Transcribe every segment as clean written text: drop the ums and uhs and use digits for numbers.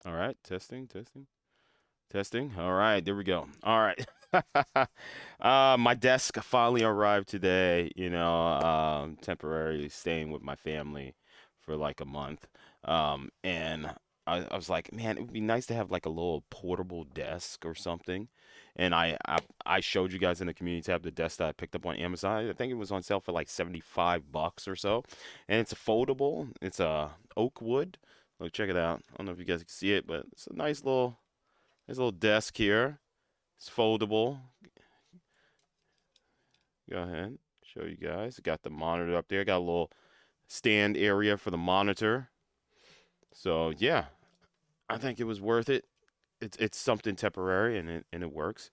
All right, testing, testing, testing. All right, there we go. All right. My desk finally arrived today, temporarily staying with my family for like a month. And I was like, man, it would be nice to have like a little portable desk or something. And I showed you guys in the community tab the desk that I picked up on Amazon. I think it was on sale for like 75 bucks or so. And it's a foldable. It's a oak wood. Look, check it out. I don't know if you guys can see it, but it's a nice little desk here. It's foldable. Go ahead, show you guys. Got the monitor up there. Got a little stand area for the monitor. So yeah, I think it was worth it. It's something temporary and it works.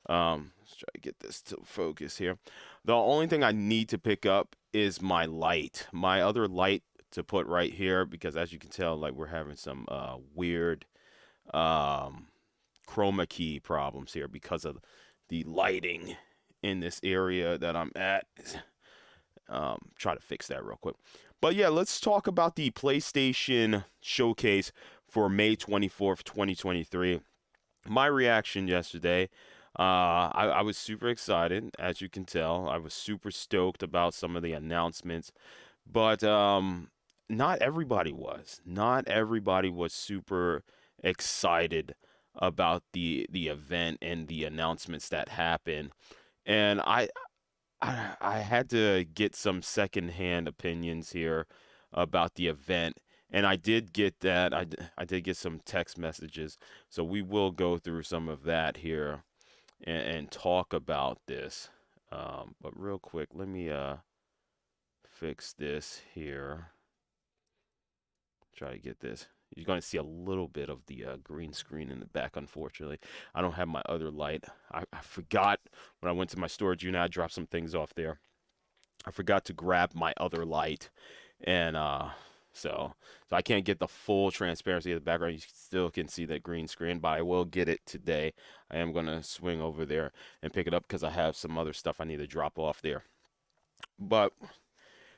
Let's try to get this to focus here. The only thing I need to pick up is my light, my other light to put right here because as you can tell, like we're having some weird um, chroma key problems here because of the lighting in this area that I'm at. Try to fix that real quick. But yeah, let's talk about the PlayStation showcase for May 24th, 2023. My reaction yesterday, I was super excited, as you can tell. I was super stoked about some of the announcements, but not everybody was. Not everybody was super excited about the event and the announcements that happened. And I had to get some secondhand opinions here about the event, and I did get that. I did get some text messages, so we will go through some of that here and talk about this. But real quick, let me fix this here. Try to get this. You're going to see a little bit of the green screen in the back, unfortunately. I don't have my other light. I forgot when I went to my storage unit, I dropped some things off there. I forgot to grab my other light, and so I can't get the full transparency of the background. You still can see that green screen, but I will get it today. I am gonna swing over there and pick it up because I have some other stuff I need to drop off there. But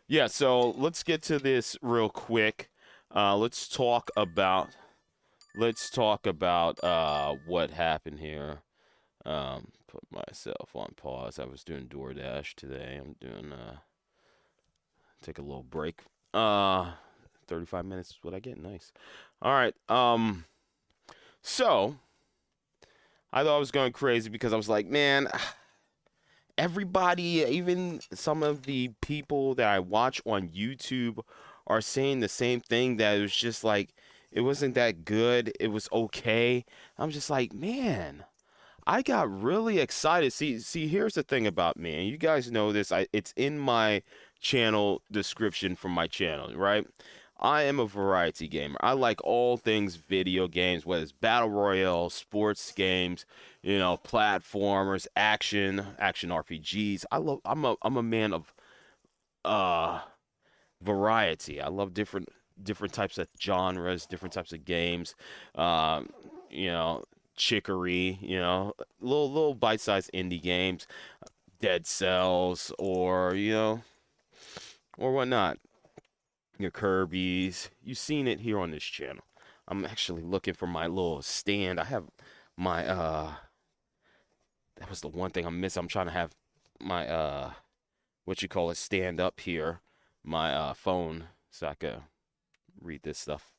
yeah, so let's get to this real quick. Let's talk about what happened here. Put myself on pause. I was doing DoorDash today. I'm doing take a little break. Uh 35 minutes is what I get. Nice. All right. So I thought I was going crazy because I was like, man, everybody, even some of the people that I watch on YouTube are saying the same thing that it was just like it wasn't that good. It was okay. I'm just like, man, I got really excited. See, here's the thing about me, and you guys know this. It's in my channel description for my channel, right? I am a variety gamer. I like all things video games, whether it's battle royale, sports games, platformers, action RPGs. I'm a man of uh variety. I love different types of genres, different types of games. Um, you know, chicory, little bite-sized indie games, Dead Cells, or whatnot. Your Kirby's. You've seen it here on this channel. I'm actually looking for my little stand. I have my that was the one thing I'm missing. I'm trying to have my what you call it stand up here, my phone so I could read this stuff.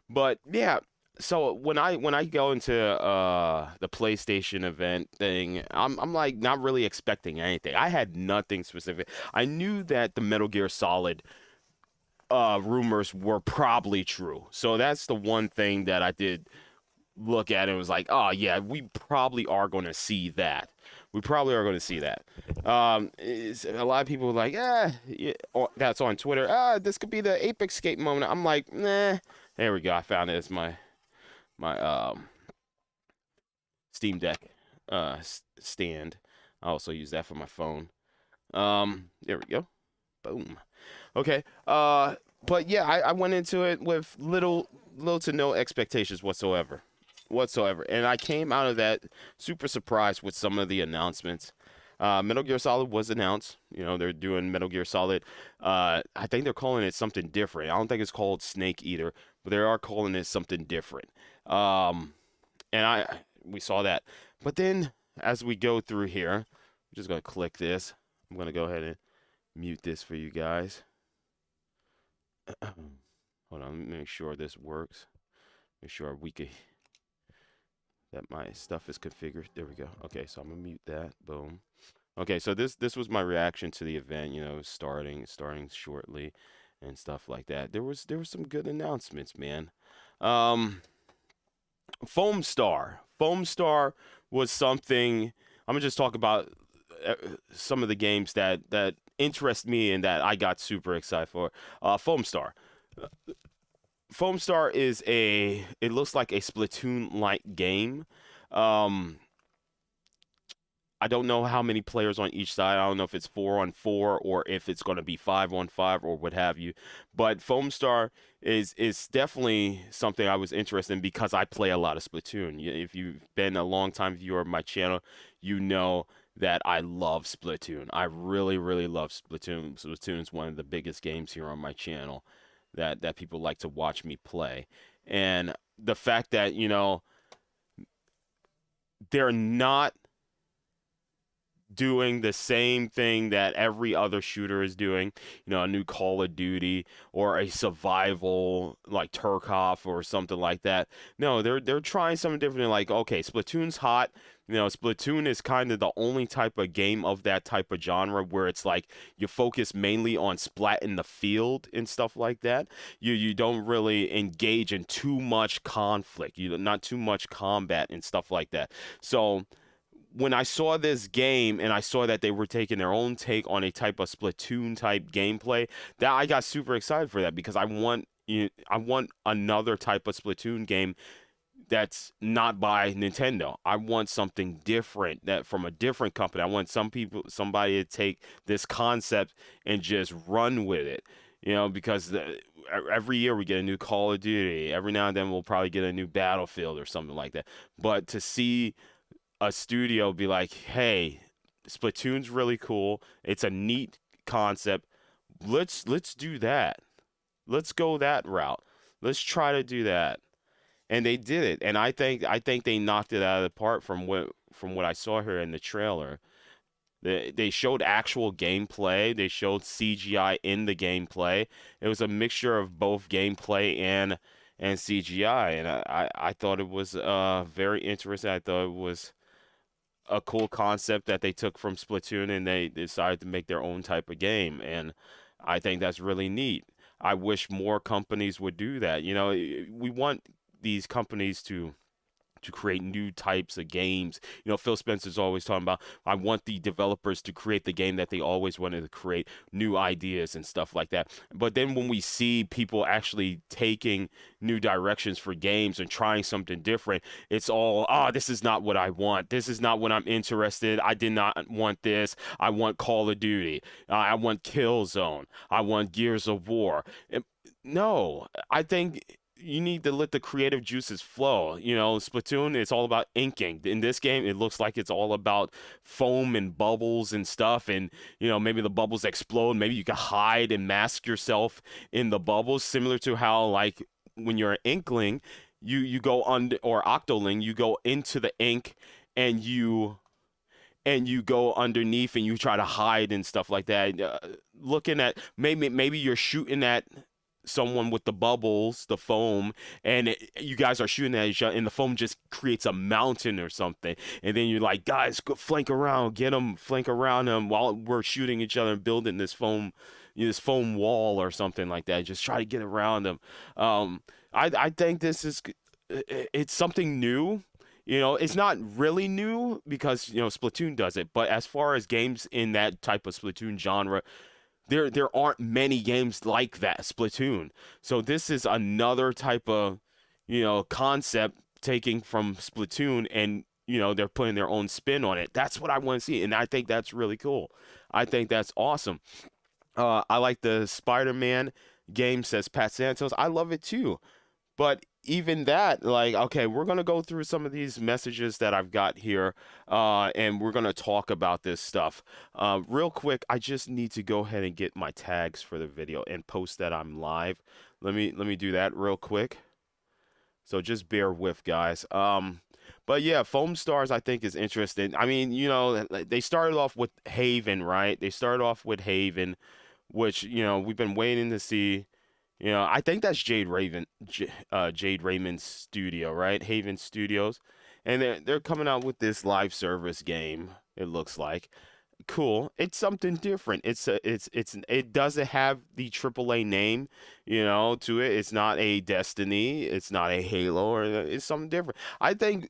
But yeah, so when I go into the PlayStation event thing, I'm like not really expecting anything. I had nothing specific. I knew that the Metal Gear Solid rumors were probably true. So that's the one thing that I did look at and was like, oh yeah, we probably are going to see that. We probably are going to see that. A lot of people were like, yeah, or that's on Twitter. This could be the Ape Escape moment. I'm like, nah. There we go. I found it. It's my Steam Deck stand. I also use that for my phone. There we go. Boom. Okay. But yeah, I went into it with little to no expectations whatsoever. And I came out of that super surprised with some of the announcements. Metal Gear Solid was announced. They're doing Metal Gear Solid. I think they're calling it something different. I don't think it's called Snake Eater, but they are calling it something different. Um, and we saw that. But then as we go through here, I'm just gonna click this. I'm gonna go ahead and mute this for you guys. Hold on, let me make sure this works. Make sure we could that my stuff is configured. There we go. Okay, so I'm gonna mute that. Boom. Okay, so this was my reaction to the event. You know, starting shortly, and stuff like that. There was some good announcements, man. Um, Foam Star. Foam Star was something. I'm gonna just talk about some of the games that interest me and that I got super excited for. Foam Star. Foam Star is a. It looks like a Splatoon-like game. Um, I don't know how many players on each side. I don't know if it's 4-on-4 or if it's going to be 5-on-5 or what have you. But Foam Star is definitely something I was interested in because I play a lot of Splatoon. If you've been a long time viewer of my channel, you know that I love Splatoon. I really, really love Splatoon. Splatoon is one of the biggest games here on my channel that people like to watch me play. And the fact that, they're not doing the same thing that every other shooter is doing, a new Call of Duty or a survival like Tarkov or something like that. No, they're trying something different. Like, okay, Splatoon's hot. Splatoon is kind of the only type of game of that type of genre where it's like you focus mainly on splat in the field and stuff like that. You don't really engage in too much conflict. You not too much combat and stuff like that. So when I saw this game and I saw that they were taking their own take on a type of Splatoon type gameplay, that I got super excited for that because I want another type of Splatoon game that's not by Nintendo. I want something different that from a different company. I want somebody to take this concept and just run with it. Because every year we get a new Call of Duty. Every now and then we'll probably get a new Battlefield or something like that. But to see a studio be like, "Hey, Splatoon's really cool. It's a neat concept. Let's do that. Let's go that route. Let's try to do that." And they did it. And I think they knocked it out of the park from what I saw here in the trailer. They showed actual gameplay. They showed CGI in the gameplay. It was a mixture of both gameplay and CGI, and I thought it was very interesting. I thought it was a cool concept that they took from Splatoon and they decided to make their own type of game. And I think that's really neat. I wish more companies would do that. We want these companies to create new types of games. Phil Spencer's always talking about, I want the developers to create the game that they always wanted to create, new ideas and stuff like that. But then when we see people actually taking new directions for games and trying something different, it's all, this is not what I want. This is not what I'm interested. I did not want this. I want Call of Duty. I want Killzone. I want Gears of War. No, I think you need to let the creative juices flow. Splatoon, it's all about inking. In this game, it looks like it's all about foam and bubbles and stuff. And, maybe the bubbles explode. Maybe you can hide and mask yourself in the bubbles, similar to how, like, when you're an inkling, you go under, or octoling, you go into the ink and you go underneath and you try to hide and stuff like that. Looking at maybe you're shooting at someone with the bubbles, the foam, and you guys are shooting at each other, and the foam just creates a mountain or something. And then you're like, guys, go flank around, get them, flank around them while we're shooting each other and building this foam wall or something like that. Just try to get around them. I think it's something new. It's not really new because Splatoon does it, but as far as games in that type of Splatoon genre, there aren't many games like that, Splatoon. So this is another type of, concept taking from Splatoon and, they're putting their own spin on it. That's what I want to see. And I think that's really cool. I think that's awesome. I like the Spider-Man game, says Pat Santos. I love it too. But even that, like, okay, we're gonna go through some of these messages that I've got here, and we're gonna talk about this stuff. Real quick, I just need to go ahead and get my tags for the video and post that I'm live. Let me do that real quick. So just bear with, guys. But yeah, Foam Stars I think is interesting. I mean, like, they started off with Haven, right? They started off with Haven, which we've been waiting to see. I think that's Jade Raymond's studio, right? Haven Studios, and they're coming out with this live service game. It looks like cool. It's something different. It doesn't have the AAA name, to it. It's not a Destiny. It's not a Halo, or it's something different. I think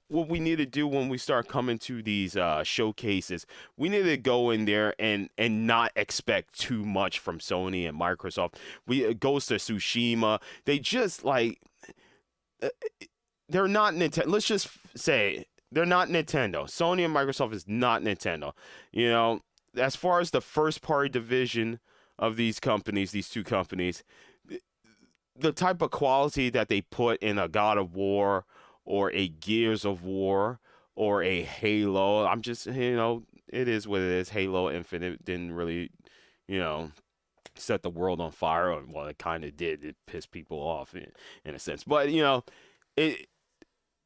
what we need to do when we start coming to these showcases, we need to go in there and not expect too much from Sony and Microsoft. We Ghost of Tsushima, they just like uh, they're not Nintendo. Let's just say they're not Nintendo. Sony and Microsoft is not Nintendo. You know, as far as the first party division of these companies, these two companies, the type of quality that they put in a God of War or a Gears of War or a Halo, I'm just, it is what it is. Halo Infinite didn't really, you know, set the world on fire. Well, it kind of did. It pissed people off in a sense. But, it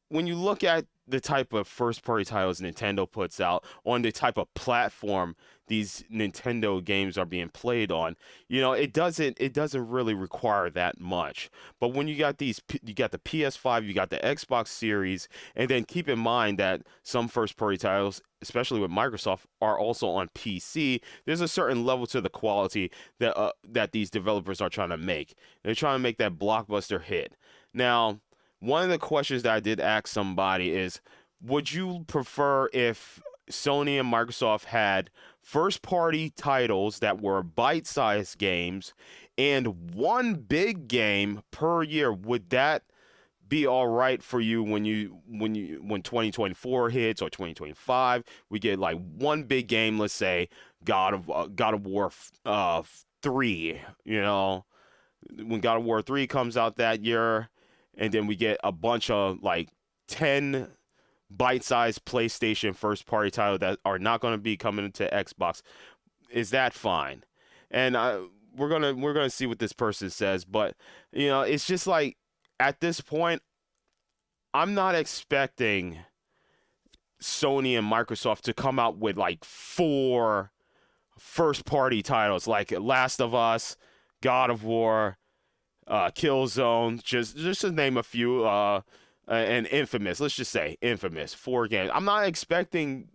when you look at the type of first party titles Nintendo puts out on the type of platform these Nintendo games are being played on, it doesn't really require that much. But when you got you got the PS5, you got the Xbox Series, and then keep in mind that some first party titles, especially with Microsoft, are also on PC. There's a certain level to the quality that these developers are trying to make. They're trying to make that blockbuster hit. Now, one of the questions that I did ask somebody is, would you prefer if Sony and Microsoft had first party titles that were bite-sized games and one big game per year? Would that be all right for you when 2024 hits or 2025? We get like one big game, let's say God of War 3, when God of War 3 comes out that year, and then we get a bunch of like 10 bite-sized PlayStation first-party titles that are not going to be coming into Xbox. Is that fine? And we're gonna see what this person says, but it's just like at this point, I'm not expecting Sony and Microsoft to come out with like four first-party titles like Last of Us, God of War, Killzone, just to name a few, and Infamous. Let's just say Infamous, four games. I'm not expecting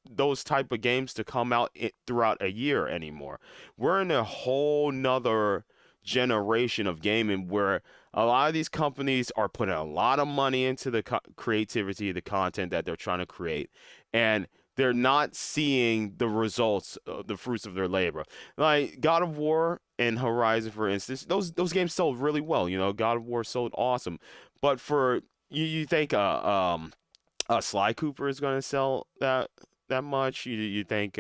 those type of games to come out throughout a year anymore. We're in a whole nother generation of gaming where a lot of these companies are putting a lot of money into the creativity, the content that they're trying to create, and they're not seeing the results, the fruits of their labor. Like God of War and Horizon, for instance, those games sold really well. God of War sold awesome, but for you think Sly Cooper is going to sell that much? You think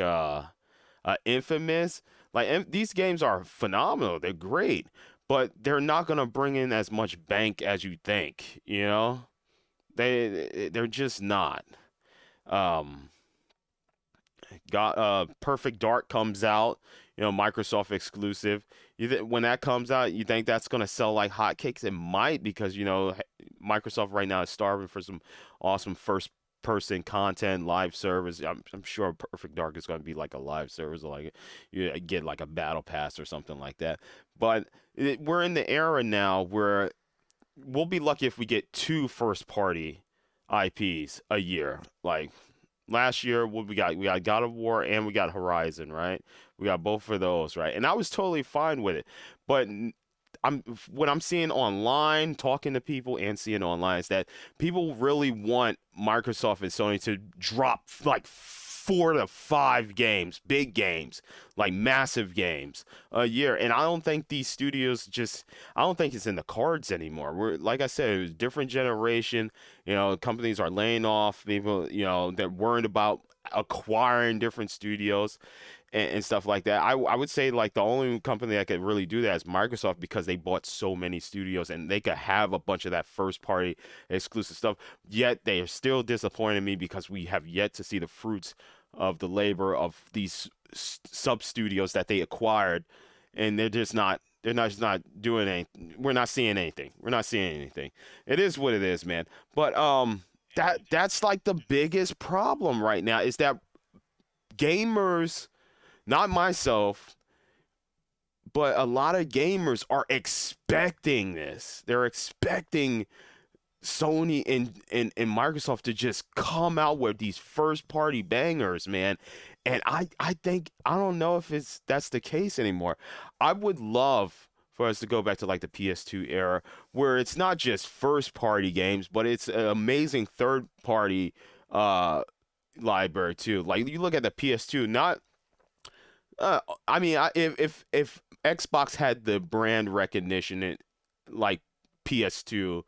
Infamous? Like these games are phenomenal. They're great, but they're not going to bring in as much bank as you think. They're just not. Um, Got Perfect Dark comes out, Microsoft exclusive. When that comes out, you think that's gonna sell like hotcakes? It might, because Microsoft right now is starving for some awesome first person content, live service. I'm sure Perfect Dark is gonna be like a live service, or like you get like a battle pass or something like that. But we're in the era now where we'll be lucky if we get two first party IPs a year. Like last year, what we got? We got God of War and we got Horizon, right? We got both of those, right? And I was totally fine with it. But what I'm seeing online, talking to people and seeing online, is that people really want Microsoft and Sony to drop like 4 to 5 games, big games, like massive games a year. And I don't think these studios I don't think it's in the cards anymore. We're, like I said, it was a different generation. Companies are laying off people, they're worried about acquiring different studios and stuff like that. I would say like the only company that could really do that is Microsoft, because they bought so many studios and they could have a bunch of that first party exclusive stuff. Yet they are still disappointing me because we have yet to see the fruits of the labor of these sub studios that they acquired, and they're They're not just not doing anything. We're not seeing anything. We're not seeing anything. It is what it is, man. But that's like the biggest problem right now is that gamers, not myself, but a lot of gamers are expecting this. They're expecting Sony and Microsoft to just come out with these first party bangers, man. And I think I don't know if that's the case anymore. I would love for us to go back to like the PS2 era where it's not just first party games, but it's an amazing third party library too. Like you look at the PS2, not I mean, if Xbox had the brand recognition like PS2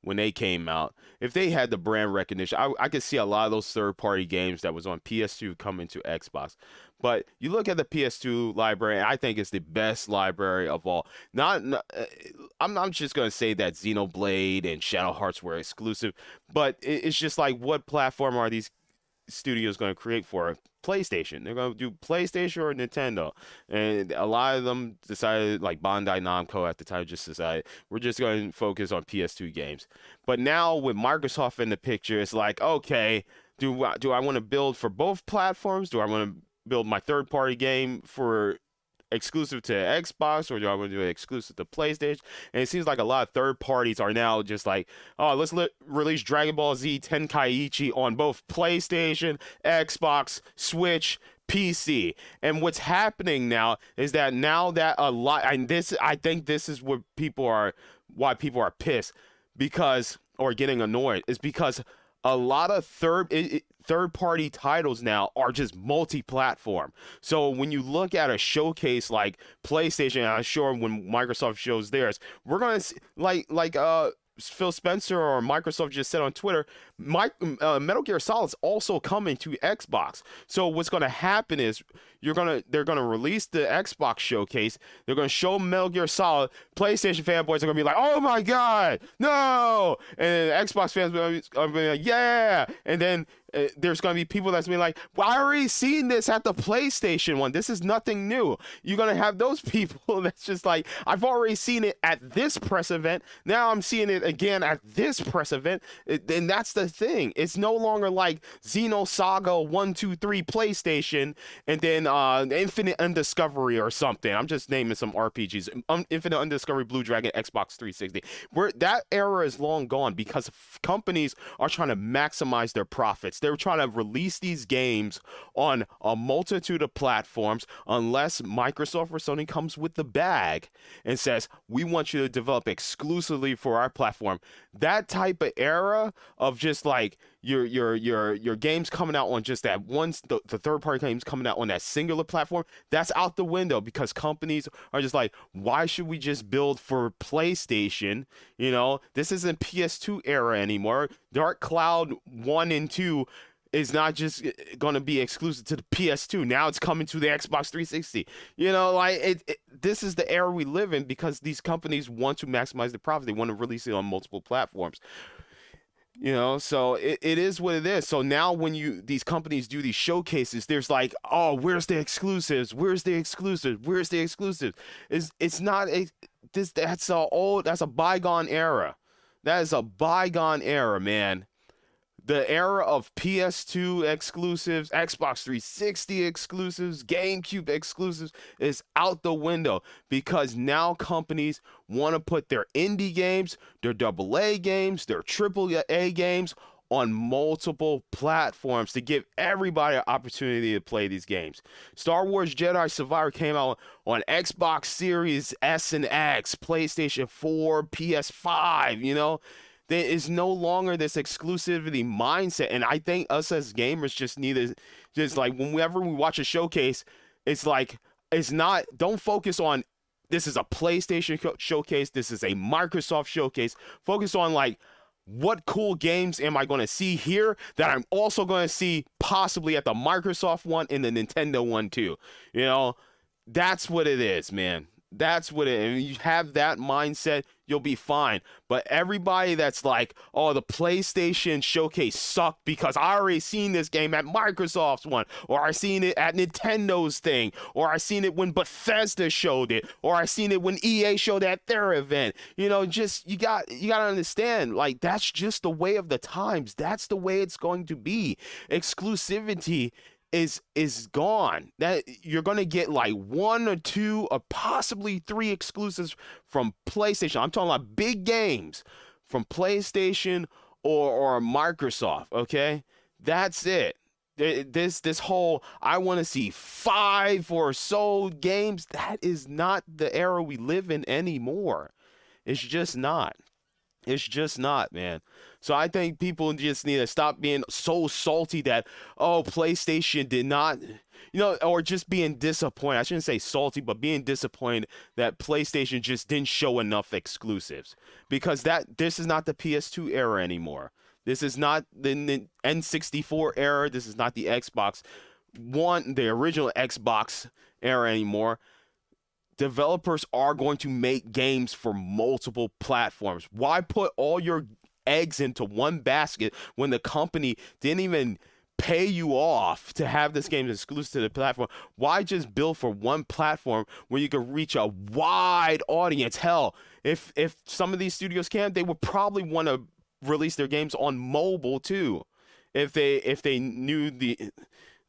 when they came out, if they had the brand recognition, I could see a lot of those third-party games that was on PS2 coming to Xbox. But you look at the PS2 library, and I think it's the best library of all. I'm just gonna say that Xenoblade and Shadow Hearts were exclusive, but it's just like, what platform are these studios going to create for PlayStation? They're going to do PlayStation or Nintendo, and a lot of them decided, like Bandai Namco at the time, just decided we're just going to focus on PS2 games. But now with Microsoft in the picture, it's like, okay, do I want to build for both platforms? Do I want to build my third party game for exclusive to Xbox, or do I want to do it exclusive to PlayStation? And it seems like a lot of third parties are now just like, oh, let's release Dragon Ball Z Tenkaichi on both PlayStation, Xbox, Switch, PC. And what's happening now is that a lot, and I think this is what why people are pissed because, or getting annoyed, is because a lot of third-party titles now are just multi-platform. So when you look at a showcase like PlayStation, and I'm sure when Microsoft shows theirs, we're gonna see, like Phil Spencer or Microsoft just said on Twitter, Metal Gear Solid's also coming to Xbox. So what's going to happen is they're gonna release the Xbox showcase. They're gonna show Metal Gear Solid. PlayStation fanboys are gonna be like, "Oh my god, no!" And then Xbox fans are gonna be like, "Yeah!" And then there's gonna be people that's gonna be like, "Well, I already seen this at the PlayStation one. This is nothing new." You're gonna have those people that's just like, "I've already seen it at this press event. Now I'm seeing it again at this press event." And that's the thing. It's no longer like Xenosaga 1, 2, 3 PlayStation, and then Infinite Undiscovery or something. I'm just naming some RPGs. Infinite Undiscovery, Blue Dragon, Xbox 360. That era is long gone because companies are trying to maximize their profits. They're trying to release these games on a multitude of platforms unless Microsoft or Sony comes with the bag and says, "We want you to develop exclusively for our platform." That type of era of just like your games coming out on just that one, the third party games coming out on that singular platform, that's out the window because companies are just like, why should we just build for PlayStation? You know, this isn't PS2 era anymore. Dark Cloud 1 and 2 is not just going to be exclusive to the PS2. Now it's coming to the Xbox 360. You know, like this is the era we live in because these companies want to maximize the profit. They want to release it on multiple platforms. You know, so it is what it is. So now when these companies do these showcases, there's like, oh, where's the exclusives? Where's the exclusive? Where's the exclusive? It's not that's a bygone era. That is a bygone era, man. The era of PS2 exclusives, Xbox 360 exclusives, GameCube exclusives is out the window because now companies want to put their indie games, their AA games, their AAA games on multiple platforms to give everybody an opportunity to play these games. Star Wars Jedi Survivor came out on Xbox Series S and X, PlayStation 4, PS5, you know? There is no longer this exclusivity mindset, and I think us as gamers just need to just like whenever we watch a showcase, it's like don't focus on this is a PlayStation showcase, this is a Microsoft showcase. Focus on like what cool games am I going to see here that I'm also going to see possibly at the Microsoft one and the Nintendo one too. You know, that's what it is, man. That's what it. And you have that mindset, you'll be fine. But everybody that's like, "Oh, the PlayStation showcase sucked because I already seen this game at Microsoft's one, or I seen it at Nintendo's thing, or I seen it when Bethesda showed it, or I seen it when EA showed it at their event." Just you got to understand, like, that's just the way of the times. That's the way it's going to be. Exclusivity is gone. That you're gonna get like one or two or possibly three exclusives from PlayStation. I'm talking about big games from PlayStation or Microsoft. Okay, that's it. This whole I want to see 5 or so games. That is not the era we live in anymore. It's just not. It's just not, man. So I think people just need to stop being so salty that, oh, PlayStation did not, or just being disappointed. I shouldn't say salty, but being disappointed that PlayStation just didn't show enough exclusives, because this is not the PS2 era anymore. This is not the N64 era. This is not the Xbox One, the original Xbox era anymore. Developers are going to make games for multiple platforms. Why put all your eggs into one basket when the company didn't even pay you off to have this game exclusive to the platform? Why just build for one platform where you can reach a wide audience? Hell, if some of these studios can, they would probably want to release their games on mobile too, if they knew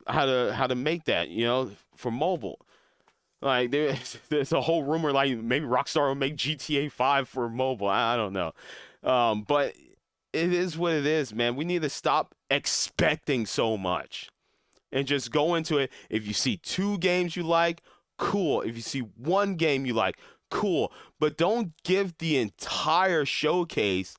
how to make that, for mobile. Like, there's a whole rumor like maybe Rockstar will make GTA 5 for mobile. I don't know. But it is what it is, man. We need to stop expecting so much and just go into it. If you see 2 games you like, cool. If you see 1 game you like, cool. But don't give the entire showcase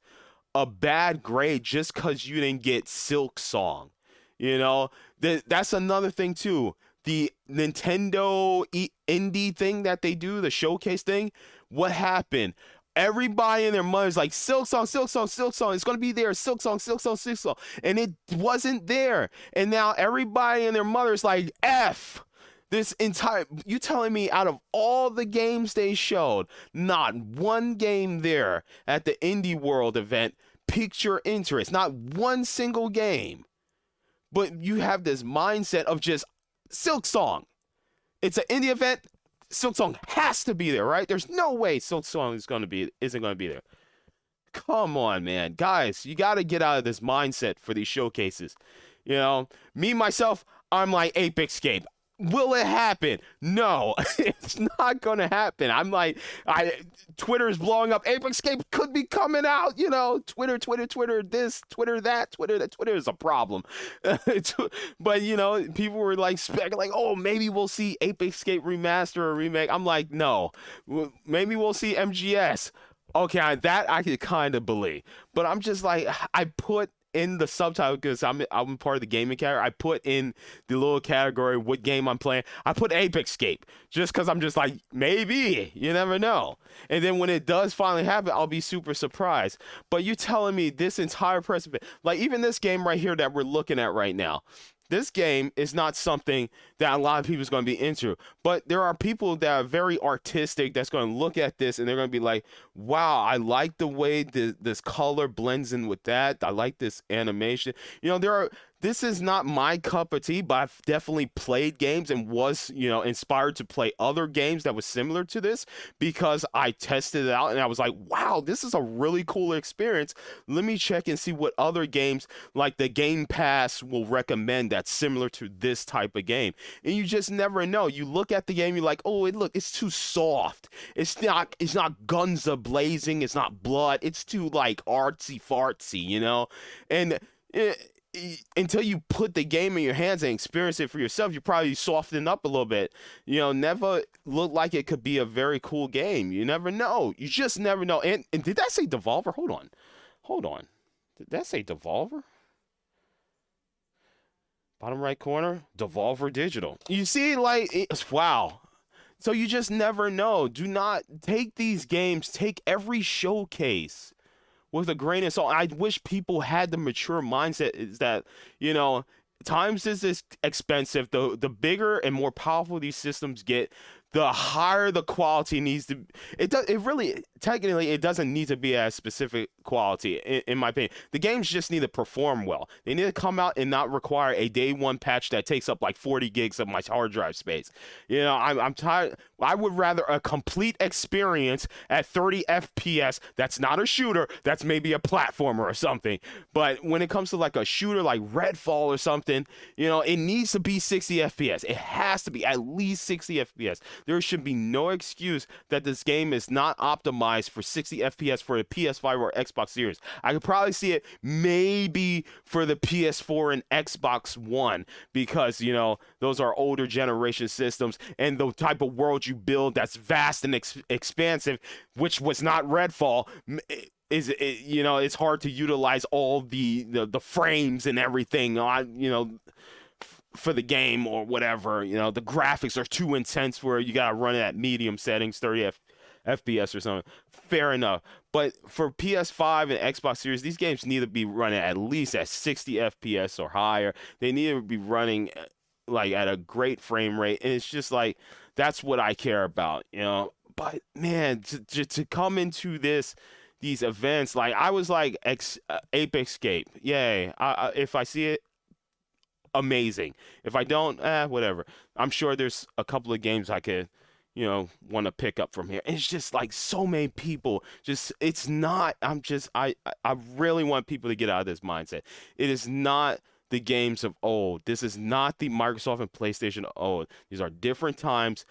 a bad grade just because you didn't get Silk Song. That's another thing too. The Nintendo indie thing that they do, the showcase thing, what happened? Everybody and their mother's like, Silk Song, Silk Song, Silk Song. It's going to be there. Silk Song, Silk Song, Silk Song. And it wasn't there. And now everybody and their mother's like, F. You telling me out of all the games they showed, not one game there at the Indie World event piqued your interest. Not one single game. But you have this mindset of just Silk Song. It's an indie event. Silk Song has to be there, right? There's no way Silk Song isn't going to be there. Come on, man. Guys, you got to get out of this mindset for these showcases. Me, myself, I'm like Ape Escape. Will it happen? No, it's not going to happen. I'm like, Twitter is blowing up. Ape Escape could be coming out, Twitter this, Twitter that, Twitter is a problem. But, people were like, oh, maybe we'll see Ape Escape remaster or remake. I'm like, no, maybe we'll see MGS. Okay, that I could kind of believe. But I'm just like, I put in the subtitle, because I'm part of the gaming category. I put in the little category what game I'm playing. I put Ape Escape just because I'm just like, maybe, you never know. And then when it does finally happen, I'll be super surprised. But you telling me this entire press event, like even this game right here that we're looking at right now, this game is not something that a lot of people is going to be into, but there are people that are very artistic that's going to look at this and they're going to be like, wow, I like the way this color blends in with that. I like this animation. This is not my cup of tea, but I've definitely played games and was, inspired to play other games that was similar to this because I tested it out and I was like, wow, this is a really cool experience. Let me check and see what other games like the Game Pass will recommend that's similar to this type of game. And you just never know. You look at the game, you're like, oh, it's too soft. It's not guns a blazing. It's not blood. It's too like artsy fartsy, and until you put the game in your hands and experience it for yourself, you probably soften up a little bit. Never look like it could be a very cool game. You never know. You just never know. And did that say Devolver? Hold on. Did that say Devolver? Bottom right corner, Devolver Digital. You see, wow. So you just never know. Do not take these games, take every showcase with a grain of salt. I wish people had the mature mindset is that, times is expensive. The bigger and more powerful these systems get, the higher the quality needs to. It really technically it doesn't need to be as specific quality in my opinion. The games just need to perform well. They need to come out and not require a day one patch that takes up like 40 gigs of my hard drive space. You know, I'm tired. I would rather a complete experience at 30 FPS. That's not a shooter. That's maybe a platformer or something. But when it comes to like a shooter like Redfall or something, you know, it needs to be 60 FPS. It has to be at least 60 FPS. There should be no excuse that this game is not optimized for 60 FPS for a PS5 or Xbox Series. I could probably see it maybe for the PS4 and Xbox One because, you know, those are older generation systems and the type of world you build that's vast and expansive, which was not Redfall, you know, it's hard to utilize all the frames and everything on, you know, for the game or whatever. You know, the graphics are too intense where you gotta run it at medium settings, 30 FPS or something. Fair enough. But for PS5 and Xbox Series, these games need to be running at least at 60 FPS or higher. They need to be running like at a great frame rate, and it's just like that's what I care about, you know. But man, to come into these events, like I was like Ape Escape, yay! If I see it, amazing. If I don't, whatever. I'm sure there's a couple of games I could, you know, want to pick up from here. And it's just like so many people. Just it's not. I really want people to get out of this mindset. It is not the games of old. This is not the Microsoft and PlayStation of old. These are different times.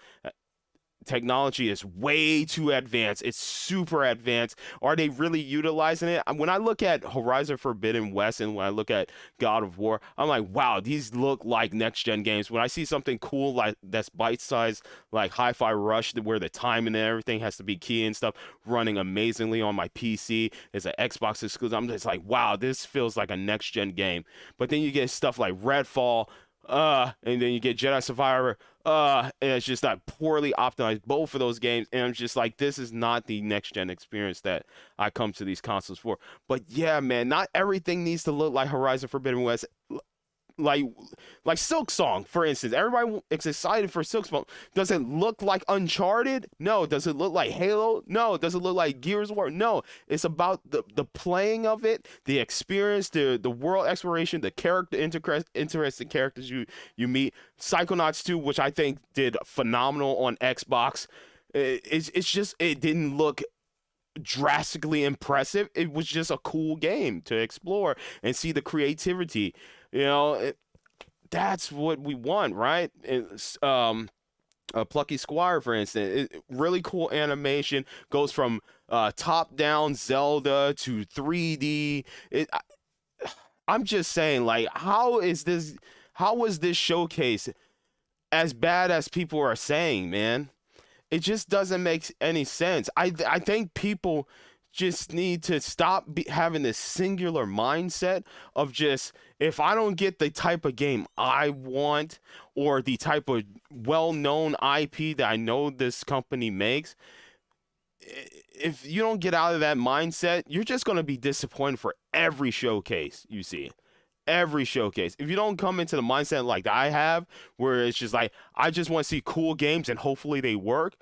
Technology is way too advanced. It's super advanced. Are they really utilizing it? When I look at Horizon Forbidden West and when I look at God of War, I'm like, wow, these look like next-gen games. When I see something cool like that's bite-sized, like Hi-Fi Rush, where the timing and everything has to be key and stuff, running amazingly on my PC, it's an Xbox exclusive, I'm just like, wow, this feels like a next-gen game. But then you get stuff like Redfall, and then you get Jedi Survivor, and it's just not poorly optimized, both of those games, and I'm just like, this is not the next gen experience that I come to these consoles for. But yeah, man, not everything needs to look like Horizon Forbidden West. Like Silk Song, for instance. Everybody is excited for Silk Song. Does it look like Uncharted? No. Does it look like Halo? No. Does it look like Gears of War? No. It's about the playing of it, the experience, the world exploration, the character interesting characters you meet. Psychonauts 2, which I think did phenomenal on Xbox. It's just it didn't look drastically impressive. It was just a cool game to explore and see the creativity. You know, that's what we want, right? It's, a Plucky Squire, for instance, really cool animation, goes from top-down Zelda to 3D. I'm just saying, like, how was this showcase as bad as people are saying, man? It just doesn't make any sense. I think people just need to stop having this singular mindset of just, if I don't get the type of game I want or the type of well-known IP that I know this company makes, if you don't get out of that mindset, you're just going to be disappointed for every showcase you see. Every showcase. If you don't come into the mindset like I have, where it's just like, I just want to see cool games and hopefully they work,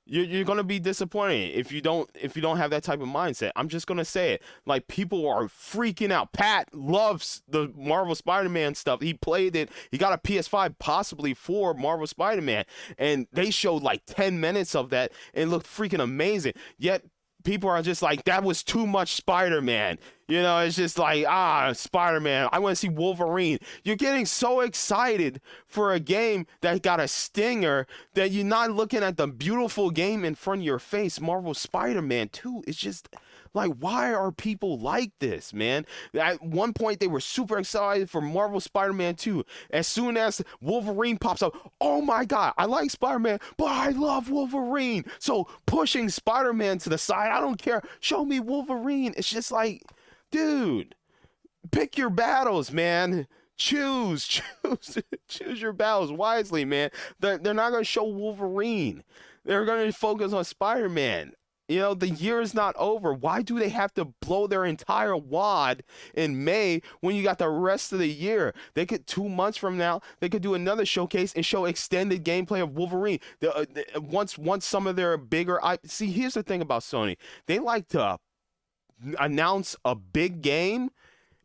you're gonna be disappointed if you don't have that type of mindset. I'm just gonna say it. Like, people are freaking out. Pat loves the Marvel Spider-Man stuff. He played it. He got a PS5 possibly for Marvel Spider-Man, and they showed like 10 minutes of that and it looked freaking amazing. Yet people are just like, that was too much Spider-Man. You know, it's just like, Spider-Man. I want to see Wolverine. You're getting so excited for a game that got a stinger that you're not looking at the beautiful game in front of your face, Marvel Spider-Man 2. It's just like, why are people like this, man? At one point, they were super excited for Marvel Spider-Man 2. As soon as Wolverine pops up, oh my God, I like Spider-Man, but I love Wolverine. So pushing Spider-Man to the side, I don't care. Show me Wolverine. It's just like, dude, pick your battles, man. Choose your battles wisely, man. They're not going to show Wolverine. They're going to focus on Spider-Man. The year is not over. Why do they have to blow their entire wad in May when you got the rest of the year? They could 2 months from now, they could do another showcase and show extended gameplay of Wolverine. Once some of their bigger, see, here's the thing about Sony. They like to announce a big game,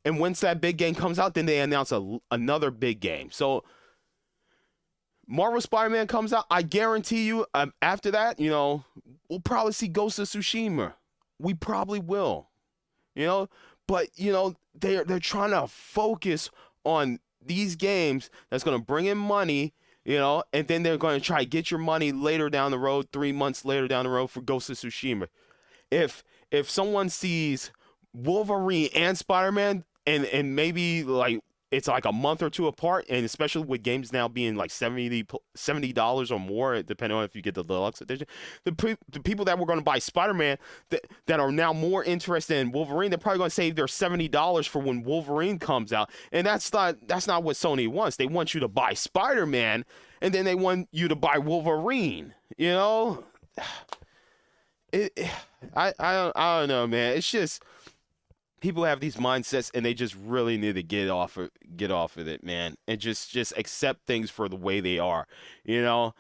and once that big game comes out, then they announce another big game. So Marvel Spider-Man comes out, I guarantee you, after that, we'll probably see Ghost of Tsushima. We probably will, but they're trying to focus on these games that's going to bring in money, and then they're going to try to get your money later down the road, 3 months later down the road for Ghost of Tsushima. If someone sees Wolverine and Spider-Man and maybe like it's like a month or two apart, and especially with games now being like $70 or more, depending on if you get the deluxe edition, the people that were going to buy Spider-Man that are now more interested in Wolverine, they're probably going to save their $70 for when Wolverine comes out, and that's not what Sony wants. They want you to buy Spider-Man, and then they want you to buy Wolverine. I don't know, man. It's just people have these mindsets, and they just really need to get off of it, man, and just accept things for the way they are. Now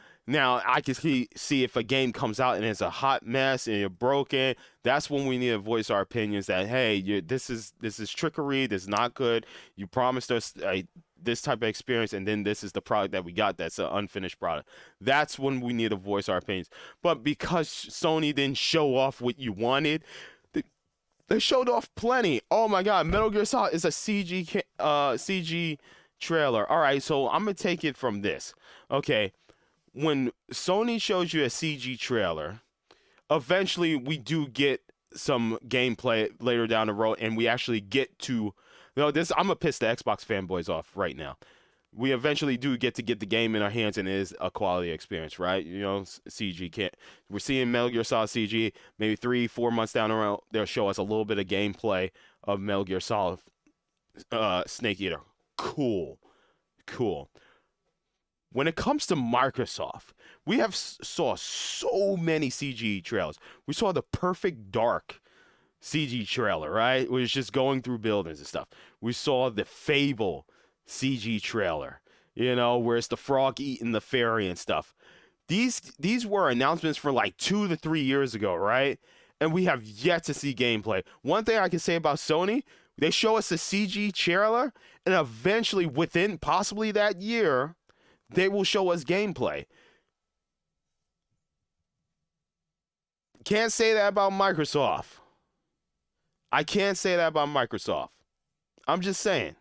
I can see if a game comes out and it's a hot mess and you're broken, that's when we need to voice our opinions that, hey, this is trickery, this is not good. You promised us this type of experience, and then this is the product that we got that's an unfinished product. That's when we need to voice our opinions. But because Sony didn't show off what you wanted, they showed off plenty. Oh my God, Metal Gear Solid is a CG trailer. All right, so I'm gonna take it from this. Okay, when Sony shows you a CG trailer, eventually we do get some gameplay later down the road, and we actually get to. This I'm gonna piss the Xbox fanboys off right now. We eventually do get the game in our hands, and it is a quality experience, right? CG can't. We're seeing Metal Gear Solid CG. Maybe 3-4 months down the road, they'll show us a little bit of gameplay of Metal Gear Solid Snake Eater. Cool. When it comes to Microsoft, we have saw so many CG trailers. We saw the Perfect Dark CG trailer, right? It was just going through buildings and stuff. We saw the Fable CG trailer, where it's the frog eating the fairy and stuff. These were announcements for like 2 to 3 years ago, right? And we have yet to see gameplay. One thing I can say about Sony, they show us a CG trailer, and eventually within possibly that year, they will show us gameplay. Can't say that about Microsoft. I can't say that about Microsoft. I'm just saying.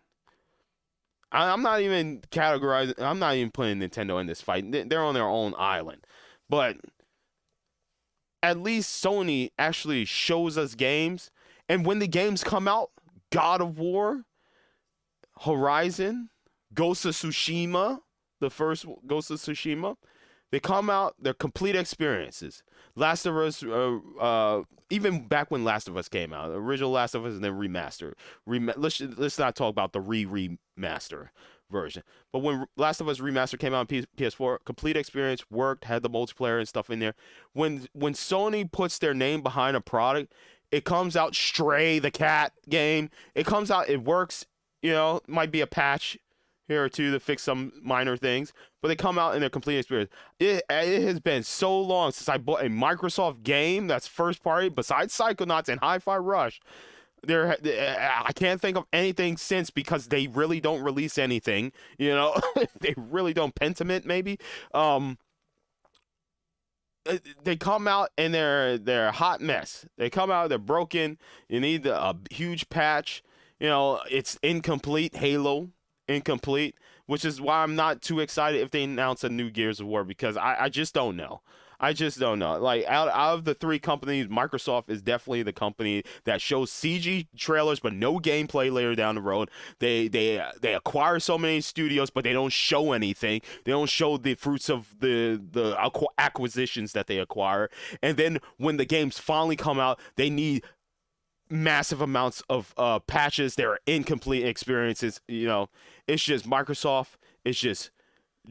I'm not even categorizing. I'm not even putting Nintendo in this fight. They're on their own island. But at least Sony actually shows us games. And when the games come out, God of War, Horizon, Ghost of Tsushima, the first Ghost of Tsushima, they come out, they're complete experiences. Last of Us, even back when Last of Us came out, the original Last of Us and then remastered. Let's not talk about the remaster version. But when Last of Us Remastered came out on PS4, complete experience, worked, had the multiplayer and stuff in there. When Sony puts their name behind a product, it comes out. Stray, the cat game, it comes out, it works. Might be a patch here or two to fix some minor things, but they come out in their complete experience. It has been so long since I bought a Microsoft game that's first party, besides Psychonauts and Hi-Fi Rush. I can't think of anything since, because they really don't release anything. They really don't. Pentiment, maybe. They come out and they're a hot mess. They come out, they're broken. You need a huge patch. It's incomplete. Halo. Incomplete, which is why I'm not too excited if they announce a new Gears of War, because I just don't know. Like out of the three companies, Microsoft is definitely the company that shows CG trailers but no gameplay later down the road. They acquire so many studios, but they don't show anything. They don't show the fruits of the acquisitions that they acquire. And then when the games finally come out, they need massive amounts of patches. They're incomplete experiences. It's just Microsoft is just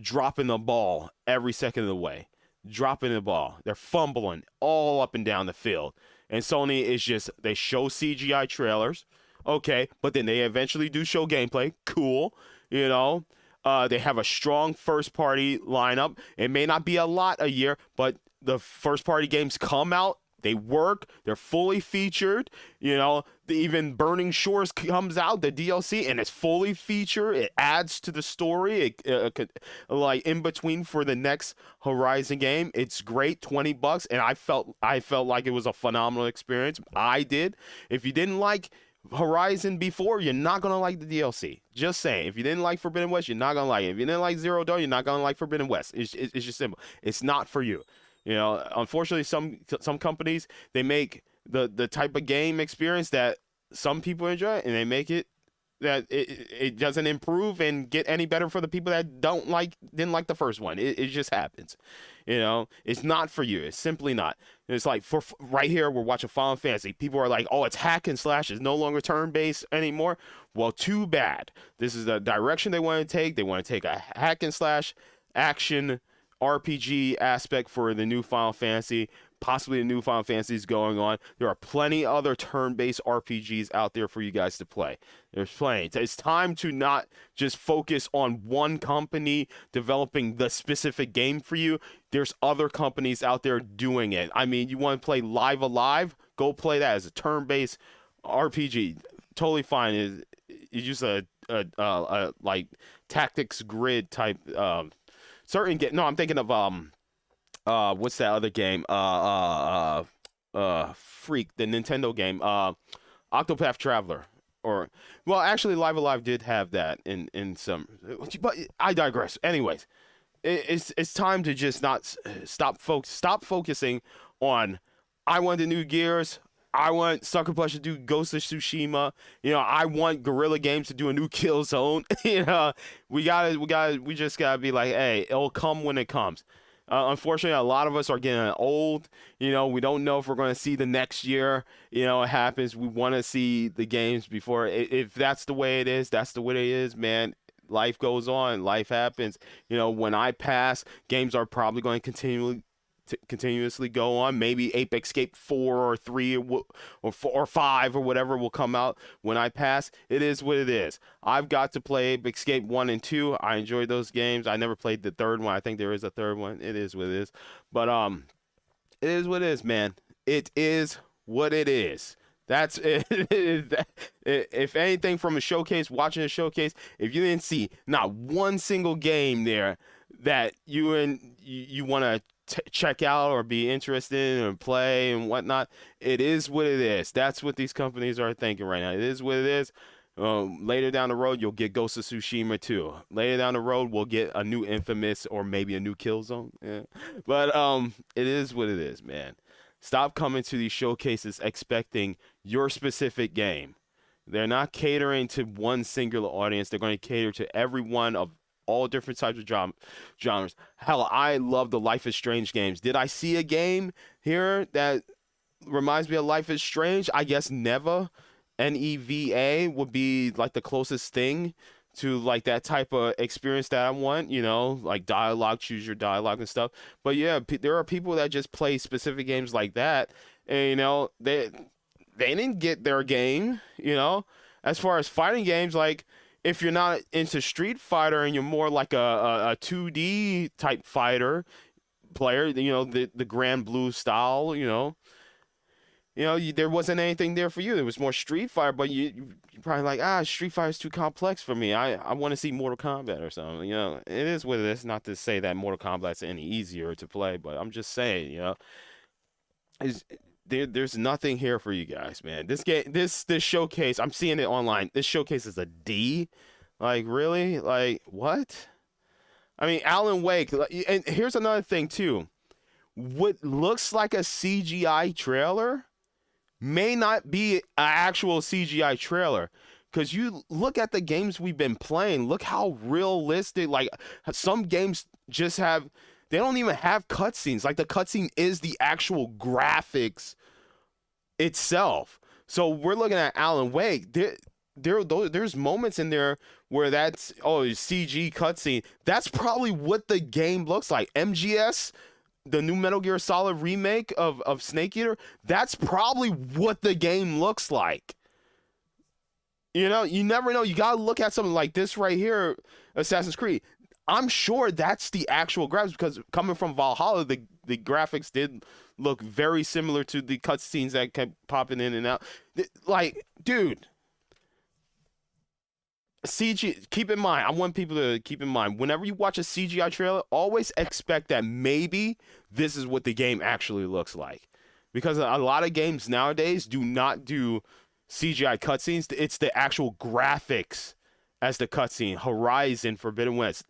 dropping the ball every second of the way. dropping the ball. They're fumbling all up and down the field. And Sony is just, they show CGI trailers. Okay, but then they eventually do show gameplay. Cool. You know, they have a strong first party lineup. It may not be a lot a year, but the first party games come out. They work. They're fully featured. You know, even Burning Shores comes out, the DLC, and it's fully featured. It adds to the story. Like in between for the next Horizon game, it's great. $20, and I felt like it was a phenomenal experience. I did. If you didn't like Horizon before, you're not gonna like the DLC. Just saying. If you didn't like Forbidden West, you're not gonna like it. If you didn't like Zero Dawn, you're not gonna like Forbidden West. It's just simple. It's not for you. You know, unfortunately, some companies, they make the type of game experience that some people enjoy, and they make it that it doesn't improve and get any better for the people that didn't like the first one. It just happens. You know, it's not for you. It's simply not. It's like for right here, we're watching Final Fantasy. People are like, oh, it's hack and slash. It's no longer turn-based anymore. Well, too bad. This is the direction they want to take. They want to take a hack and slash action RPG aspect for the new Final Fantasy. Possibly a new Final Fantasy is going on. There are plenty other turn-based RPGs out there for you guys to play. There's plenty. It's time to not just focus on one company developing the specific game for you. There's other companies out there doing it. I mean, you want to play Live Alive? Go play that as a turn-based RPG. Totally fine. It's just a like tactics grid type certain game. No, I'm thinking of what's that other game? Freak, the Nintendo game. Octopath Traveler. Or well, actually, Live Alive did have that in some. But I digress. Anyways, it's time to just not stop focusing on. I want the new Gears. I want Sucker Punch to do Ghost of Tsushima. You know, I want Guerrilla Games to do a new Killzone. You know, we just gotta be like, hey, it'll come when it comes. Unfortunately, a lot of us are getting old. You know, we don't know if we're going to see the next year. You know, it happens. We want to see the games before. If that's the way it is, that's the way it is, man. Life goes on. Life happens. You know, when I pass, games are probably going to continuously go on. Maybe Ape Escape 4 or 3 or 4 or 5 or whatever will come out when I pass. It is what it is. I've got to play Ape Escape 1 and 2. I enjoyed those games. I never played the third one. I think there is a third one. It is what it is. But it is what it is, man. It is what it is. That's it. If anything from a showcase, watching a showcase, if you didn't see not one single game there that you want to check out or be interested in or play and whatnot, it is what it is. That's what these companies are thinking right now. It is what it is. Later down the road, you'll get Ghost of Tsushima too. Later down the road, we'll get a new Infamous or maybe a new Killzone. Yeah. But it is what it is, man. Stop coming to these showcases expecting your specific game. They're not catering to one singular audience. They're going to cater to everyone of all different types of genres. Hell, I love the Life is Strange games. Did I see a game here that reminds me of Life is Strange? I guess Neva, Neva would be like the closest thing to like that type of experience that I want, you know, like dialogue, choose your dialogue and stuff. But yeah, there are people that just play specific games like that, and you know, they didn't get their game, you know. As far as fighting games, like if you're not into Street Fighter and you're more like a 2D type fighter player, you know, the Grand Blue style, there wasn't anything there for you. There was more Street Fighter, but you're probably like, Street Fighter is too complex for me. I want to see Mortal Kombat or something. You know, it is what it is. Not to say that Mortal Kombat's any easier to play, but I'm just saying, you know, there's nothing here for you guys, man. This game, this showcase, I'm seeing it online. This showcase is a D. Like, really? Like, what? I mean, Alan Wake. And here's another thing too. What looks like a CGI trailer may not be an actual CGI trailer. Because you look at the games we've been playing, look how realistic, like some games just have, they don't even have cutscenes. Like the cutscene is the actual graphics itself. So we're looking at Alan Wake. There's moments in there where that's, CG cutscene. That's probably what the game looks like. MGS the new Metal Gear Solid remake of Snake Eater, that's probably what the game looks like. You know, you never know. You gotta look at something like this right here, Assassin's Creed. I'm sure that's the actual graphics because coming from Valhalla, the graphics did look very similar to the cutscenes that kept popping in and out. Like, dude, CG. Keep in mind, I want people to keep in mind whenever you watch a CGI trailer, always expect that maybe this is what the game actually looks like, because a lot of games nowadays do not do CGI cutscenes. It's the actual graphics as the cutscene. Horizon, Forbidden West,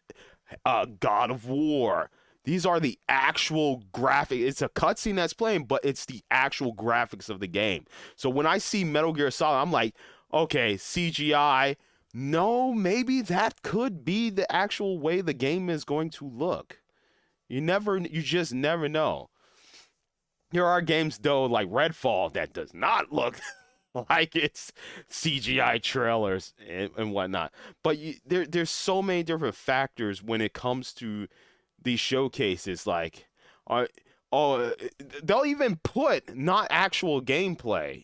God of War. These are the actual graphic. It's a cutscene that's playing, but it's the actual graphics of the game. So when I see Metal Gear Solid, I'm like, okay, CGI. No, maybe that could be the actual way the game is going to look. You just never know. There are games though, like Redfall, that does not look like it's CGI trailers and whatnot. But there's so many different factors when it comes to these showcases. Like, are oh, they'll even put not actual gameplay,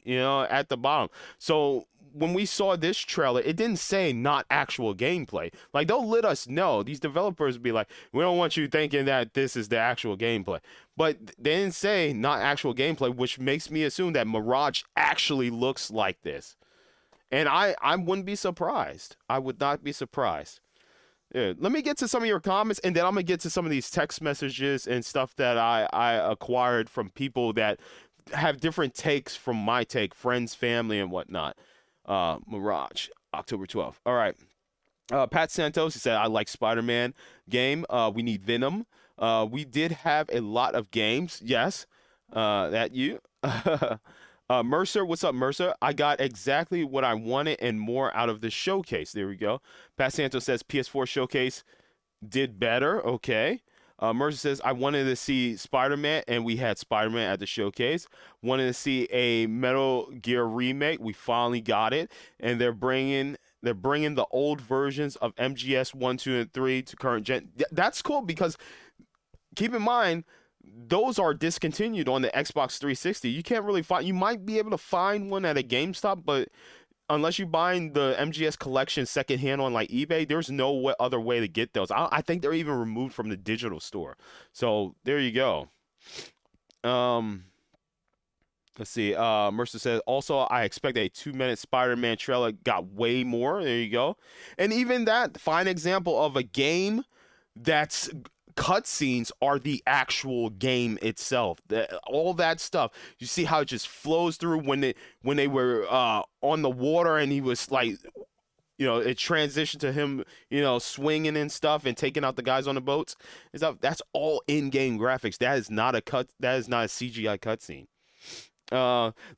at the bottom. So when we saw this trailer, it didn't say not actual gameplay. Like, they'll let us know. These developers be like, we don't want you thinking that this is the actual gameplay. But they didn't say not actual gameplay, which makes me assume that Mirage actually looks like this. And I wouldn't be surprised. I would not be surprised. Yeah, let me get to some of your comments, and then I'm going to get to some of these text messages and stuff that I acquired from people that have different takes from my take, friends, family, and whatnot. Mirage, October 12th. All right. Pat Santos, he said, I like Spider-Man game. We need Venom. We did have a lot of games. Yes. That you. Mercer, what's up, Mercer? I got exactly what I wanted and more out of the showcase. There we go. Pat Santos says PS4 showcase did better. Okay. Mercer says, I wanted to see Spider-Man, and we had Spider-Man at the showcase. Wanted to see a Metal Gear remake. We finally got it, and they're bringing the old versions of MGS 1, 2, and 3 to current gen. That's cool because keep in mind, those are discontinued on the Xbox 360. You can't really find. You might be able to find one at a GameStop, but unless you buying the MGS collection secondhand on like eBay, there's no other way to get those. I think they're even removed from the digital store. So there you go. Let's see. Mercer says, also, I expect a 2-minute Spider-Man trailer. Got way more. There you go. And even that, fine example of a game that's cutscenes are the actual game itself. All that stuff. You see how it just flows through when they were on the water, and he was like, it transitioned to him, swinging and stuff and taking out the guys on the boats. That's all in-game graphics. That is not a CGI cutscene.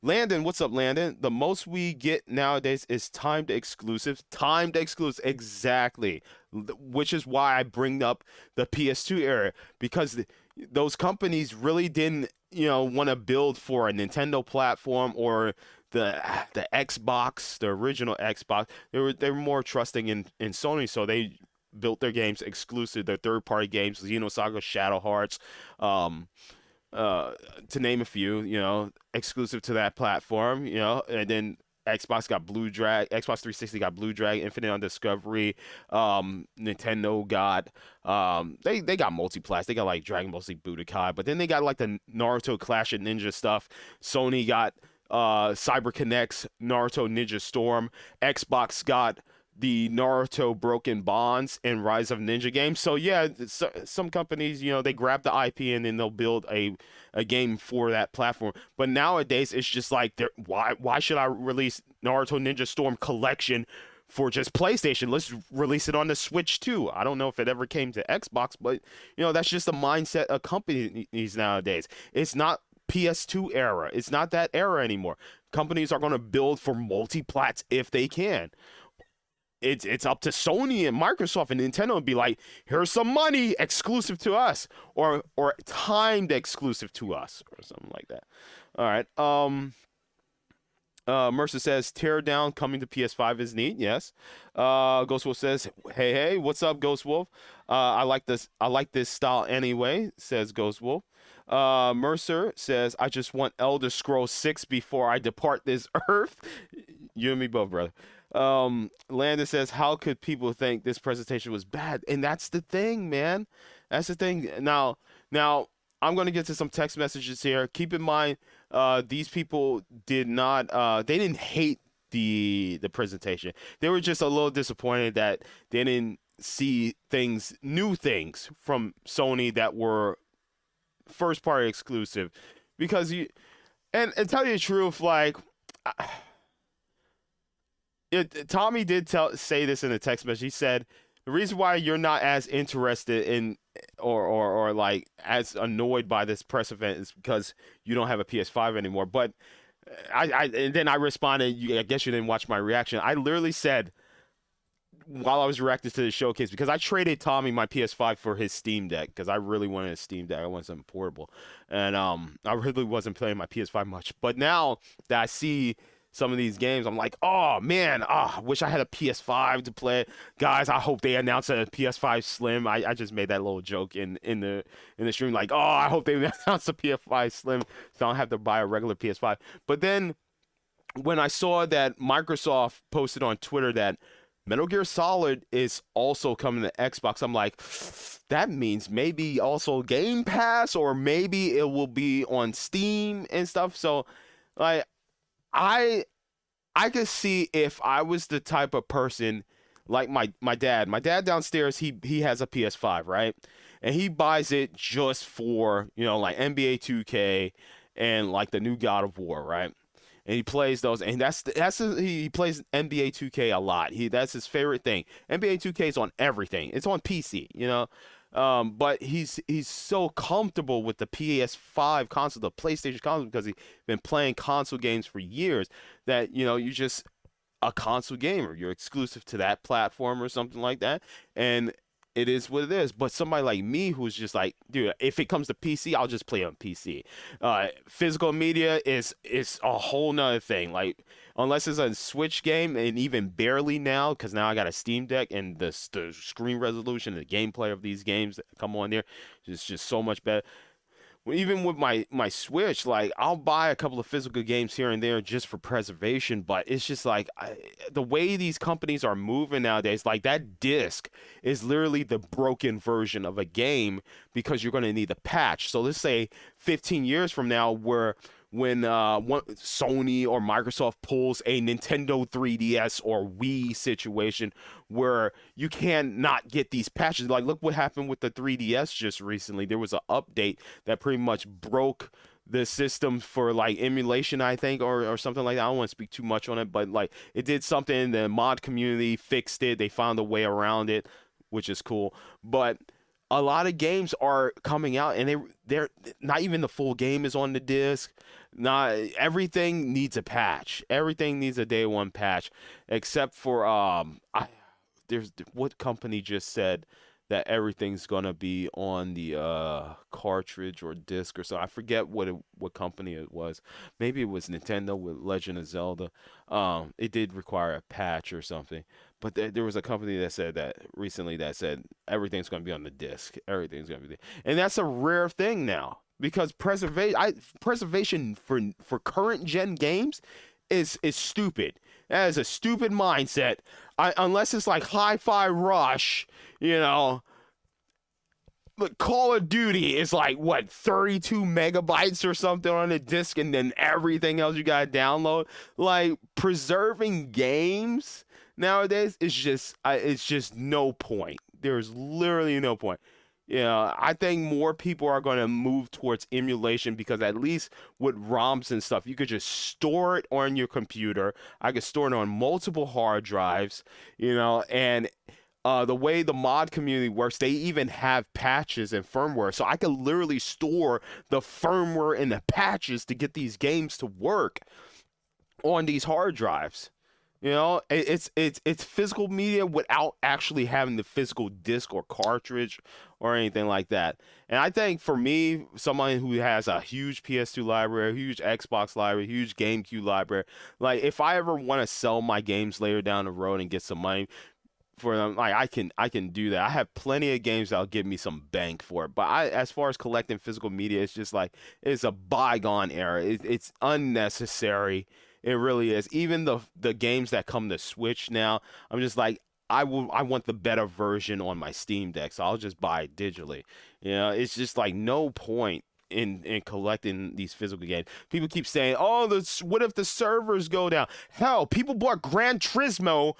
Landon, what's up, Landon? The most we get nowadays is timed exclusives. Timed exclusives, exactly. Which is why I bring up the PS2 era, because those companies really didn't, want to build for a Nintendo platform or the Xbox, the original Xbox. They were more trusting in Sony, so they built their games exclusive, their third-party games, Xenosaga, Shadow Hearts, to name a few, exclusive to that platform, and then Xbox 360 got Blue Drag, Infinite on Discovery, Nintendo got, they got multiplats, they got like Dragon Ball Z Budokai, but then they got like the Naruto Clash of Ninja stuff. Sony got CyberConnect's Naruto Ninja Storm. Xbox got the Naruto Broken Bonds and Rise of Ninja games. So yeah, some companies, they grab the IP and then they'll build a game for that platform. But nowadays it's just like, why should I release Naruto Ninja Storm collection for just PlayStation? Let's release it on the Switch too. I don't know if it ever came to Xbox, but that's just the mindset of companies nowadays. It's not PS2 era. It's not that era anymore. Companies are going to build for multi-plats if they can. It's up to Sony and Microsoft and Nintendo to be like, here's some money exclusive to us, or timed exclusive to us, or something like that. All right. Mercer says, tear down coming to PS5 is neat. Yes. Ghost Wolf says, hey, what's up, Ghost Wolf? I like this. I like this style anyway, says Ghost Wolf. Mercer says, I just want Elder Scrolls 6 before I depart this earth. You and me both, brother. Landon says, how could people think this presentation was bad? And that's the thing, man. That's the thing. Now, I'm going to get to some text messages here. Keep in mind, these people did not, they didn't hate the presentation. They were just a little disappointed that they didn't see new things from Sony that were first party exclusive. Because and tell you the truth, like, Tommy did say this in the text message. He said the reason why you're not as interested in or like as annoyed by this press event is because you don't have a PS5 anymore. But and then I responded, I guess you didn't watch my reaction. I literally said while I was reacting to the showcase, because I traded Tommy my PS5 for his Steam Deck because I really wanted a Steam Deck. I wanted something portable, and I really wasn't playing my PS5 much. But now that I see some of these games, I'm like, oh man, I wish I had a PS5 to play. Guys, I hope they announce a PS5 Slim. I just made that little joke in the stream, like, oh, I hope they announce a PS5 Slim so I don't have to buy a regular PS5. But then when I saw that Microsoft posted on Twitter that Metal Gear Solid is also coming to Xbox, I'm like, that means maybe also Game Pass, or maybe it will be on Steam and stuff. So like I could see if I was the type of person like my dad. My dad downstairs, he has a PS5, right? And he buys it just for, like NBA 2K and like the new God of War, right? And he plays those, and he plays NBA 2K a lot. That's his favorite thing. NBA 2K is on everything. It's on PC. But he's so comfortable with the PS5 console, the PlayStation console, because he's been playing console games for years, that you're just a console gamer. You're exclusive to that platform or something like that, and it is what it is. But somebody like me who's just like, dude, if it comes to PC, I'll just play on PC. Physical media is a whole nother thing. Like, unless it's a Switch game, and even barely now, because now I got a Steam Deck, and the screen resolution and the gameplay of these games that come on there is just so much better. Even with my Switch, like, I'll buy a couple of physical games here and there just for preservation, but it's just like the way these companies are moving nowadays, like that disc is literally the broken version of a game because you're going to need a patch. So let's say 15 years from now, when Sony or Microsoft pulls a Nintendo 3DS or Wii situation where you can not get these patches. Like, look what happened with the 3DS just recently. There was an update that pretty much broke the system for like emulation, I think, or something like that. I don't want to speak too much on it, but like it did something. The mod community fixed it. They found a way around it, which is cool. But a lot of games are coming out, and they're not even the full game is on the disc. Not everything needs a patch. Everything needs a day one patch, except for there's what company just said that everything's gonna be on the cartridge or disc or so. I forget what company it was. Maybe it was Nintendo with Legend of Zelda. It did require a patch or something. But there was a company that said that recently that said everything's gonna be on the disc. Everything's gonna be there. And that's a rare thing now, because preservation for current gen games is stupid. That is a stupid mindset. Unless it's like Hi-Fi Rush, But Call of Duty is like, what, 32 megabytes or something on the disc, and then everything else you gotta download. Like, preserving games nowadays is just it's just no point. There's literally no point. I think more people are going to move towards emulation, because at least with ROMs and stuff, you could just store it on your computer. I could store it on multiple hard drives, and the way the mod community works, they even have patches and firmware. So I could literally store the firmware and the patches to get these games to work on these hard drives. You know, it's physical media without actually having the physical disc or cartridge or anything like that. And I think for me, someone who has a huge PS2 library, a huge Xbox library, huge GameCube library, like if I ever want to sell my games later down the road and get some money for them, like I can do that. I have plenty of games that'll give me some bank for it. But as far as collecting physical media, it's just like it's a bygone era. It's unnecessary. It really is. Even the games that come to Switch now, I'm just like I want the better version on my Steam Deck, so I'll just buy it digitally. You know, it's just like no point in collecting these physical games. People keep saying, "Oh, what if the servers go down?" Hell, people bought Gran Turismo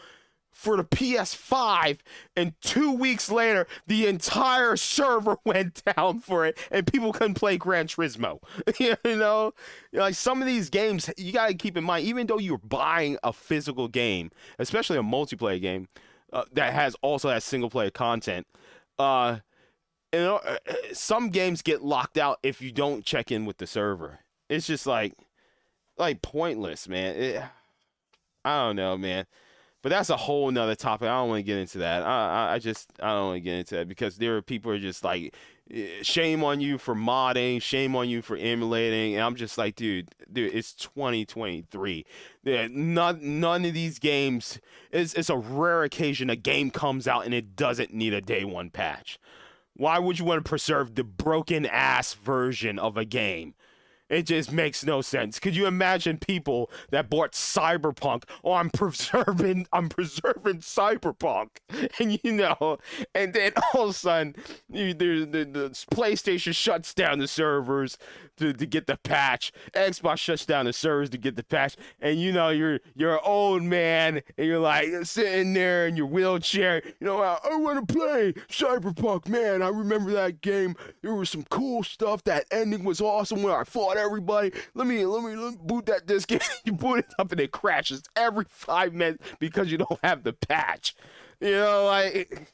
for the PS5, and 2 weeks later, the entire server went down for it, and people couldn't play Gran Turismo. You know, like some of these games, you gotta keep in mind, even though you're buying a physical game, especially a multiplayer game that has also has single player content, uh, some games get locked out if you don't check in with the server. It's just like pointless, man. I don't know, man. But that's a whole nother topic. I don't want to get into that. I don't want to get into that because there are people who are just like, shame on you for modding, shame on you for emulating, and I'm just like, dude, it's 2023. None of these games. It's a rare occasion a game comes out and it doesn't need a day one patch. Why would you want to preserve the broken ass version of a game? It just makes no sense. Could you imagine people that bought Cyberpunk? Oh, I'm preserving Cyberpunk, and and then all of a sudden, the PlayStation shuts down the servers to get the patch. Xbox shuts down the servers to get the patch, and you're an old man, and you're like sitting there in your wheelchair. I want to play Cyberpunk, man. I remember that game. There was some cool stuff. That ending was awesome when I fought everybody. Let me boot that disc in. You boot it up and it crashes every 5 minutes because you don't have the patch. Like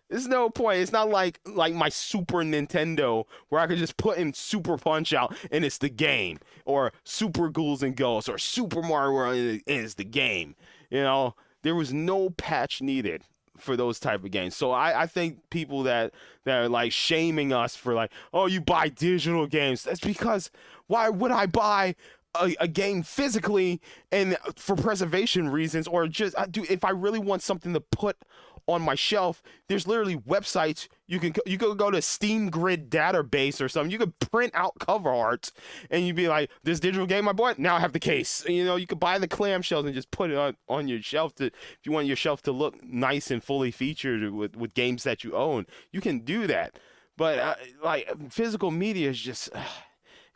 there's no point. It's not like my Super Nintendo where I could just put in Super Punch Out and it's the game, or Super Ghouls and Ghosts, or Super Mario World and it's the game. There was no patch needed for those type of games. So I think people that are like shaming us for like, oh, you buy digital games. That's because why would I buy a game physically and for preservation reasons, or just if I really want something to put on my shelf? There's literally websites you can go to Steam Grid database or something. You could print out cover arts and you'd be like, this digital game I bought, now I have the case. You could buy the clamshells and just put it on your shelf if you want your shelf to look nice and fully featured with games that you own. You can do that. But like physical media is just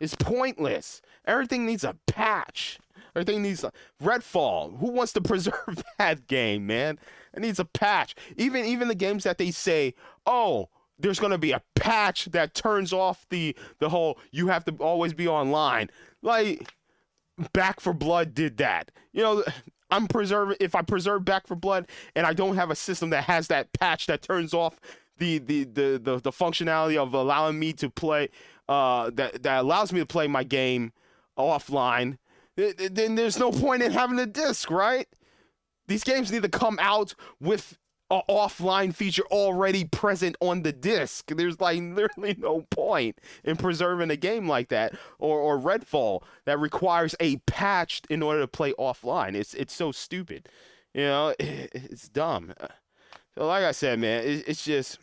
it's pointless. Everything needs a patch. Everything needs Redfall. Who wants to preserve that game, man? It needs a patch. Even the games that they say, oh, there's gonna be a patch that turns off the whole you have to always be online. Like Back for Blood did that. If I preserve Back for Blood and I don't have a system that has that patch that turns off the functionality of allowing me to play that allows me to play my game offline, then there's no point in having a disc, right? These games need to come out with an offline feature already present on the disc. There's like literally no point in preserving a game like that, or Redfall that requires a patch in order to play offline. It's so stupid, it's dumb. So like I said, man, it's just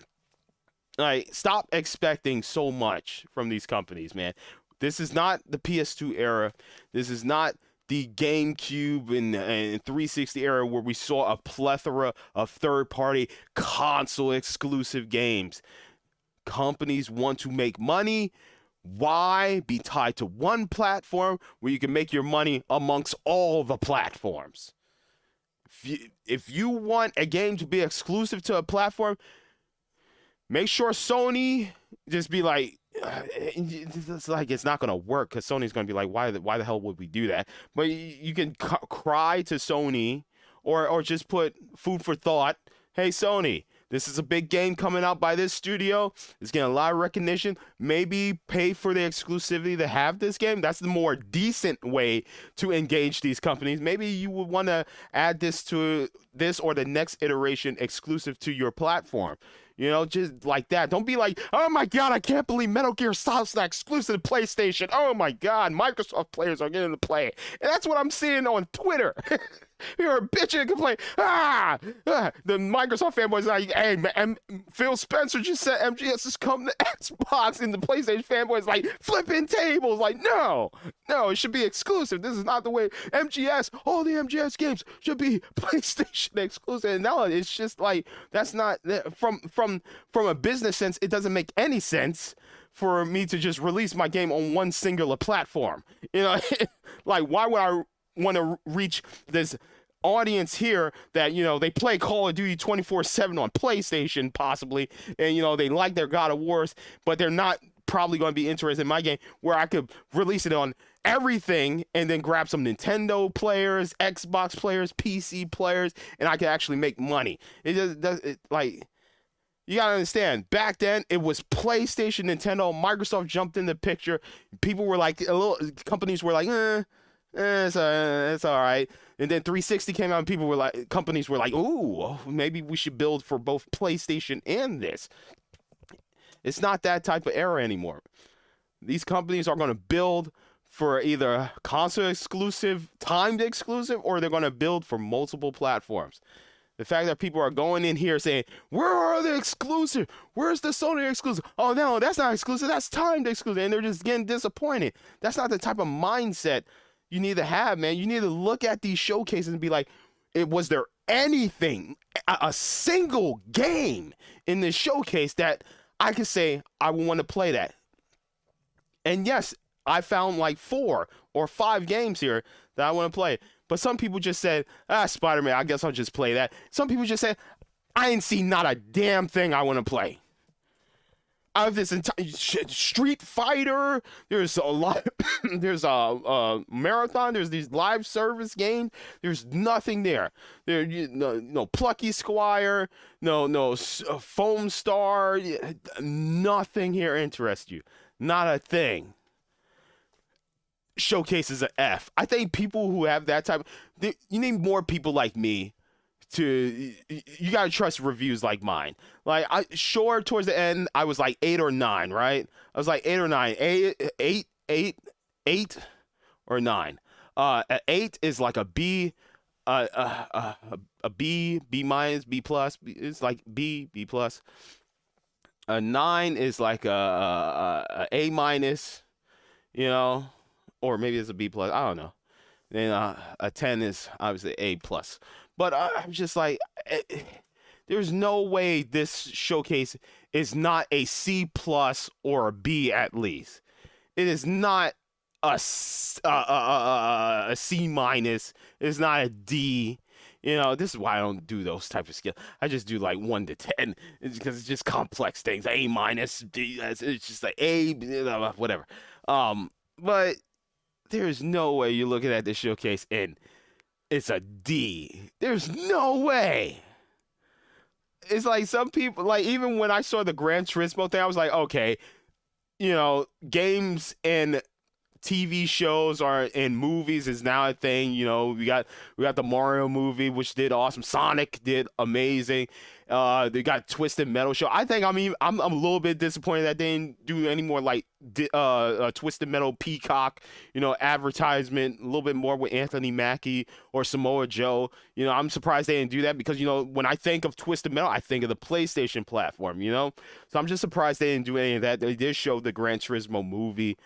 like stop expecting so much from these companies, man. This is not the PS2 era. This is not the GameCube and 360 era where we saw a plethora of third-party console-exclusive games. Companies want to make money. Why be tied to one platform where you can make your money amongst all the platforms? If you want a game to be exclusive to a platform, make sure Sony just be like, it's not gonna work because Sony's gonna be like, why the hell would we do that? But you can cry to Sony, or just put food for thought. Hey Sony, This is a big game coming out by this studio. It's getting a lot of recognition. Maybe pay for the exclusivity to have this game. That's the more decent way to engage these companies. Maybe you would want to add this to this or the next iteration exclusive to your platform. You know, just like that. Don't be like, oh my God, I can't believe Metal Gear Solid's not exclusive to PlayStation. Oh my God, Microsoft players are getting to play it. And that's what I'm seeing on Twitter. You're bitching and complaining. The Microsoft fanboys like, hey, man, Phil Spencer just said MGS is coming to Xbox, and the PlayStation fanboys like flipping tables. Like, no, it should be exclusive. This is not the way MGS. All the MGS games should be PlayStation exclusive. And no, it's just like that's not from a business sense. It doesn't make any sense for me to just release my game on one singular platform. You know, like why would I want to reach this audience here that, you know, they play Call of Duty 24/7 on PlayStation possibly, and, you know, they like their God of Wars, but they're not probably going to be interested in my game, where I could release it on everything and then grab some Nintendo players, Xbox players, PC players, and I could actually make money. It just does it, like, you gotta understand, back then it was PlayStation, Nintendo, Microsoft jumped in the picture. People were like, companies were like, it's all right. And then 360 came out and people were like, companies were like, ooh, maybe we should build for both PlayStation and this. It's not that type of era anymore. These companies are going to build for either console exclusive, timed exclusive, or they're going to build for multiple platforms. The fact that people are going in here saying, where are the exclusive? Where's the Sony exclusive? Oh, no, that's not exclusive. That's timed exclusive. And they're just getting disappointed. That's not the type of mindset you need to have, man. You need to look at these showcases and be like, was there anything, a single game in this showcase that I could say I would want to play that? And yes, I found like 4 or 5 games here that I want to play. But some people just said, Spider-Man, I guess I'll just play that. Some people just said, I ain't seen not a damn thing I want to play. Out of this entire Street Fighter, there's a lot. There's a marathon. There's these live service games. There's nothing there. There, no Plucky Squire. No Foam Star. Nothing here interests you. Not a thing. Showcases an F. I think people who have that type, you need more people like me. You gotta trust reviews like mine. Like, sure, towards the end I was like 8 or 9, right? I was like 8 or 9, 8 or 9. 8 is like a B, a B minus, B plus. It's like B plus. A 9 is like a A minus, you know, or maybe it's a B plus. I don't know. Then a 10 is obviously A plus. But I'm just like, there's no way this showcase is not a C plus or a B at least. It is not a C minus. It's not a D. You know, this is why I don't do those type of skills. I just do like 1 to 10 because it's just complex things. A minus, D. It's just like A, whatever. But there's no way you're looking at this showcase and it's a D. There's no way. It's like some people, like, even when I saw the Gran Turismo thing, I was like, okay, you know, games and TV shows and movies is now a thing. You know, we got the Mario movie, which did awesome. Sonic did amazing. They got Twisted Metal show. I think I'm a little bit disappointed that they didn't do any more like Twisted Metal Peacock, you know, advertisement, a little bit more with Anthony Mackie or Samoa Joe. You know, I'm surprised they didn't do that because, you know, when I think of Twisted Metal, I think of the PlayStation platform, you know? So I'm just surprised they didn't do any of that. They did show the Gran Turismo movie.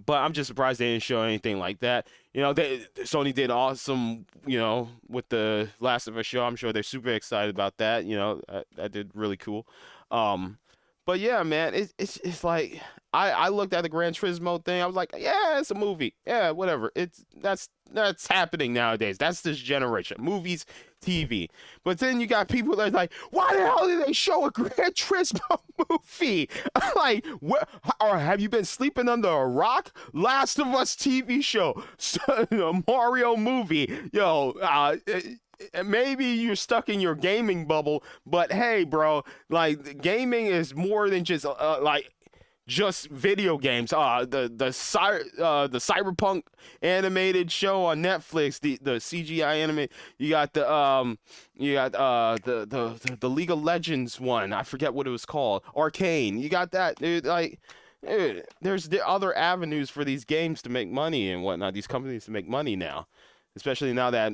But I'm just surprised they didn't show anything like that. You know, Sony did awesome, you know, with the Last of Us show. I'm sure they're super excited about that. You know, that did really cool. But yeah, man, it's like I looked at the Gran Turismo thing. I was like, yeah, it's a movie. Yeah, whatever. That's happening nowadays. That's this generation. Movies, TV. But then you got people that are like, why the hell did they show a Gran Turismo movie? Like, or have you been sleeping under a rock? Last of Us TV show, Mario movie. Yo, maybe you're stuck in your gaming bubble, but hey, bro, like gaming is more than just like just video games. The cyberpunk animated show on Netflix, the CGI anime. You got the League of Legends one. I forget what it was called. Arcane. You got that, dude. Like, dude, there's the other avenues for these games to make money and whatnot. These companies to make money now, especially now that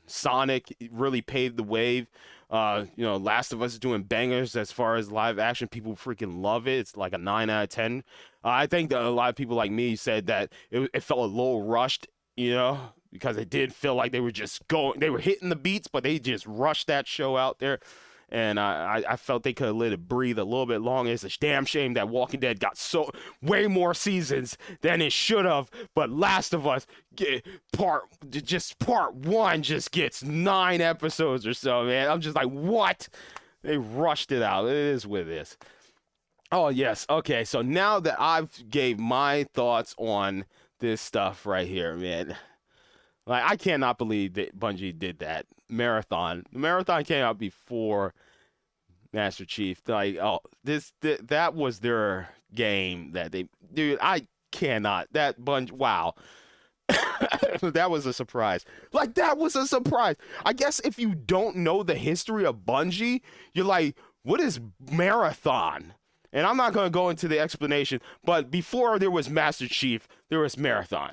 Sonic really paved the wave. Last of Us is doing bangers as far as live action. People freaking love it. It's like a 9 out of 10. I think that a lot of people like me said that it felt a little rushed, because it did feel like they were hitting the beats, but they just rushed that show out there. And I felt they could have let it breathe a little bit longer. It's a damn shame that Walking Dead got way more seasons than it should have. But Last of Us part one just gets 9 episodes or so, man. I'm just like, what? They rushed it out. It is what it is. Oh yes, okay. So now that I've gave my thoughts on this stuff right here, man. Like, I cannot believe that Bungie did that marathon. The marathon came out before Master Chief. Like, oh, that was their game that dude, I cannot. That Bungie, wow. That was a surprise. Like, that was a surprise. I guess if you don't know the history of Bungie, you're like, what is marathon? And I'm not going to go into the explanation, but before there was Master Chief, there was marathon.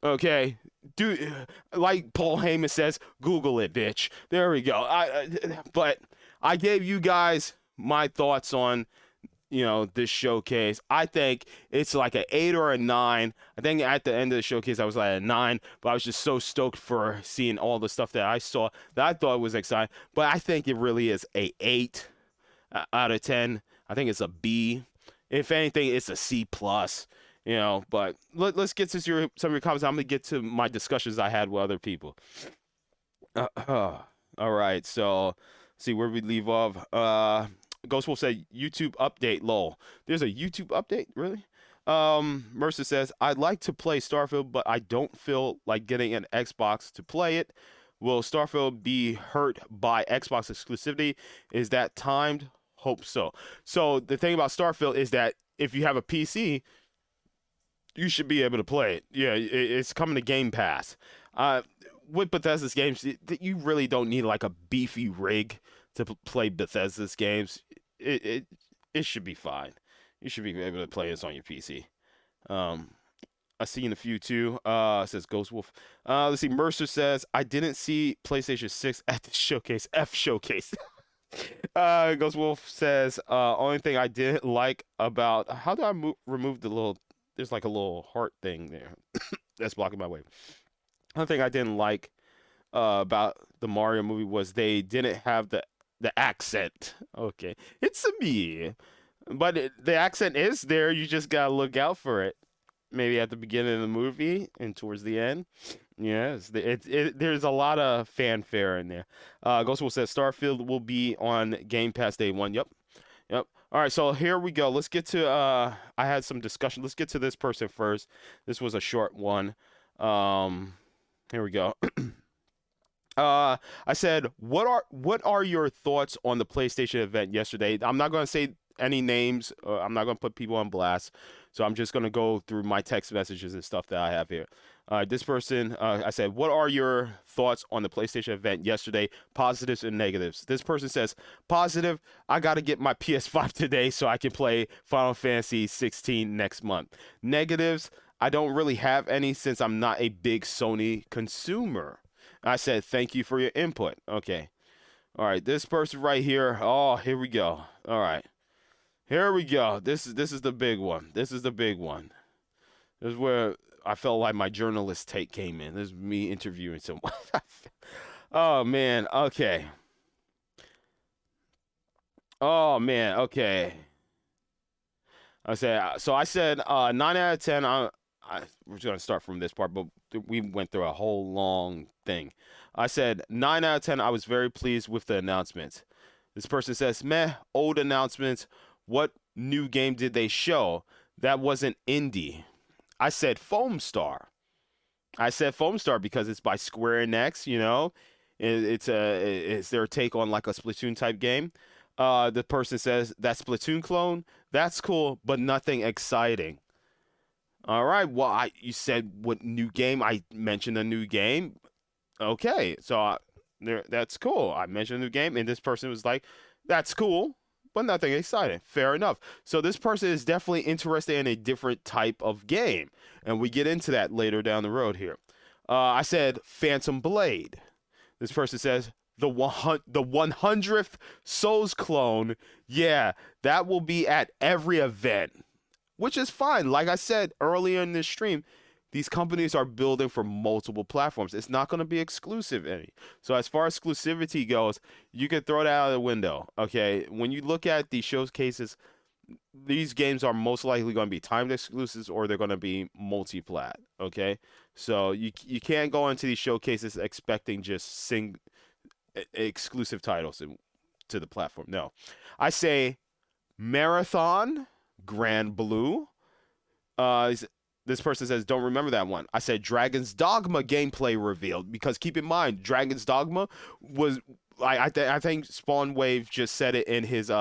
Okay, dude, like Paul Heyman says, Google it, bitch. There we go. But I gave you guys my thoughts on, this showcase. I think it's like an 8 or a 9. I think at the end of the showcase, I was like a 9, but I was just so stoked for seeing all the stuff that I saw that I thought was exciting. But I think it really is a 8 out of 10. I think it's a B. If anything, it's a C plus. But let's get to some of your comments. I'm going to get to my discussions I had with other people. All right, so see where we leave off. Ghost Wolf said, YouTube update, lol. There's a YouTube update? Really? Mercer says, I'd like to play Starfield, but I don't feel like getting an Xbox to play it. Will Starfield be hurt by Xbox exclusivity? Is that timed? Hope so. So the thing about Starfield is that if you have a PC, you should be able to play it. Yeah, it's coming to Game Pass. With Bethesda's games, you really don't need like a beefy rig to play Bethesda's games. It should be fine. You should be able to play this on your PC. I've seen a few too. Says Ghost Wolf. Let's see. Mercer says, I didn't see PlayStation 6 at the showcase. F showcase. Ghost Wolf says, only thing I didn't like about, how do I remove the little, there's like a little heart thing there that's blocking my way. One thing I didn't like about the Mario movie was they didn't have the accent. Okay, it's a me, but the accent is there. You just gotta look out for it. Maybe at the beginning of the movie and towards the end. Yes, there's a lot of fanfare in there. Ghost Wolf says Starfield will be on Game Pass day 1. Yep. All right, so here we go. Let's get to I had some discussion. Let's get to this person first. This was a short one. Here we go. I said, what are your thoughts on the PlayStation event yesterday? I'm not going to say any names. I'm not going to put people on blast. So I'm just going to go through my text messages and stuff that I have here. This person, I said, what are your thoughts on the PlayStation event yesterday? Positives and negatives. This person says, positive, I got to get my PS5 today so I can play Final Fantasy 16 next month. Negatives, I don't really have any since I'm not a big Sony consumer. I said, thank you for your input. Okay. All right. This person right here. Oh, here we go. All right. Here we go. This is the big one. This is the big one. This is where I felt like my journalist take came in. This is me interviewing someone. Oh, man. Okay. Oh, man. Okay. I said 9 out of 10. We're just going to start from this part, but we went through a whole long thing. I said 9 out of 10. I was very pleased with the announcements. This person says, meh, old announcements. What new game did they show? That wasn't indie. I said Foam Star. I said Foam Star because it's by Square Enix, It's their take on like a Splatoon type game. The person says that Splatoon clone, that's cool, but nothing exciting. All right, well, you said what new game? I mentioned a new game. Okay, so that's cool. I mentioned a new game, and this person was like, "That's cool, but nothing exciting." Fair enough. So this person is definitely interested in a different type of game, and we get into that later down the road here. I said Phantom Blade. This person says the 100th Souls clone. Yeah, that will be at every event, which is fine. Like I said earlier in this stream, these companies are building for multiple platforms. It's not going to be exclusive any. So as far as exclusivity goes, you can throw that out of the window. Okay, when you look at the showcases, these games are most likely going to be timed exclusives or they're going to be multi-plat. Okay, so you can't go into these showcases expecting just exclusive titles to the platform. No, I say Marathon, Grand Blue. This person says, don't remember that one. I said Dragon's Dogma gameplay revealed because keep in mind, Dragon's Dogma was I think Spawn Wave just said it in his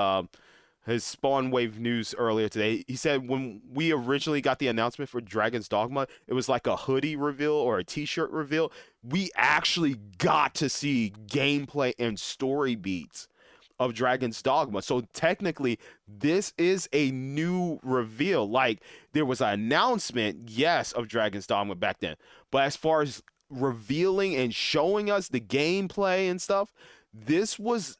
Spawn Wave news earlier today. He said when we originally got the announcement for Dragon's Dogma, it was like a hoodie reveal or a t-shirt reveal. We actually got to see gameplay and story beats of Dragon's Dogma. So technically, this is a new reveal. Like there was an announcement, yes, of Dragon's Dogma back then. But as far as revealing and showing us the gameplay and stuff, this was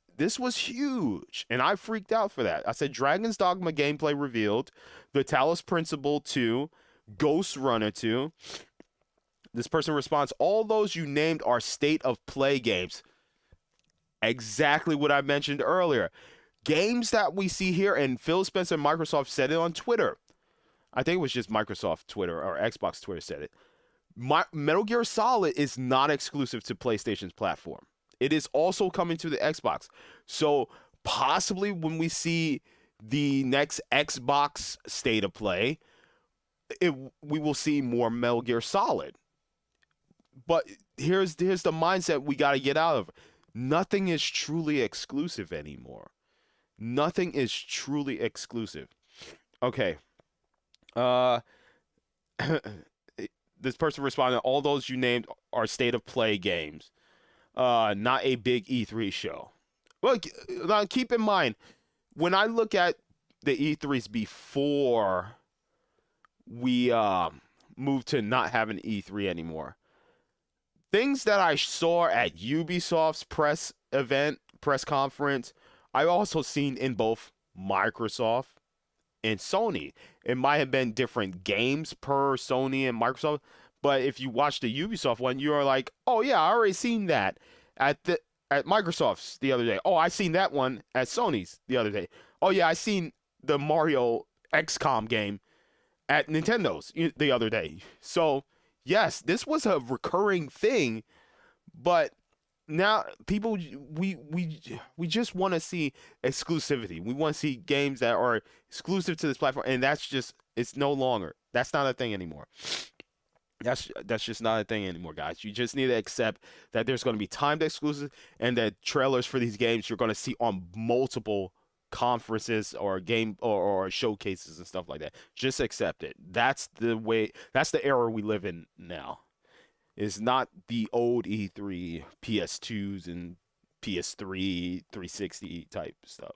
huge. And I freaked out for that. I said Dragon's Dogma gameplay revealed, the Talos Principle 2, Ghost Runner 2. This person responds, all those you named are state of play games. Exactly what I mentioned earlier. Games that we see here, and Phil Spencer and Microsoft said it on Twitter. I think it was just Microsoft Twitter or Xbox Twitter said it. Metal Gear Solid is not exclusive to PlayStation's platform. It is also coming to the Xbox. So possibly when we see the next Xbox state of play, we will see more Metal Gear Solid. But here's the mindset we got to get out of. Nothing is truly exclusive anymore. Nothing is truly exclusive. Okay. This person responded, all those you named are state of play games. Not a big E3 show. Well, now keep in mind, when I look at the E3s before we moved to not having E3 anymore, things that I saw at Ubisoft's press conference, I've also seen in both Microsoft and Sony. It might have been different games per Sony and Microsoft, but if you watch the Ubisoft one, you are like, oh yeah, I already seen that at Microsoft's the other day. Oh, I seen that one at Sony's the other day. Oh yeah, I seen the Mario XCOM game at Nintendo's the other day. So yes, this was a recurring thing, but now people we just want to see exclusivity. We want to see games that are exclusive to this platform, and it's no longer. That's not a thing anymore. That's just not a thing anymore, guys. You just need to accept that there's going to be timed exclusive, and that trailers for these games you're going to see on multiple conferences or or showcases and stuff like that. Just accept it. That's the way. That's the era we live in now. It's not the old E3 PS2s and PS3 360 type stuff.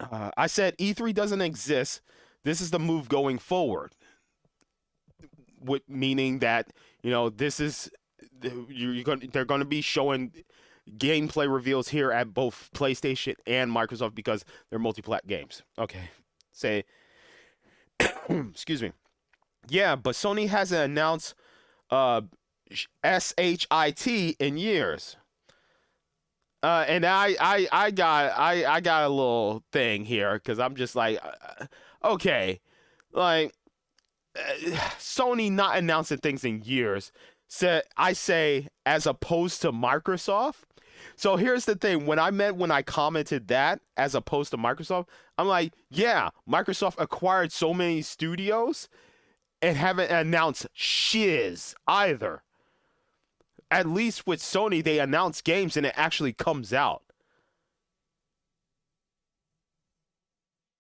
I said E3 doesn't exist. This is the move going forward. Meaning that this is they're going to be showing gameplay reveals here at both PlayStation and Microsoft because they're multi-plat games. Okay, say, excuse me. Yeah, but Sony hasn't announced SHIT in years. And I got a little thing here because I'm just like, okay, like Sony not announcing things in years. I say as opposed to Microsoft. So here's the thing: when I commented that as opposed to Microsoft, I'm like, yeah, Microsoft acquired so many studios and haven't announced shiz either. at least with Sony, they announce games and it actually comes out.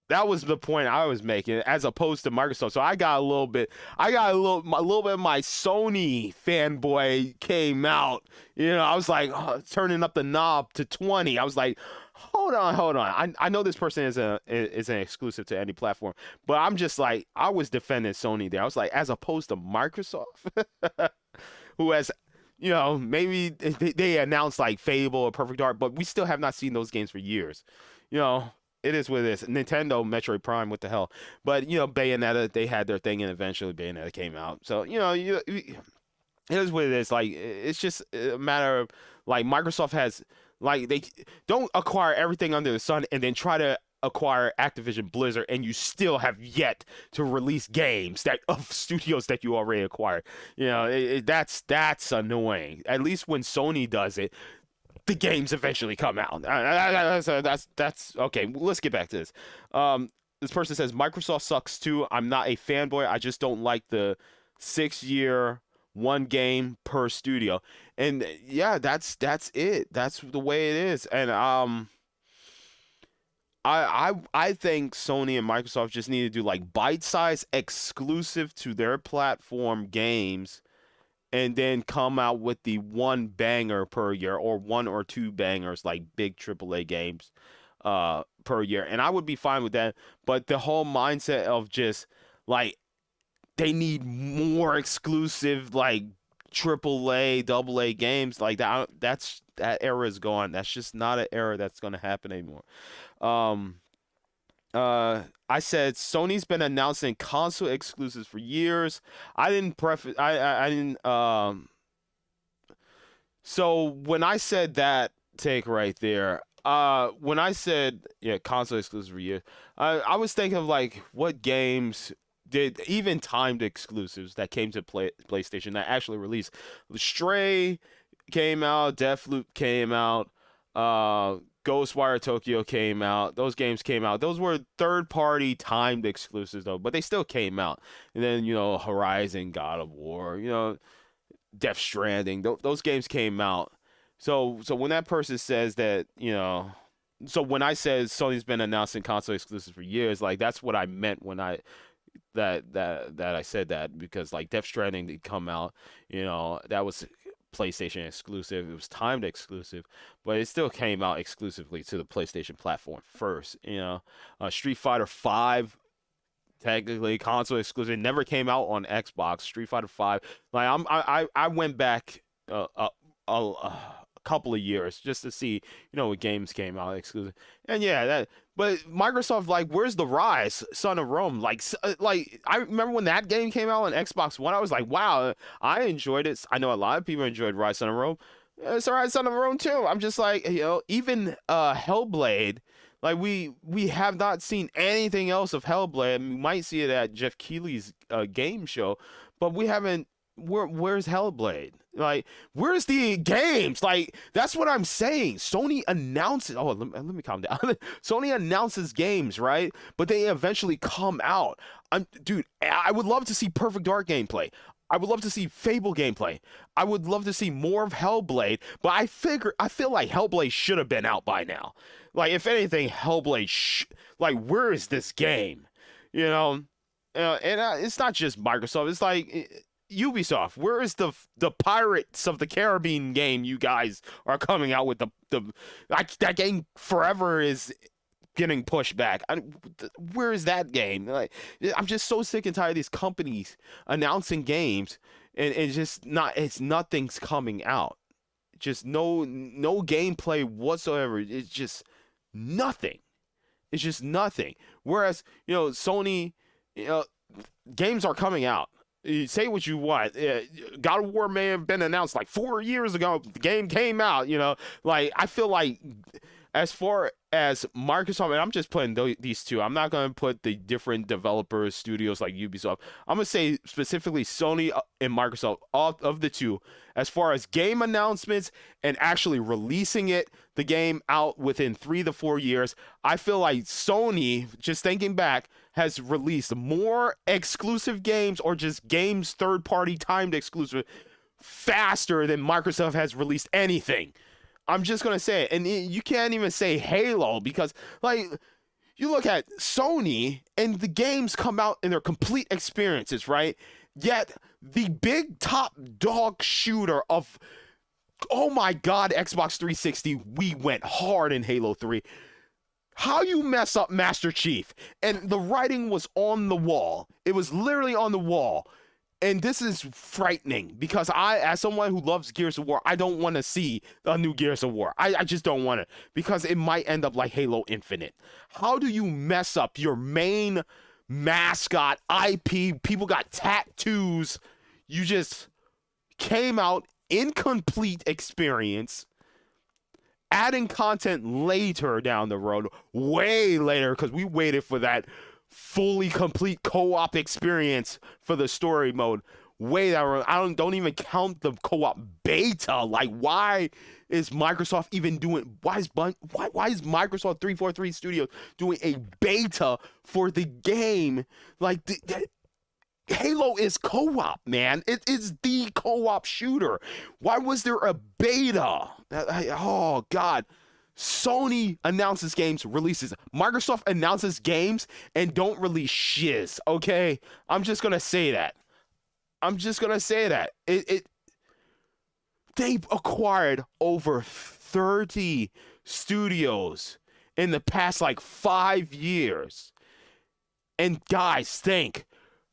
That was the point I was making, as opposed to Microsoft. So a little bit of my Sony fanboy came out. I was like, turning up the knob to 20. I was like, hold on. I know this person isn't exclusive to any platform, but I'm just like, I was defending Sony there. I was like, as opposed to Microsoft, who has, maybe they announced like Fable or Perfect Dark, but we still have not seen those games for years. You know, it is what it is. Nintendo, Metroid Prime, what the hell? But Bayonetta, they had their thing, and eventually Bayonetta came out. So it is what it is. Like, it's just a matter of, like, Microsoft has, like, they don't acquire everything under the sun and then try to acquire Activision Blizzard, and you still have yet to release games that of studios that you already acquired. That's annoying. At least when Sony does it, the games eventually come out. That's okay. Let's get back to this. This person says Microsoft sucks too. I'm not a fanboy. I just don't like the 6-year one game per studio. And yeah, that's it. That's the way it is. And I think Sony and Microsoft just need to do like bite-sized exclusive to their platform games, and then come out with the one banger per year, or one or two bangers, like big AAA games per year. And I would be fine with that. But the whole mindset of just like they need more exclusive like AAA, AA games like that, that era is gone. That's just not an era that's going to happen anymore. Um I said Sony's been announcing console exclusives for years. I didn't preface. I didn't. So when I said that take right there, when I said console exclusive for years, I was thinking of like what games did, even timed exclusives that came to PlayStation that actually released. Stray came out, Deathloop came out, Ghostwire Tokyo came out. Those games came out. Those were third-party timed exclusives, though, but they still came out. And then, Horizon, God of War, Death Stranding, those games came out. So when that person says that, so when I said Sony's been announcing console exclusives for years, like that's what I meant when I I said that, because like Death Stranding did come out, that was PlayStation exclusive. It was timed exclusive, but it still came out exclusively to the PlayStation platform first. Street Fighter 5, technically console exclusive. It never came out on Xbox. Street Fighter 5. Like I went back a couple of years just to see what games came out exclusive. And yeah, that. But Microsoft, like, where's the Rise, Son of Rome? Like I remember when that game came out on Xbox One, I was like, wow, I enjoyed it. I know a lot of people enjoyed Rise, Son of Rome. It's alright, Son of Rome too. I'm just like, even Hellblade, like we have not seen anything else of Hellblade. I mean, we might see it at Jeff Keighley's game show, but we haven't. Where's Hellblade? Like, where's the games? Like, that's what I'm saying. Sony announces. Oh, let me calm down. Sony announces games, right? But they eventually come out. Dude, I would love to see Perfect Dark gameplay. I would love to see Fable gameplay. I would love to see more of Hellblade. But I feel like Hellblade should have been out by now. Like, if anything, Hellblade. Like, where is this game? And it's not just Microsoft. It's like Ubisoft, where is the Pirates of the Caribbean game you guys are coming out with? That game forever is getting pushed back. Where is that game? Like, I'm just so sick and tired of these companies announcing games and nothing's coming out. Just no gameplay whatsoever. It's just nothing. It's just nothing. Whereas Sony, games are coming out. You say what you want. God of War may have been announced like 4 years ago. The game came out, Like, I feel like as far as Microsoft, and I'm just putting these two. I'm not going to put the different developers, studios like Ubisoft. I'm going to say specifically Sony and Microsoft, all of the two, as far as game announcements and actually releasing the game out within 3 to 4 years. I feel like Sony, just thinking back, has released more exclusive games, or just games third-party timed exclusive, faster than Microsoft has released anything. I'm just gonna say it, and you can't even say Halo because like you look at Sony and the games come out in their complete experiences, right? Yet the big top dog shooter of oh my god, Xbox 360, we went hard in Halo 3. How you mess up Master Chief? And the writing was on the wall. It was literally on the wall. And this is frightening because I, as someone who loves Gears of War, I don't want to see a new Gears of War. I just don't want it because it might end up like Halo Infinite. How do you mess up your main mascot IP? People got tattoos. You just came out incomplete experience, adding content later down the road, way later, because we waited for that fully complete co-op experience for the story mode. Way down. I don't even count the co-op beta. Like, why is Microsoft even doing? Why is Microsoft 343 Studios doing a beta for the game? Like, Halo is co-op, man. It is the co-op shooter. Why was there a beta? Oh, God. Sony announces games, releases. Microsoft announces games and don't release shiz, okay? I'm just going to say that. They've acquired over 30 studios in the past, like, 5 years. And guys, think.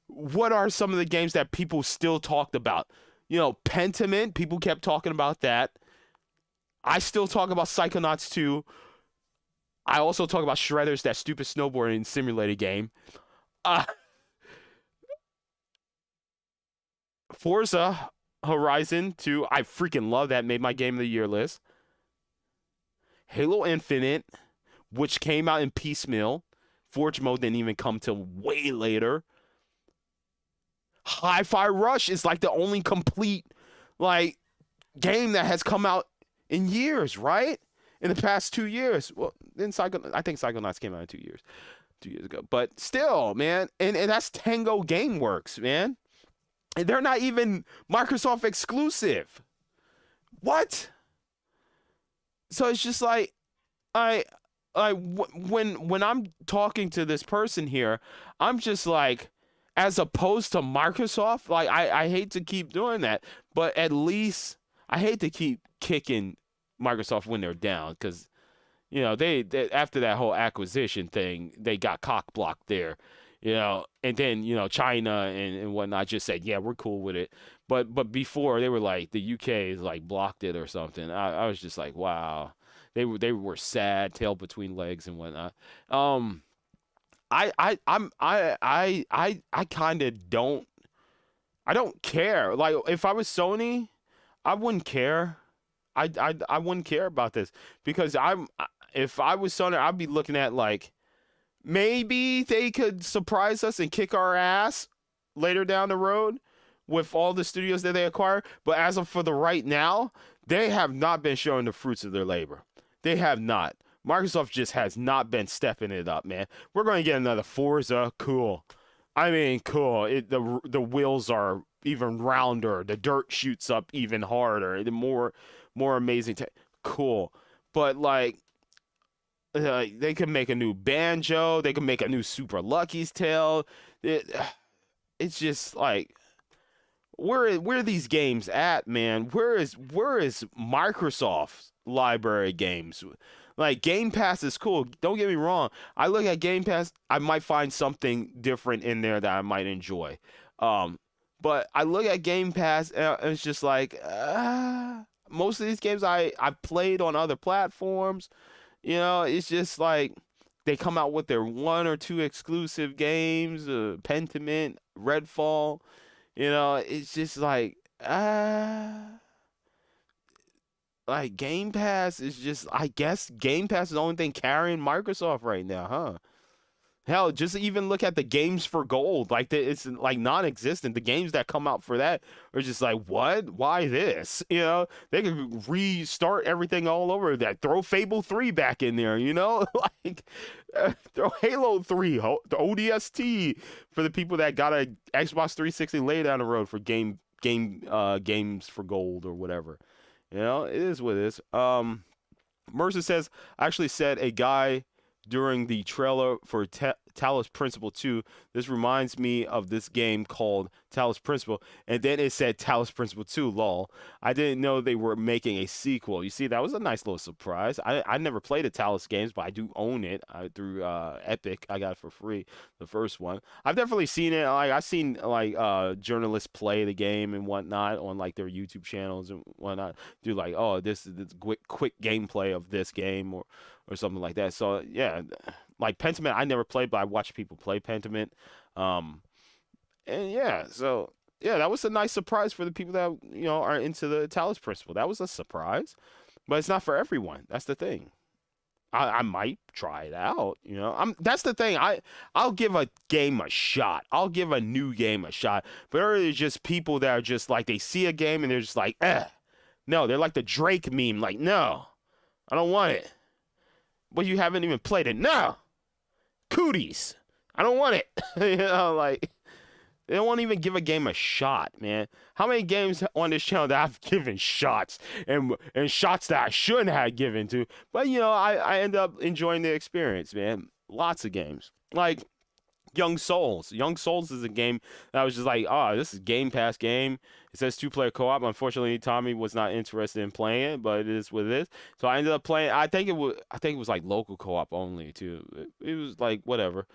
What are some of the games that people still talked about? You know, Pentiment, people kept talking about that. I still talk about Psychonauts 2. I also talk about Shredders, that stupid snowboarding simulator game. Forza Horizon 2, I freaking love that. Made my Game of the Year list. Halo Infinite, which came out in piecemeal. Forge mode didn't even come till way later. Hi-Fi Rush is like the only complete like game that has come out in years, right? In the past 2 years. Well, then I think Psychonauts came out in 2 years. 2 years ago. But still, man, and that's Tango Gameworks, man. And they're not even Microsoft exclusive. What? So it's just like when I'm talking to this person here, I'm just like, as opposed to Microsoft, like I hate to keep doing that, but at least I hate to keep kicking Microsoft when they're down because, you know, they after that whole acquisition thing, they got cock blocked there, you know, and then, you know, China and whatnot just said, yeah, we're cool with it. But before they were like, the UK like blocked it or something. I was just like, wow, they were sad, tail between legs and whatnot. I kind of don't. I don't care. Like if I was Sony, I wouldn't care. I wouldn't care about this because if I was Sony, I'd be looking at like maybe they could surprise us and kick our ass later down the road with all the studios that they acquire. But as of for the right now, they have not been showing the fruits of their labor. They have not. Microsoft just has not been stepping it up, man. We're going to get another Forza. Cool. I mean, cool. The wheels are even rounder. The dirt shoots up even harder. The more amazing. Cool. But, like, they could make a new Banjo. They could make a new Super Lucky's Tale. It's just, like, where are these games at, man? Where is Microsoft's library games? Like, Game Pass is cool. Don't get me wrong. I look at Game Pass, I might find something different in there that I might enjoy. But I look at Game Pass, and it's just like, most of these games I've played on other platforms. You know, it's just like they come out with their 1 or 2 exclusive games, Pentiment, Redfall. You know, it's just like, like Game Pass is just, I guess Game Pass is the only thing carrying Microsoft right now, huh? Hell, just even look at the games for gold. Like, it's like non-existent. The games that come out for that are just like, what? Why this? You know, they could restart everything all over that. Throw Fable 3 back in there, you know? Like, throw Halo 3, the ODST for the people that got a Xbox 360 lay down the road for Game games for gold or whatever. You know, it is what it is. Mercer says, I actually said a guy during the trailer for Talos Principle 2. This reminds me of this game called Talos Principle. And then it said Talos Principle 2, lol. I didn't know they were making a sequel. You see, that was a nice little surprise. I never played the Talos games, but I do own it through Epic. I got it for free, the first one. I've definitely seen it. Like, I've seen like journalists play the game and whatnot on like their YouTube channels and whatnot. Do like, oh, this is quick gameplay of this game or something like that. So yeah, like Pentiment, I never played, but I watched people play Pentiment. And yeah, so yeah, that was a nice surprise for the people that are into the Talos Principle. That was a surprise, but it's not for everyone. That's the thing. I might try it out. That's the thing. I'll give a game a shot. I'll give a new game a shot. But there are just people that are just like, they see a game and they're just like, no. They're like the Drake meme. Like, no, I don't want it. But you haven't even played it. No, cooties. I don't want it. Like, they don't even give a game a shot, man. How many games on this channel that I've given shots and shots that I shouldn't have given to? But I end up enjoying the experience, man. Lots of games. Like Young Souls. Young Souls is a game that I was just like, oh, this is Game Pass game. It says 2-player co-op. Unfortunately, Tommy was not interested in playing it, but it is what it is. So I ended up playing. I think it was like local co-op only too. It was like whatever.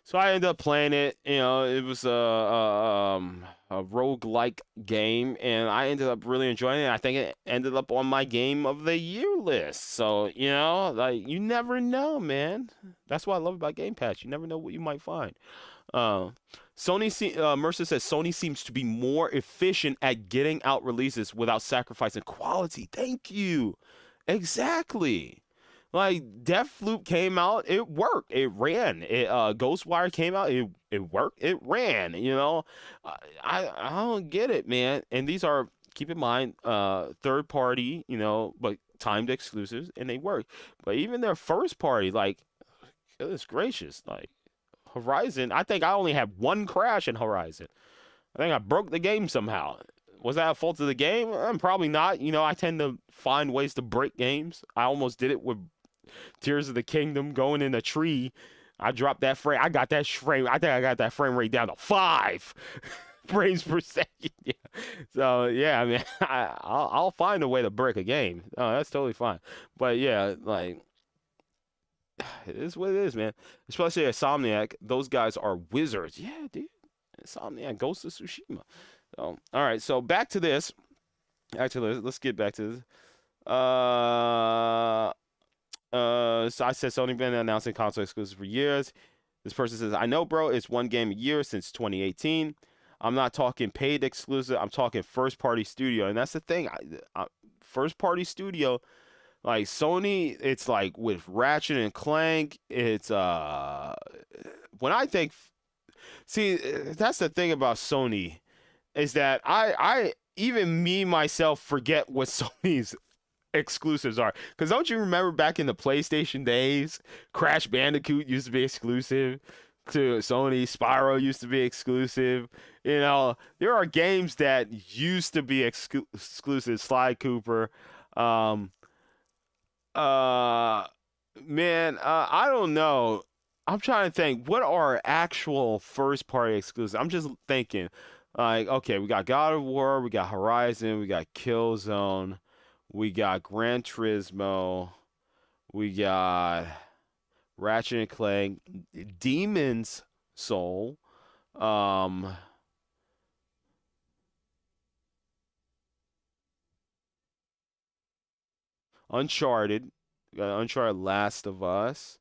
So I ended up playing it. It was a roguelike game, and I ended up really enjoying it. I think it ended up on my game of the year list. So, like, you never know, man. That's what I love about Game Pass. You never know what you might find. Mercer says Sony seems to be more efficient at getting out releases without sacrificing quality. Thank you. Exactly. Like, Deathloop came out, it worked, it ran. Ghostwire came out, it worked, it ran. I don't get it, man. And these are, keep in mind, third party, but timed exclusives, and they work. But even their first party, like, goodness gracious, like Horizon. I think I only had one crash in Horizon. I think I broke the game somehow. Was that a fault of the game? Probably not. I tend to find ways to break games. I almost did it with Tears of the Kingdom, going in a tree. I dropped that frame. I got that frame. I think I got that frame rate down to 5 frames per second. Yeah. So yeah, I mean, I'll find a way to break a game. Oh, that's totally fine. But yeah, like, it is what it is, man. Especially Insomniac. Those guys are wizards. Yeah, dude. Insomniac, Ghost of Tsushima. So, all right. So back to this. Actually, let's get back to this. So I said Sony been announcing console exclusives for years. This person says, I know, bro, it's one game a year since 2018. I'm not talking paid exclusive. I'm talking first party studio. And that's the thing. First party studio, like Sony, it's like with Ratchet and Clank, it's when I think, see, that's the thing about Sony, is that I even me myself forget what Sony's exclusives are. Because don't you remember back in the PlayStation days, Crash Bandicoot used to be exclusive to Sony, Spyro used to be exclusive. There are games that used to be exclusive. Sly Cooper. Man, I don't know. I'm trying to think, what are actual first party exclusives? I'm just thinking, like, okay, we got God of War, we got Horizon, we got Killzone, we got Gran Turismo, we got Ratchet and Clank, Demon's Soul, Uncharted, we got Uncharted Last of Us,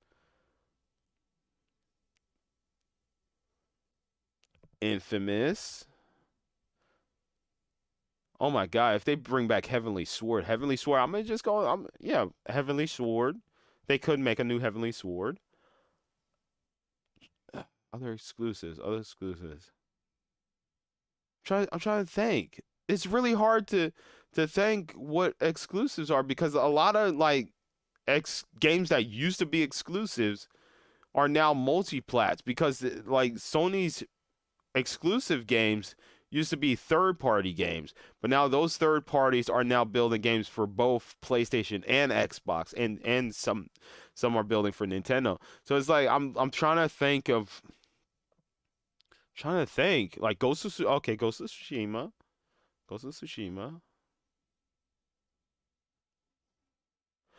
Infamous. Oh my God, if they bring back Heavenly Sword, I'm gonna just go, yeah, Heavenly Sword. They could make a new Heavenly Sword. Other exclusives. I'm trying to think. It's really hard to think what exclusives are, because a lot of like games that used to be exclusives are now multi-plats, because like Sony's exclusive games used to be third party games, but now those third parties are now building games for both PlayStation and Xbox, and some are building for Nintendo. So it's like I'm trying to think like Ghost of Tsushima, Ghost of Tsushima.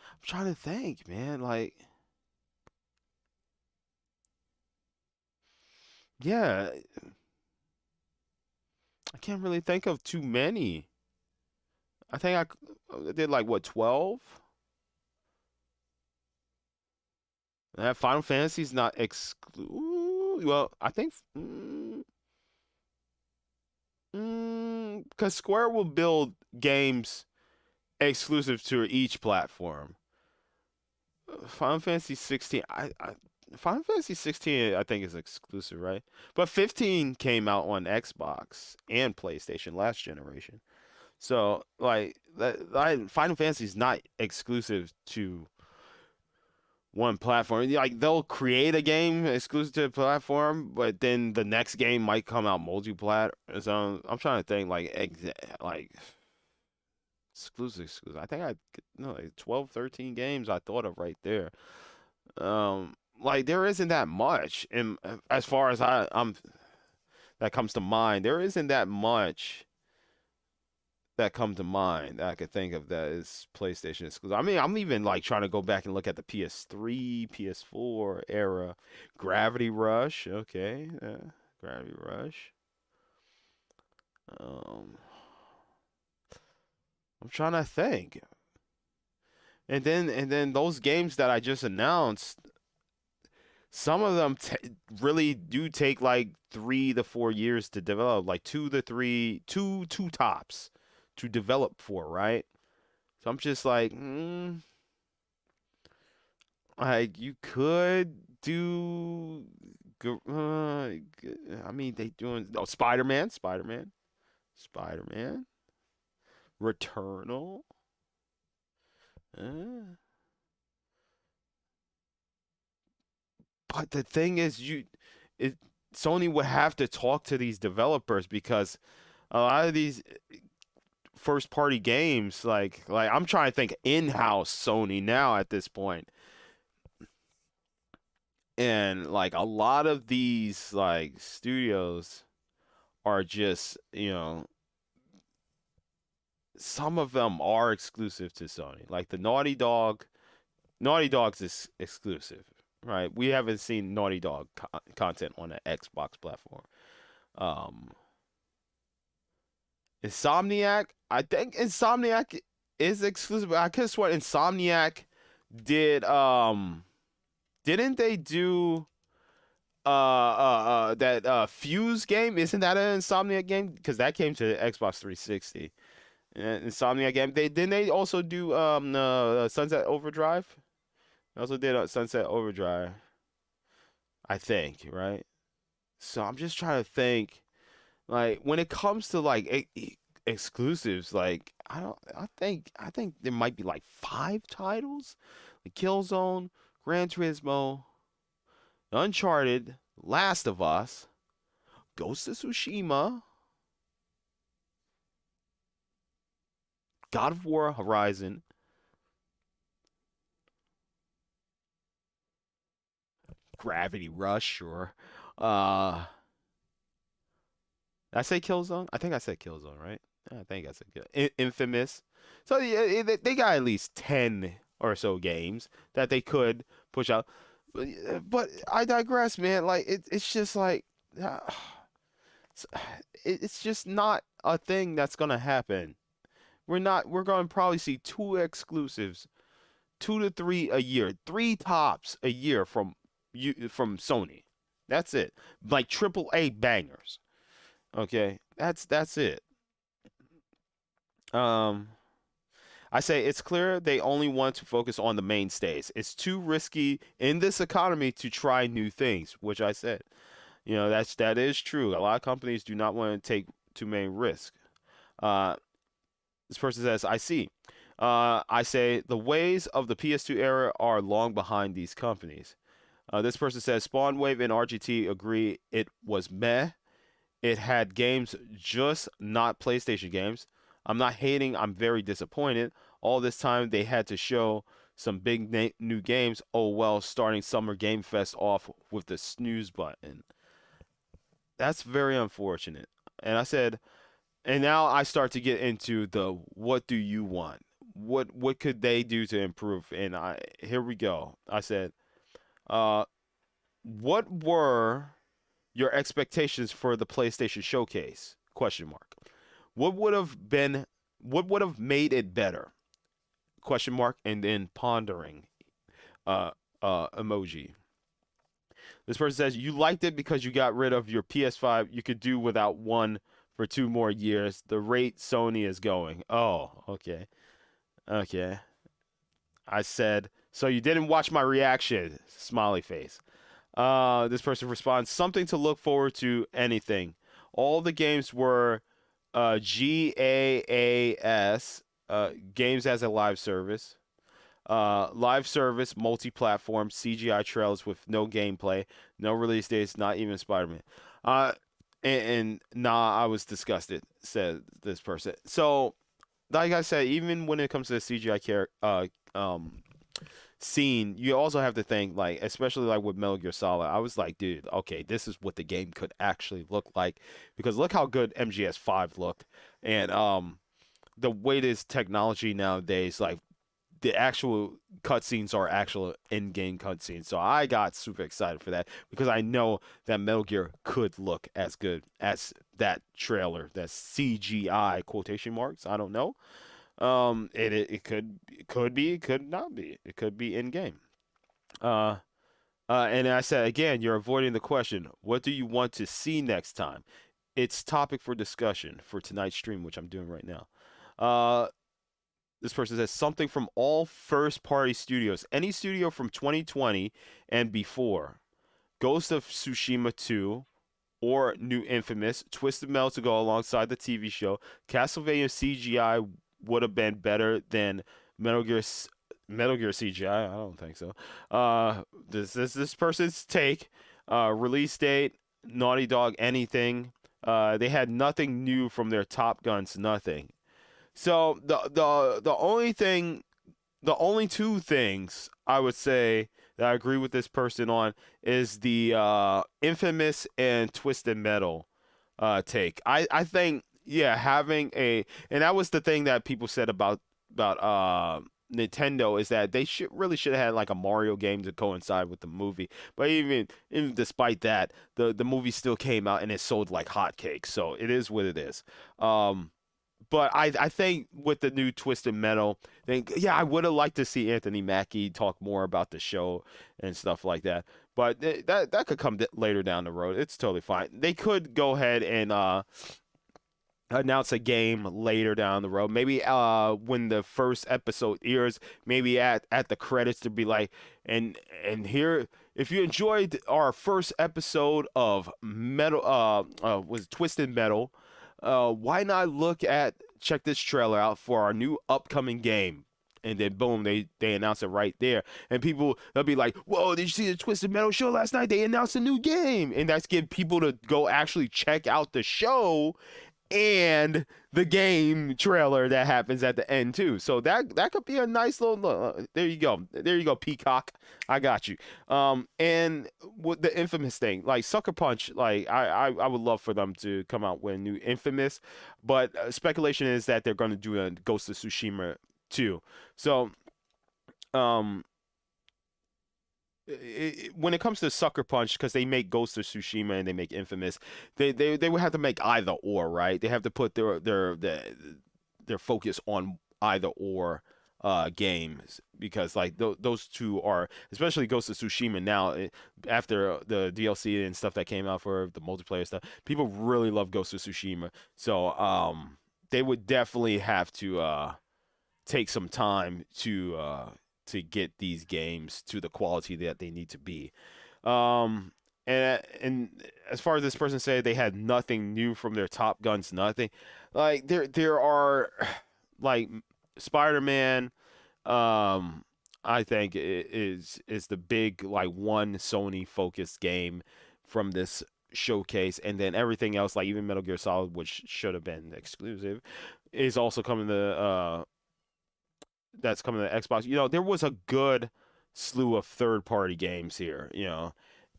I'm trying to think, man. Like, yeah, I can't really think of too many. I think I did like what 12. That Final Fantasy's not exclu. Well, I think because Square will build games exclusive to each platform. Final Fantasy 16, Final Fantasy 16, I think is exclusive, right? But 15 came out on Xbox and PlayStation last generation. So like Final Fantasy is not exclusive to one platform. Like they'll create a game exclusive to a platform, but then the next game might come out multi-plat. So I'm trying to think like exclusive. I think I no like 12, 13 games I thought of right there. Like there isn't that much, and as far as I'm that comes to mind, there isn't that much that come to mind that I could think of that is PlayStation exclusive. I mean, I'm even like trying to go back and look at the PS3, PS4 era. Gravity Rush, okay, Gravity Rush. Um, I'm trying to think, and then those games that I just announced, some of them really do take like 3 to 4 years to develop, like 2 to 3, two tops to develop for, right? So I'm just like you could do. I mean, they doing Spider-Man, Returnal. Uh, but the thing is, it Sony would have to talk to these developers because a lot of these first party games, like I'm trying to think in-house Sony now at this point, and like a lot of these like studios are just some of them are exclusive to Sony, like the Naughty Dog's is exclusive, right? We haven't seen Naughty Dog content on the Xbox platform. um Insomniac, I think Insomniac is exclusive. I could have sworn Insomniac did didn't they do that Fuse game? Isn't that an Insomniac game? Because that came to Xbox 360. Insomniac game. They also do Sunset Overdrive. They also did Sunset Overdrive, I think, right? So I'm just trying to think. Like when it comes to like exclusives, like I think there might be like 5 titles, like Killzone, Gran Turismo, Uncharted, Last of Us, Ghost of Tsushima, God of War Horizon, Gravity Rush, or did I say Killzone? I think I said Killzone, right? Yeah, I think I said Infamous. So yeah, they got at least 10 or so games that they could push out. But I digress, man. Like it's just like uh, it's just not a thing that's gonna happen. We're gonna probably see 2 exclusives, 2 to 3 a year, 3 tops a year from Sony. That's it. Like triple A bangers. Okay, that's it. Um, I say it's clear they only want to focus on the mainstays. It's too risky in this economy to try new things, which I said. That is true. A lot of companies do not want to take too many risks. Uh, this person says, I see. I say the ways of the PS2 era are long behind these companies. This person says Spawn Wave and RGT agree it was meh. It had games, just not PlayStation games. I'm not hating. I'm very disappointed. All this time they had to show some big new games. Oh well, starting Summer Game Fest off with the snooze button. That's very unfortunate. And I said, and now I start to get into the what do you want? What could they do to improve? And I here we go. I said, uh, what were your expectations for the PlayStation Showcase? Question mark. What would have been what would have made it better? Question mark and then pondering uh emoji. This person says you liked it because you got rid of your PS5. You could do without one for 2 more years. The rate Sony is going. Oh, okay. Okay. I said, so you didn't watch my reaction. Smiley face. This person responds, something to look forward to, anything. All the games were GAAS, games as a live service. Live service, multi-platform, CGI trailers with no gameplay, no release dates, not even Spider-Man. Uh, and nah, I was disgusted, said this person. So, like I said, even when it comes to the CGI scene, you also have to think like, especially like with Metal Gear Solid. I was like, dude, okay, this is what the game could actually look like because look how good MGS5 looked, and the way this technology nowadays, like the actual cutscenes are actual in-game cutscenes. So I got super excited for that because I know that Metal Gear could look as good as that trailer. That CGI quotation marks. I don't know. It could be, it could not be. It could be in game. Uh, and I said again, you're avoiding the question. What do you want to see next time? It's topic for discussion for tonight's stream, which I'm doing right now. Uh, this person says something from all first party studios, any studio from 2020 and before. Ghost of Tsushima 2 or New Infamous, Twisted Metal to go alongside the TV show. Castlevania CGI would have been better than Metal Gear Metal Gear CGI. I don't think so. This person's take. Release date, Naughty Dog, anything. They had nothing new from their Top Guns, nothing. So the only two things I would say that I agree with this person on is the infamous and twisted metal take. I think yeah, having a and that was the thing that people said about Nintendo is that they should have had like a Mario game to coincide with the movie. But even despite that, the movie still came out and it sold like hotcakes. So it is what it is. But I think with the new Twisted Metal thing, yeah, I would have liked to see Anthony Mackie talk more about the show and stuff like that. But that could come later down the road. It's totally fine. They could go ahead and announce a game later down the road. Maybe when the first episode airs, maybe at the credits to be like, and here, if you enjoyed our first episode of Metal was Twisted Metal, why not check this trailer out for our new upcoming game? And then boom, they announce it right there, and people they'll be like, "Whoa, did you see the Twisted Metal show last night? They announced a new game," and that's getting people to go actually check out the show and the game trailer that happens at the end too. So that could be a nice little. There you go, Peacock. I got you. And with the Infamous thing, like Sucker Punch, like I would love for them to come out with a new Infamous, but speculation is that they're going to do a Ghost of Tsushima too. So um when it comes to Sucker Punch, because they make Ghost of Tsushima and they make Infamous, they would have to make either or, right? They have to put their focus on either or games because like those two are, especially Ghost of Tsushima now after the DLC and stuff that came out for the multiplayer stuff, people really love Ghost of Tsushima. So they would definitely have to take some time to get these games to the quality that they need to be. And as far as this person said, they had nothing new from their Top Guns, nothing. Like there are like Spider-Man. I think is the big like one Sony focused game from this showcase, and then everything else, like even Metal Gear Solid, which should have been exclusive, is also coming to that's coming to Xbox. There was a good slew of third-party games here.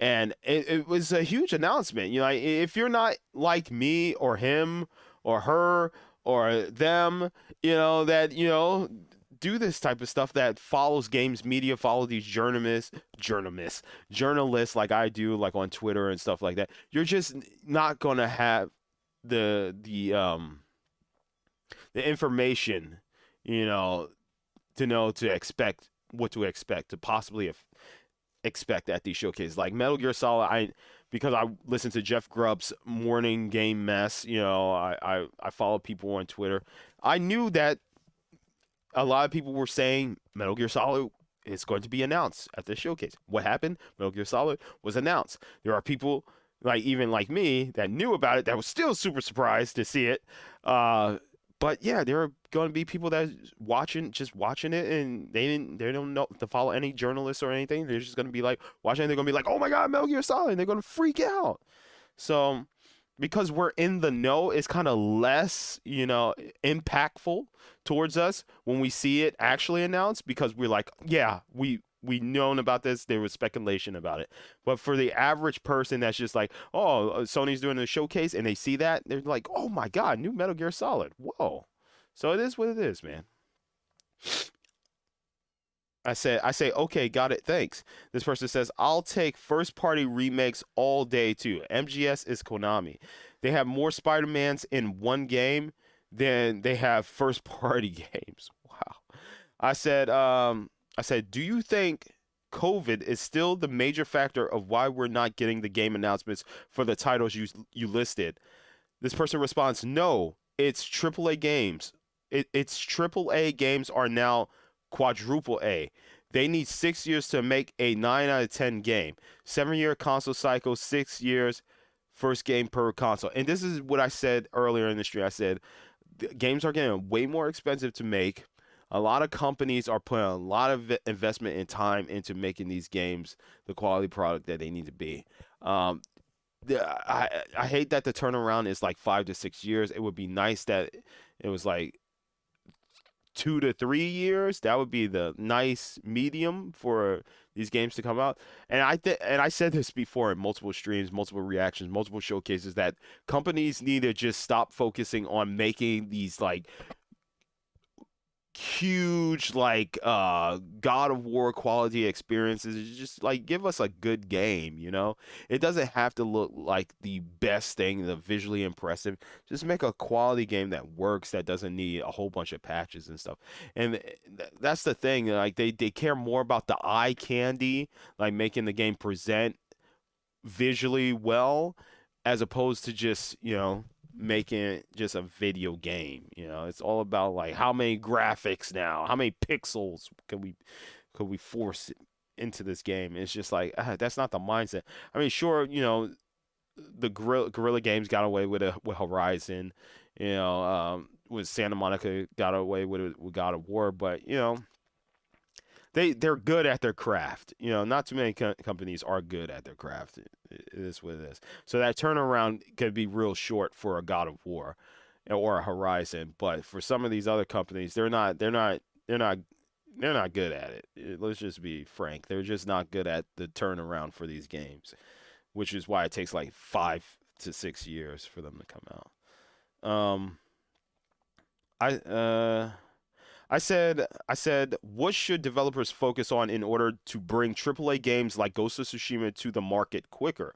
And it was a huge announcement. If you're not like me or him or her or them, that do this type of stuff that follows games media, follow these journalists like I do, like on Twitter and stuff like that. You're just not gonna have the information, you know, to know to expect what to expect, to possibly expect at these showcases. Like Metal Gear Solid, because I listened to Jeff Grubb's morning game mess, I follow people on Twitter. I knew that a lot of people were saying Metal Gear Solid is going to be announced at this showcase. What happened? Metal Gear Solid was announced. There are people even like me that knew about it that was still super surprised to see it. But yeah, there are going to be people that just watching it, and they don't know to follow any journalists or anything. They're just going to be like watching it. They're going to be like, "Oh my God, Metal Gear Solid!" And they're going to freak out. So because we're in the know, it's kind of less, impactful towards us when we see it actually announced, because we're like, yeah, we known about this. There was speculation about it. But for the average person that's just like, oh, Sony's doing a showcase, and they see that, they're like, oh my God, new Metal Gear Solid. Whoa. So it is what it is, man. I say, okay, got it, thanks. This person says, I'll take first party remakes all day too. MGS is Konami. They have more Spider-Mans in one game than they have first party games. Wow. I said, do you think COVID is still the major factor of why we're not getting the game announcements for the titles you listed? This person responds, no, it's AAA games. It's AAA games are now quadruple A. They need 6 years to make a 9 out of 10 game. 7-year console cycle, 6 years first game per console. And this is what I said earlier in the stream. I said games are getting way more expensive to make. A lot of companies are putting a lot of investment and time into making these games the quality product that they need to be. I hate that the turnaround is like 5 to 6 years. It would be nice that it was like 2 to 3 years. That would be the nice medium for these games to come out. And I said this before in multiple streams, multiple reactions, multiple showcases, that companies need to just stop focusing on making these like huge God of War quality experiences. It's just like, give us a good game. It doesn't have to look like the best thing, the visually impressive. Just make a quality game that works, that doesn't need a whole bunch of patches and stuff. And that's the thing, like they care more about the eye candy, like making the game present visually well, as opposed to just making it just a video game. It's all about like how many graphics now, how many pixels could we force into this game. It's just like that's not the mindset. I mean, sure, the Guerrilla Games got away with it with Horizon, with Santa Monica got away with it with God of War, but they're good at their craft. Not too many companies are good at their craft. It is what it is. So that turnaround could be real short for a God of War or a Horizon, but for some of these other companies, they're not good at it. Let's just be frank. They're just not good at the turnaround for these games, which is why it takes like 5 to 6 years for them to come out. I said, what should developers focus on in order to bring AAA games like Ghost of Tsushima to the market quicker?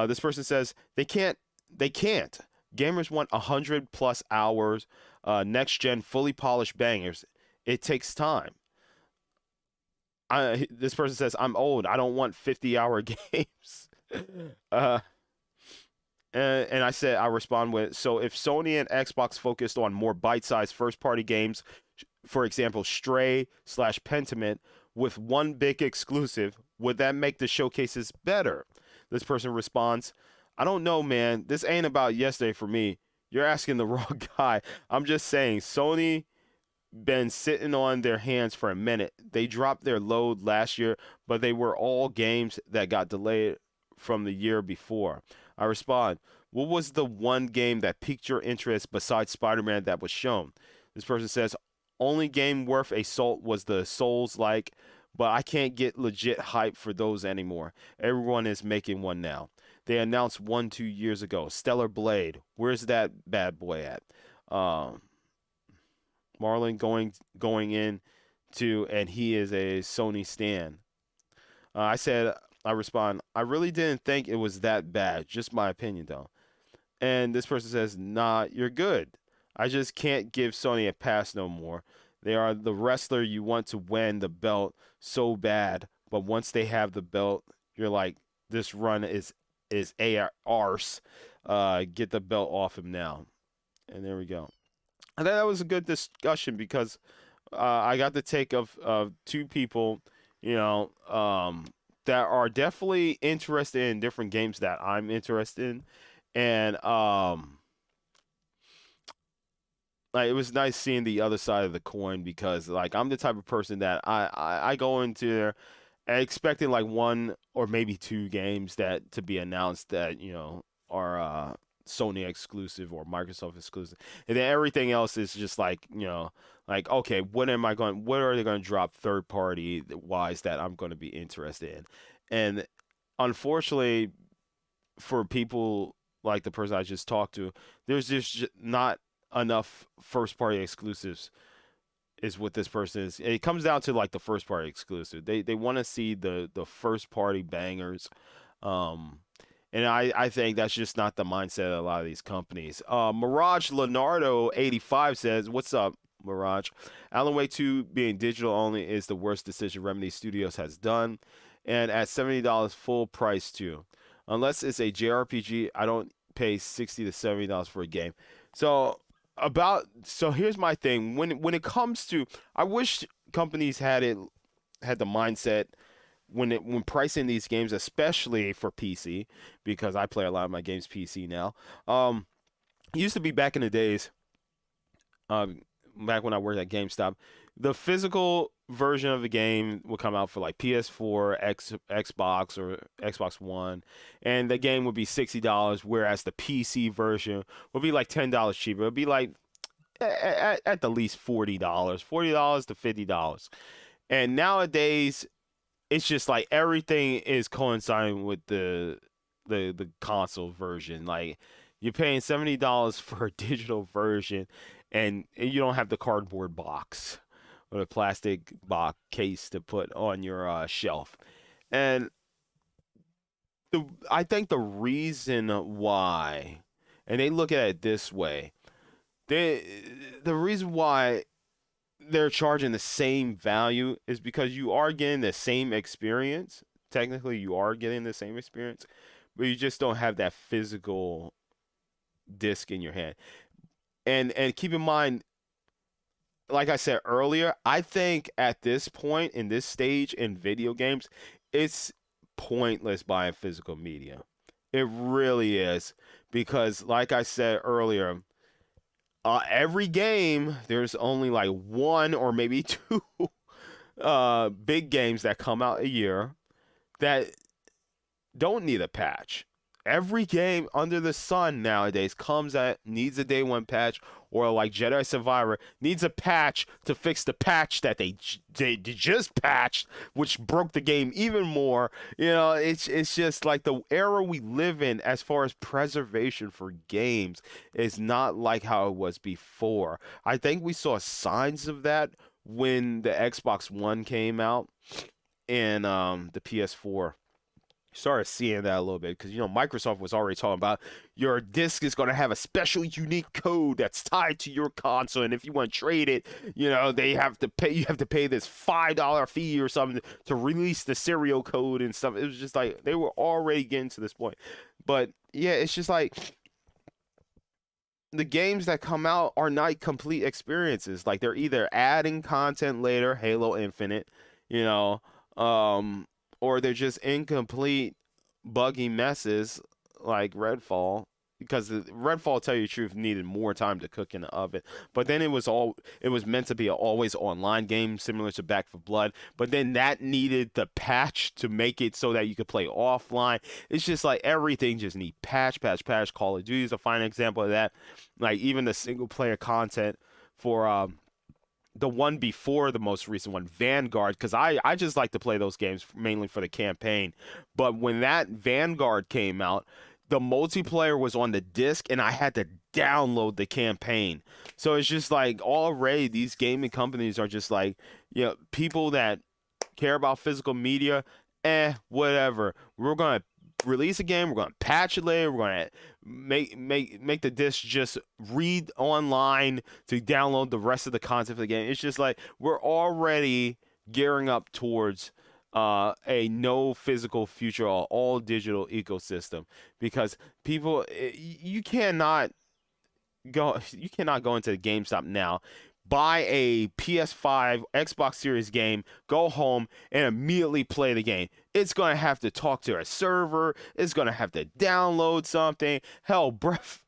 This person says they can't. They can't. Gamers want 100+ hours, next gen, fully polished bangers. It takes time. This person says, I'm old. I don't want 50-hour games. uh, and I respond with, so if Sony and Xbox focused on more bite-sized first-party games, for example, Stray/Pentiment, with one big exclusive, would that make the showcases better? This person responds, I don't know, man. This ain't about yesterday for me. You're asking the wrong guy. I'm just saying, Sony been sitting on their hands for a minute. They dropped their load last year, but they were all games that got delayed from the year before. I respond, what was the one game that piqued your interest besides Spider-Man that was shown? This person says, only game worth a salt was the Souls like, but I can't get legit hype for those anymore. Everyone is making one now. They announced one 2 years ago. Stellar Blade. Where's that bad boy at? Um, Marlon going in to, and he is a Sony stan. I respond, I really didn't think it was that bad. Just my opinion though. And this person says, nah, you're good. I just can't give Sony a pass no more. They are the wrestler you want to win the belt so bad, but once they have the belt, you're like, this run is a arse. Get the belt off him now. And there we go. I thought that was a good discussion because I got the take of two people, you know, that are definitely interested in different games that I'm interested in, and like it was nice seeing the other side of the coin because like I'm the type of person that I go into there expecting like one or maybe two games that to be announced that are Sony exclusive or Microsoft exclusive, and then everything else is just like like okay, what are they going to drop third party wise that I'm going to be interested in, and unfortunately for people like the person I just talked to, there's just not enough first party exclusives is what this person is. It comes down to like the first party exclusive. They want to see the first party bangers. Um and I think that's just not the mindset of a lot of these companies. Mirage Leonardo 85 says, "What's up, Mirage? Alan Wake 2 being digital only is the worst decision Remedy Studios has done, and at $70 full price too. Unless it's a JRPG, I don't pay $60 to $70 for a game." So here's my thing. When it comes to, I wish companies had the mindset when pricing these games, especially for PC, because I play a lot of my games PC now. It used to be back in the days, back when I worked at GameStop, the physical version of the game would come out for like PS4, Xbox, or Xbox One, and the game would be $60, whereas the PC version would be like $10 cheaper. It would be like at the least $40 to $50. And nowadays, it's just like everything is coinciding with the console version. Like you're paying $70 for a digital version, and you don't have the cardboard box or the plastic box case to put on your shelf. And I think the reason why, and they look at it this way, they the reason why they're charging the same value is because you are getting the same experience. Technically, you are getting the same experience, but you just don't have that physical disc in your hand. And keep in mind, like I said earlier, I think at this point in this stage in video games, it's pointless buying physical media. It really is because, like I said earlier, every game there's only like one or maybe two big games that come out a year that don't need a patch. Every game under the sun nowadays needs a day one patch, or like Jedi Survivor needs a patch to fix the patch that they just patched, which broke the game even more. It's just like the era we live in as far as preservation for games is not like how it was before. I think we saw signs of that when the Xbox One came out and the PS4 started seeing that a little bit because Microsoft was already talking about your disc is going to have a special unique code that's tied to your console, and if you want to trade it, they have to pay. You have to pay this $5 fee or something to release the serial code and stuff. It was just like they were already getting to this point, but yeah, it's just like the games that come out are not complete experiences. Like they're either adding content later, Halo Infinite, you know, or they're just incomplete, buggy messes like Redfall. because the Redfall, tell you the truth, needed more time to cook in the oven. But then it was meant to be an always online game similar to Back for Blood. But then that needed the patch to make it so that you could play offline. It's just like everything just need patch, patch, patch. Call of Duty is a fine example of that. Like even the single player content for the one before the most recent one, Vanguard, because I just like to play those games mainly for the campaign. But when that Vanguard came out, the multiplayer was on the disc and I had to download the campaign. So it's just like already these gaming companies are just like, you know, people that care about physical media, whatever. We're gonna release a game, we're gonna patch it later, we're gonna make the disc just read online to download the rest of the content for the game. It's just like we're already gearing up towards a no physical future or all digital ecosystem because people you cannot go into the GameStop now, buy a PS5 Xbox Series game, go home and immediately play the game. It's going to have to talk to a server. It's going to have to download something. Hell,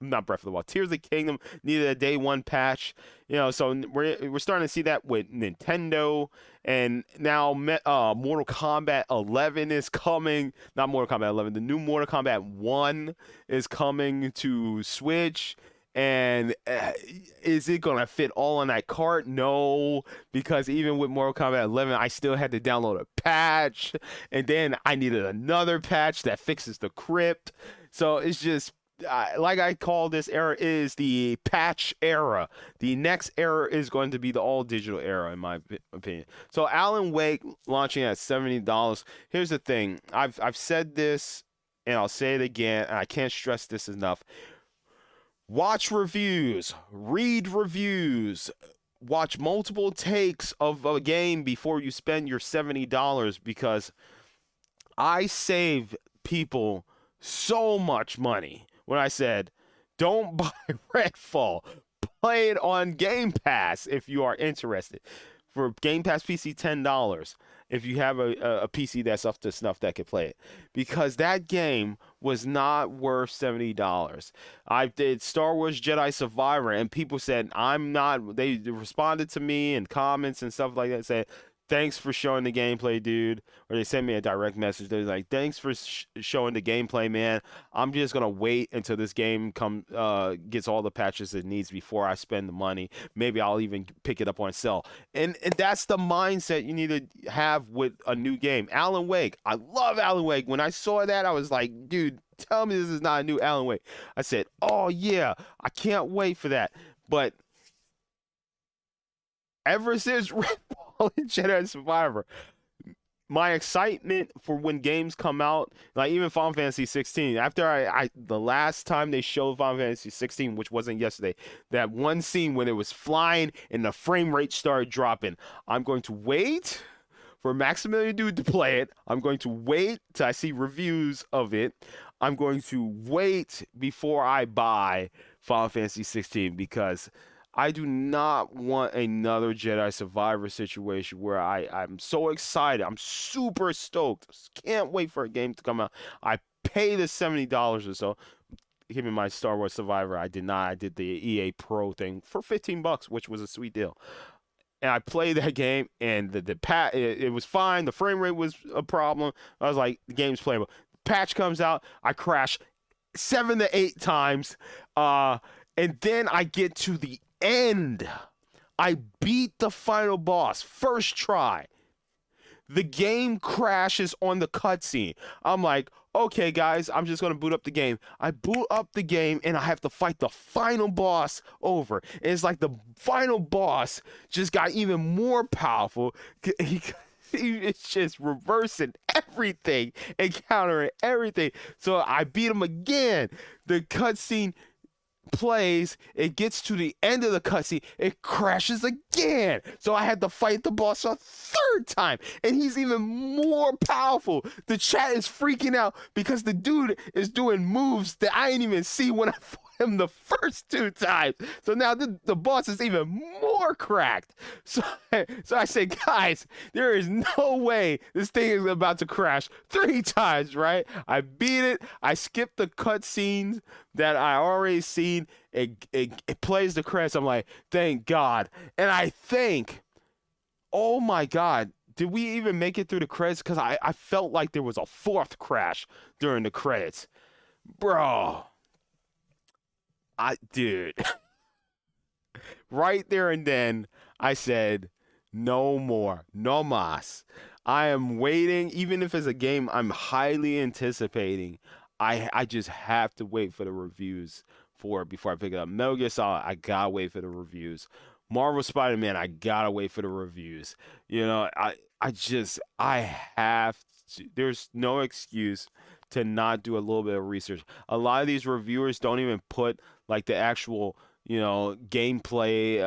not Breath of the Wild, Tears of the Kingdom needed a day one patch. You know, so we're starting to see that with Nintendo, and now Mortal Kombat 11 is coming. Not Mortal Kombat 11, the new Mortal Kombat 1 is coming to Switch. And is it going to fit all on that cart? No, because even with Mortal Kombat 11, I still had to download a patch. And then I needed another patch that fixes the crypt. So it's just, like I call this era, is the patch era. The next era is going to be the all digital era, in my opinion. So Alan Wake launching at $70. Here's the thing. I've said this, and I'll say it again, and I can't stress this enough. Watch reviews, read reviews, watch multiple takes of a game before you spend your $70 because I save people so much money when I said, don't buy Redfall, play it on Game Pass if you are interested. For Game Pass PC, $10 if you have a PC that's up to snuff that can play it. Because that game was not worth $70. I did Star Wars Jedi Survivor, and people said, they responded to me in comments and stuff like that, saying, thanks for showing the gameplay, dude. Or they sent me a direct message. They're like, thanks for showing the gameplay, man. I'm just going to wait until this game gets all the patches it needs before I spend the money. Maybe I'll even pick it up on sale. And that's the mindset you need to have with a new game. Alan Wake. I love Alan Wake. When I saw that, I was like, dude, tell me this is not a new Alan Wake. I said, oh, yeah, I can't wait for that. But ever since Redfall and Jedi Survivor, my excitement for when games come out, like even Final Fantasy 16, after the last time they showed Final Fantasy 16, which wasn't yesterday, that one scene when it was flying and the frame rate started dropping, I'm going to wait for Maximilian Dude to play it. I'm going to wait till I see reviews of it. I'm going to wait before I buy Final Fantasy 16 because I do not want another Jedi Survivor situation where I'm so excited. I'm super stoked. Can't wait for a game to come out. I pay the $70 or so. Even my Star Wars Survivor, I did not. I did the EA Pro thing for $15, which was a sweet deal. And I played that game, and it was fine. The frame rate was a problem. I was like, the game's playable. Patch comes out, I crash 7 to 8 times, and then I get to the end. I beat the final boss first try. The game crashes on the cutscene. I'm like, okay, guys, I'm just gonna boot up the game. I boot up the game and I have to fight the final boss over. And it's like the final boss just got even more powerful. It's just reversing everything and countering everything. So I beat him again. The cutscene plays, it gets to the end of the cutscene, it crashes again. So I had to fight the boss a third time, and he's even more powerful. The chat is freaking out because the dude is doing moves that I didn't even see when I fought him the first 2 times. So now the boss is even more cracked. So, so I said, guys, there is no way this thing is about to crash 3 times, right? I beat it. I skipped the cutscenes that I already seen. It plays the credits. I'm like, thank God. And I think, oh my God, did we even make it through the credits? Because I felt like there was a fourth crash during the credits. Bro, dude, right there and then, I said, no more, no mas. I am waiting, even if it's a game I'm highly anticipating. I just have to wait for the reviews for it before I pick it up. Metal Gear Solid, I gotta wait for the reviews. Marvel Spider-Man, I gotta wait for the reviews. You know, I have to. There's no excuse to not do a little bit of research. A lot of these reviewers don't even put like the actual gameplay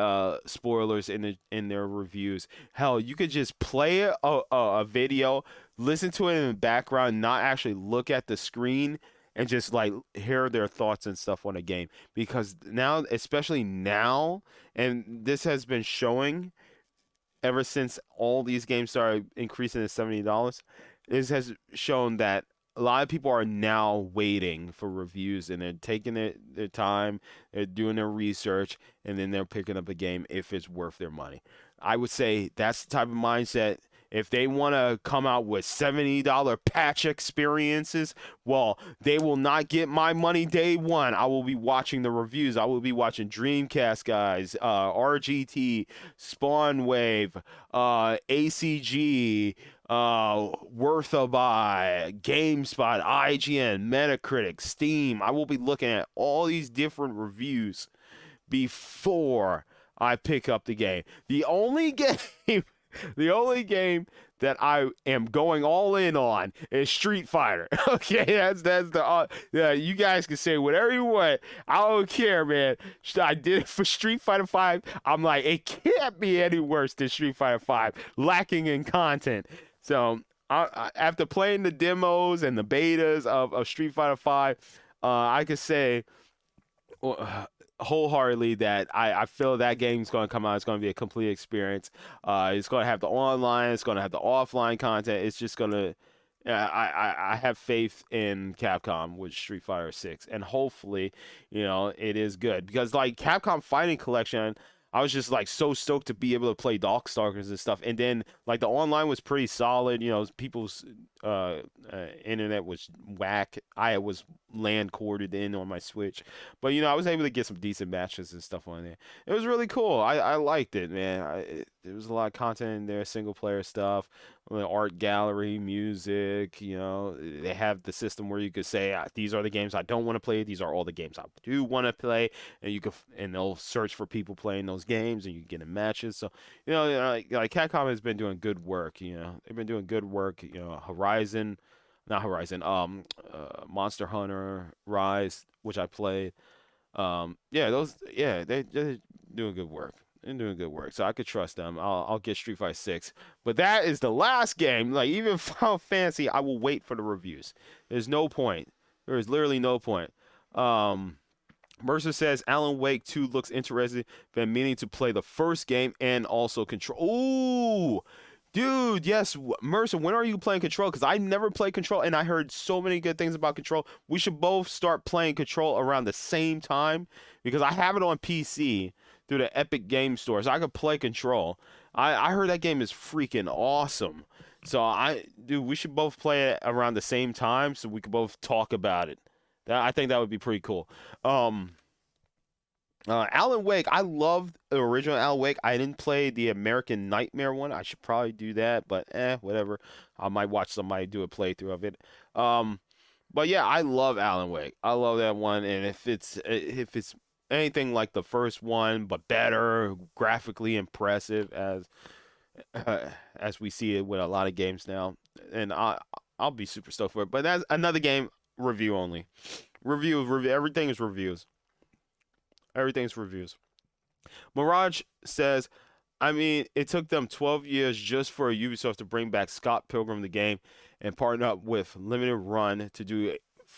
spoilers in their reviews. Hell, you could just play a video, listen to it in the background, not actually look at the screen, and just like hear their thoughts and stuff on a game. Because now, especially now, and this has been showing ever since all these games started increasing to $70, this has shown that a lot of people are now waiting for reviews, and they're taking their time, they're doing their research, and then they're picking up a game if it's worth their money. I would say that's the type of mindset. If they want to come out with $70 patch experiences, well, they will not get my money day one. I will be watching the reviews. I will be watching Dreamcast guys, RGT, Spawn Wave, ACG, Worth a Buy, GameSpot, IGN, Metacritic, Steam. I will be looking at all these different reviews before I pick up the game. The only game that I am going all in on is Street Fighter. Okay, that's the yeah. You guys can say whatever you want. I don't care, man. I did it for Street Fighter 5. I'm like, it can't be any worse than Street Fighter 5, lacking in content. So after playing the demos and the betas of Street Fighter 5, I could say wholeheartedly that I feel that game's going to come out. It's going to be a complete experience. It's going to have the online. It's going to have the offline content. It's just going to. I have faith in Capcom with Street Fighter 6, and hopefully, it is good because like Capcom Fighting Collection. I was just like so stoked to be able to play Darkstalkers and stuff, and then like the online was pretty solid. People's internet was whack. I was LAN corded in on my Switch, but I was able to get some decent matches and stuff on there. It was really cool. I liked it, man. There was a lot of content in there, single player stuff, art gallery, music. They have the system where you could say these are the games I don't want to play. These are all the games I do want to play, and they'll search for people playing those games, and you can get in matches. So like Capcom has been doing good work. They've been doing good work. Horizon, not Horizon. Monster Hunter Rise, which I played. They're doing good work. They're doing good work, so I could trust them. I'll get Street Fighter 6, but that is the last game. Like even Final Fantasy, I will wait for the reviews. There's no point. There is literally no point. Mercer says Alan Wake 2 looks interesting. Been meaning to play the first game and also Control. Ooh, dude, yes, Mercer. When are you playing Control? Because I never played Control, and I heard so many good things about Control. We should both start playing Control around the same time because I have it on PC through the Epic Game Store, so I could play Control. I heard that game is freaking awesome. So we should both play it around the same time so we could both talk about it. I think that would be pretty cool. Alan Wake, I loved the original Alan Wake. I didn't play the American Nightmare one. I should probably do that, but whatever. I might watch somebody do a playthrough of it. But yeah, I love Alan Wake. I love that one, and if it's anything like the first one, but better, graphically impressive as we see it with a lot of games now, and I'll be super stoked for it. But that's another game review only. Review. Everything is reviews. Everything's reviews. Mirage says, I mean, it took them 12 years just for Ubisoft to bring back Scott Pilgrim the game and partner up with Limited Run to do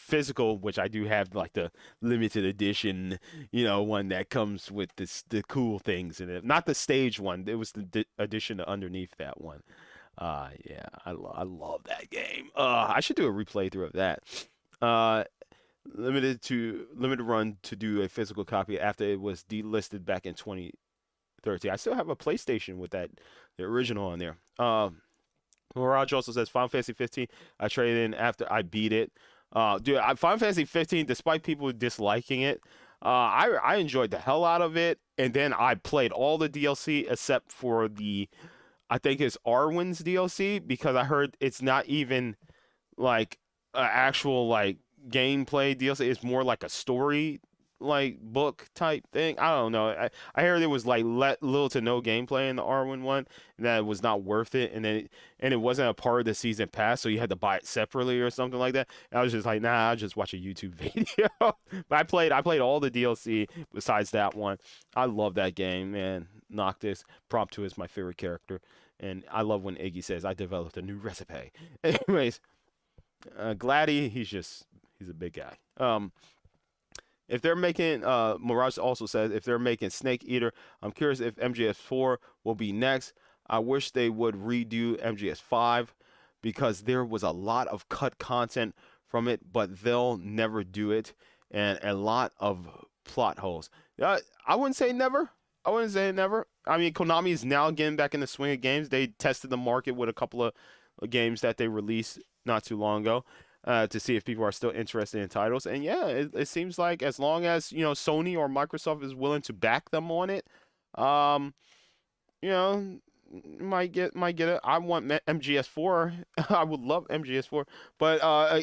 physical, which I do have like the limited edition, one that comes with the cool things in it. Not the stage one. It was the edition underneath that one. Yeah, I love that game. I should do a replay through of that. Uh, limited run to do a physical copy after it was delisted back in 2013. I still have a PlayStation with the original on there. Mirage also says Final Fantasy 15. I traded in after I beat it. Dude, Final Fantasy 15, despite people disliking it, I enjoyed the hell out of it. And then I played all the DLC except for I think it's Arwen's DLC, because I heard it's not even like actual like gameplay DLC. It's more like a story like book type thing. I don't know. I heard there was like little to no gameplay in the Arwen one, and that it was not worth it. And it wasn't a part of the season pass, so you had to buy it separately or something like that. And I was just like, nah, I'll just watch a YouTube video. But I played all the DLC besides that one. I love that game, man. Noctis, Prompto is my favorite character. And I love when Iggy says, I developed a new recipe. Anyways, Gladdy, he's a big guy. If they're making, Mirage also says, if they're making Snake Eater, I'm curious if MGS4 will be next. I wish they would redo MGS5 because there was a lot of cut content from it, but they'll never do it, and a lot of plot holes. I wouldn't say never. I wouldn't say never. I mean, Konami is now getting back in the swing of games. They tested the market with a couple of games that they released not too long ago. To see if people are still interested in titles. And yeah, it seems like as long as, Sony or Microsoft is willing to back them on it, you know, might get it. I want MGS4. I would love MGS4, but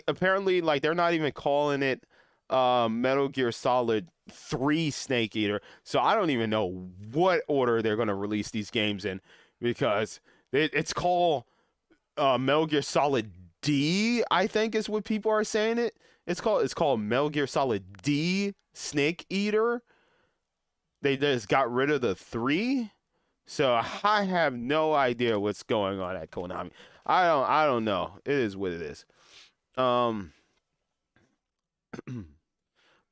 apparently like they're not even calling it Metal Gear Solid 3 Snake Eater. So I don't even know what order they're going to release these games in, because it's called Metal Gear Solid D, I think is what people are saying it. It's called Metal Gear Solid D Snake Eater. They just got rid of the 3. So I have no idea what's going on at Konami. I don't know. It is what it is.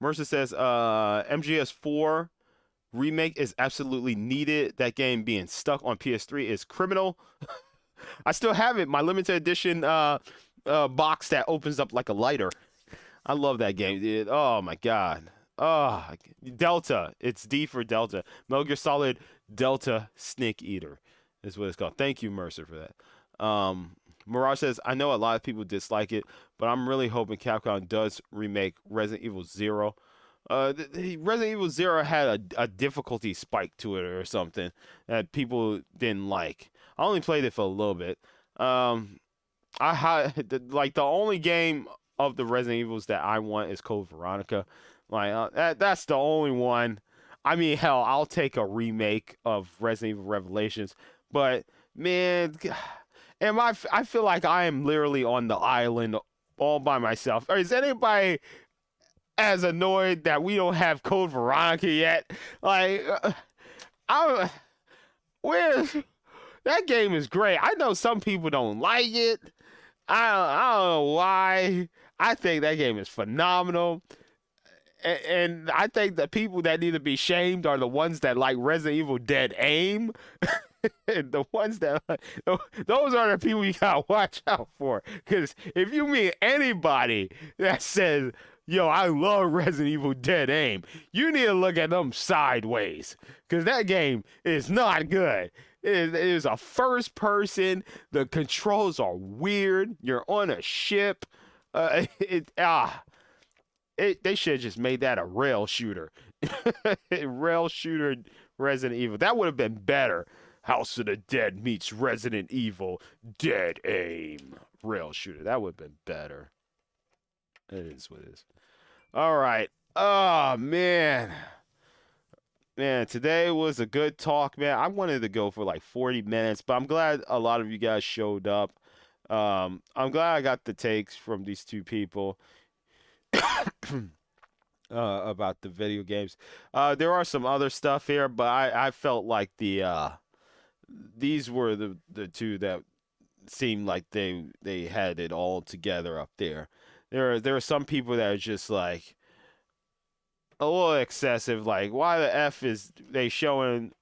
Mercer says MGS4 remake is absolutely needed. That game being stuck on PS3 is criminal. I still have it. My limited edition box that opens up like a lighter. I love that game, dude. Oh my god. Oh, Delta. It's D for Delta. Metal Gear Solid Delta Snake Eater is what it's called. Thank you, Mercer, for that. Mirage says, I know a lot of people dislike it, but I'm really hoping Capcom does remake Resident Evil 0. Resident Evil 0 had a difficulty spike to it or something that people didn't like. I only played it for a little bit. I had the only game of the Resident Evils that I want is Code Veronica. Like that's the only one. I mean, hell, I'll take a remake of Resident Evil Revelations, but man, I feel like I am literally on the island all by myself. Or is anybody as annoyed that we don't have Code Veronica yet? Like, I where that game is great. I know some people don't like it. I don't know why. I think that game is phenomenal. And I think the people that need to be shamed are the ones that like Resident Evil Dead Aim. The ones that those are the people you gotta watch out for. Because if you meet anybody that says, yo, I love Resident Evil Dead Aim, you need to look at them sideways. Because that game is not good. It is a first person. The controls are weird. You're on a ship. They should have just made that a rail shooter. Rail shooter Resident Evil. That would have been better. House of the Dead meets Resident Evil Dead Aim. Rail shooter. That would have been better. It is what it is. All right. Oh, man. Man, today was a good talk, man. I wanted to go for like 40 minutes, but I'm glad a lot of you guys showed up. I'm glad I got the takes from these two people. About the video games. There are some other stuff here, but I felt like these were the two that seemed like they had it all together up there. there are some people that are just like a little excessive. Like, why the f is they showing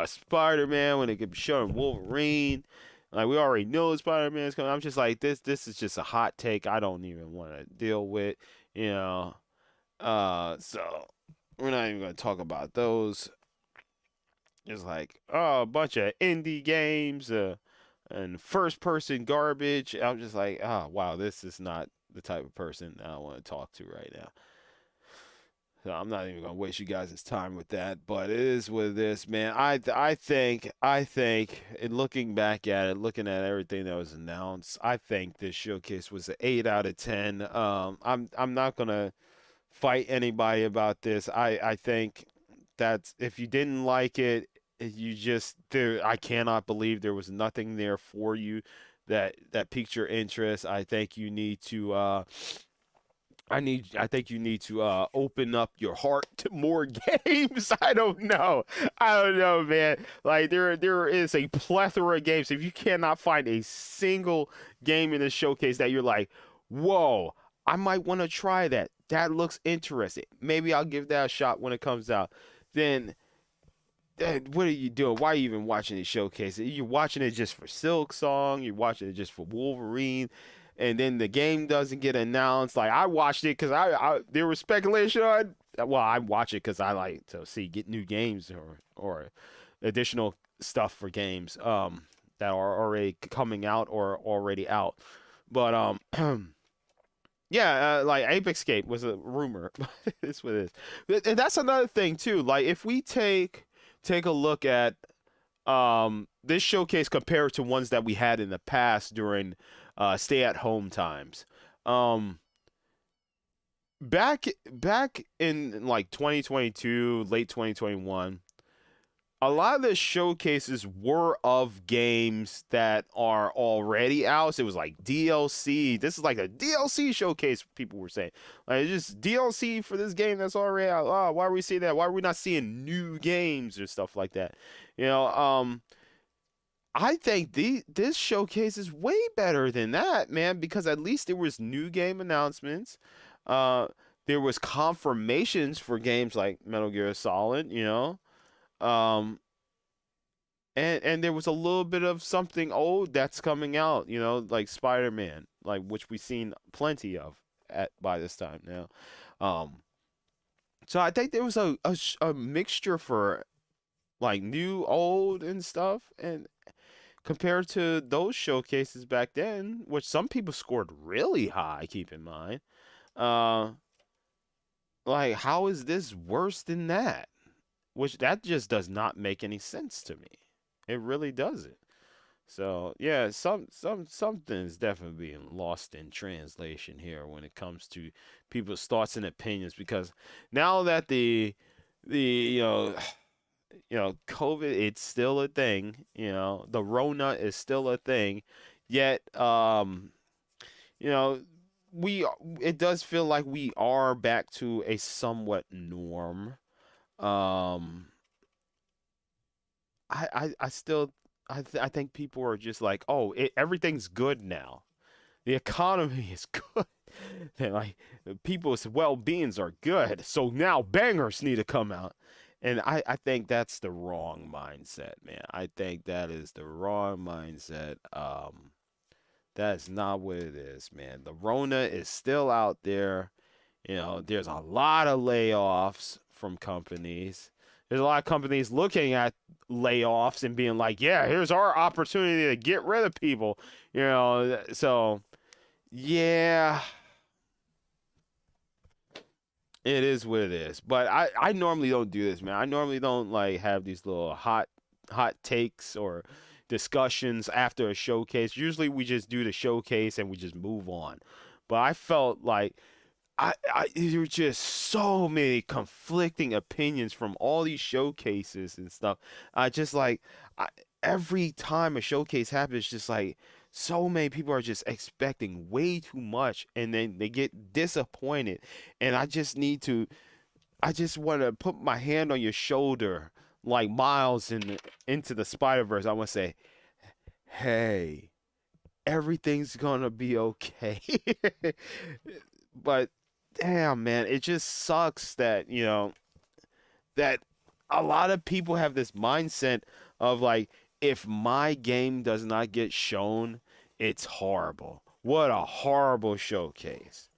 Spider Man when they could be showing Wolverine? Like, we already know Spider Man's coming. I'm just like, this is just a hot take. I don't even want to deal with, you know. So we're not even gonna talk about those. It's like, oh, a bunch of indie games, and first person garbage. I'm just like, oh wow, this is not the type of person I want to talk to right now. So I'm not even gonna waste you guys' time with that, but it is what it is, man. I think in looking back at it, looking at everything that was announced, I think this showcase was an 8 out of 10. I'm not gonna fight anybody about this. I think that if you didn't like it, you just there. I cannot believe there was nothing there for you that piqued your interest. I think you need to open up your heart to more games. I don't know. I don't know, man. Like there is a plethora of games. If you cannot find a single game in this showcase that you're like, whoa, I might want to try that. That looks interesting. Maybe I'll give that a shot when it comes out. Then what are you doing? Why are you even watching these showcases? You're watching it just for Silk Song. You're watching it just for Wolverine, and then the game doesn't get announced. Like I watched it because there was speculation on. Well, I watch it because I like to see get new games or additional stuff for games that are already coming out or already out. But yeah, like Apex Escape was a rumor. It's what it is. And that's another thing too. Like if we take a look at this showcase compared to ones that we had in the past during stay-at-home times. Um, back in like 2022, late 2021, a lot of the showcases were of games that are already out. So it was like DLC. This is like a DLC showcase, people were saying. Like, it's just DLC for this game that's already out. Oh, why are we seeing that? Why are we not seeing new games or stuff like that? You know, I think this showcase is way better than that, man, because at least there was new game announcements. Uh, there was confirmations for games like Metal Gear Solid, you know. Um, and there was a little bit of something old that's coming out, you know, like Spider-Man, like which we've seen plenty of at by this time now. Um, so I think there was a mixture for like new, old, and stuff, and compared to those showcases back then, which some people scored really high. Keep in mind, uh, like how is this worse than that? Which that just does not make any sense to me. It really doesn't. So yeah, something's definitely being lost in translation here when it comes to people's thoughts and opinions. Because now that the COVID, it's still a thing. You know, the Rona is still a thing. Yet, you know, we it does feel like we are back to a somewhat norm. Um, I still I think people are just like, oh, everything's good now. The economy is good. They're like people's well-beings are good. So now bangers need to come out. And I think that's the wrong mindset, man. I think that is the wrong mindset. That is not what it is, man. The Rona is still out there. You know, there's a lot of layoffs from companies. There's a lot of companies looking at layoffs and being like, yeah, here's our opportunity to get rid of people. You know, so yeah, it is what it is. But I normally don't do this, man. I normally don't like have these little hot takes or discussions after a showcase. Usually we just do the showcase and we just move on. But I felt like there were just so many conflicting opinions from all these showcases and stuff. I just like I, every time a showcase happens, just like so many people are just expecting way too much, and then they get disappointed. And I just want to put my hand on your shoulder, like Miles into the Spider Verse. I want to say, hey, everything's gonna be okay. But damn, man, it just sucks that, that a lot of people have this mindset of like, if my game does not get shown, it's horrible. What a horrible showcase.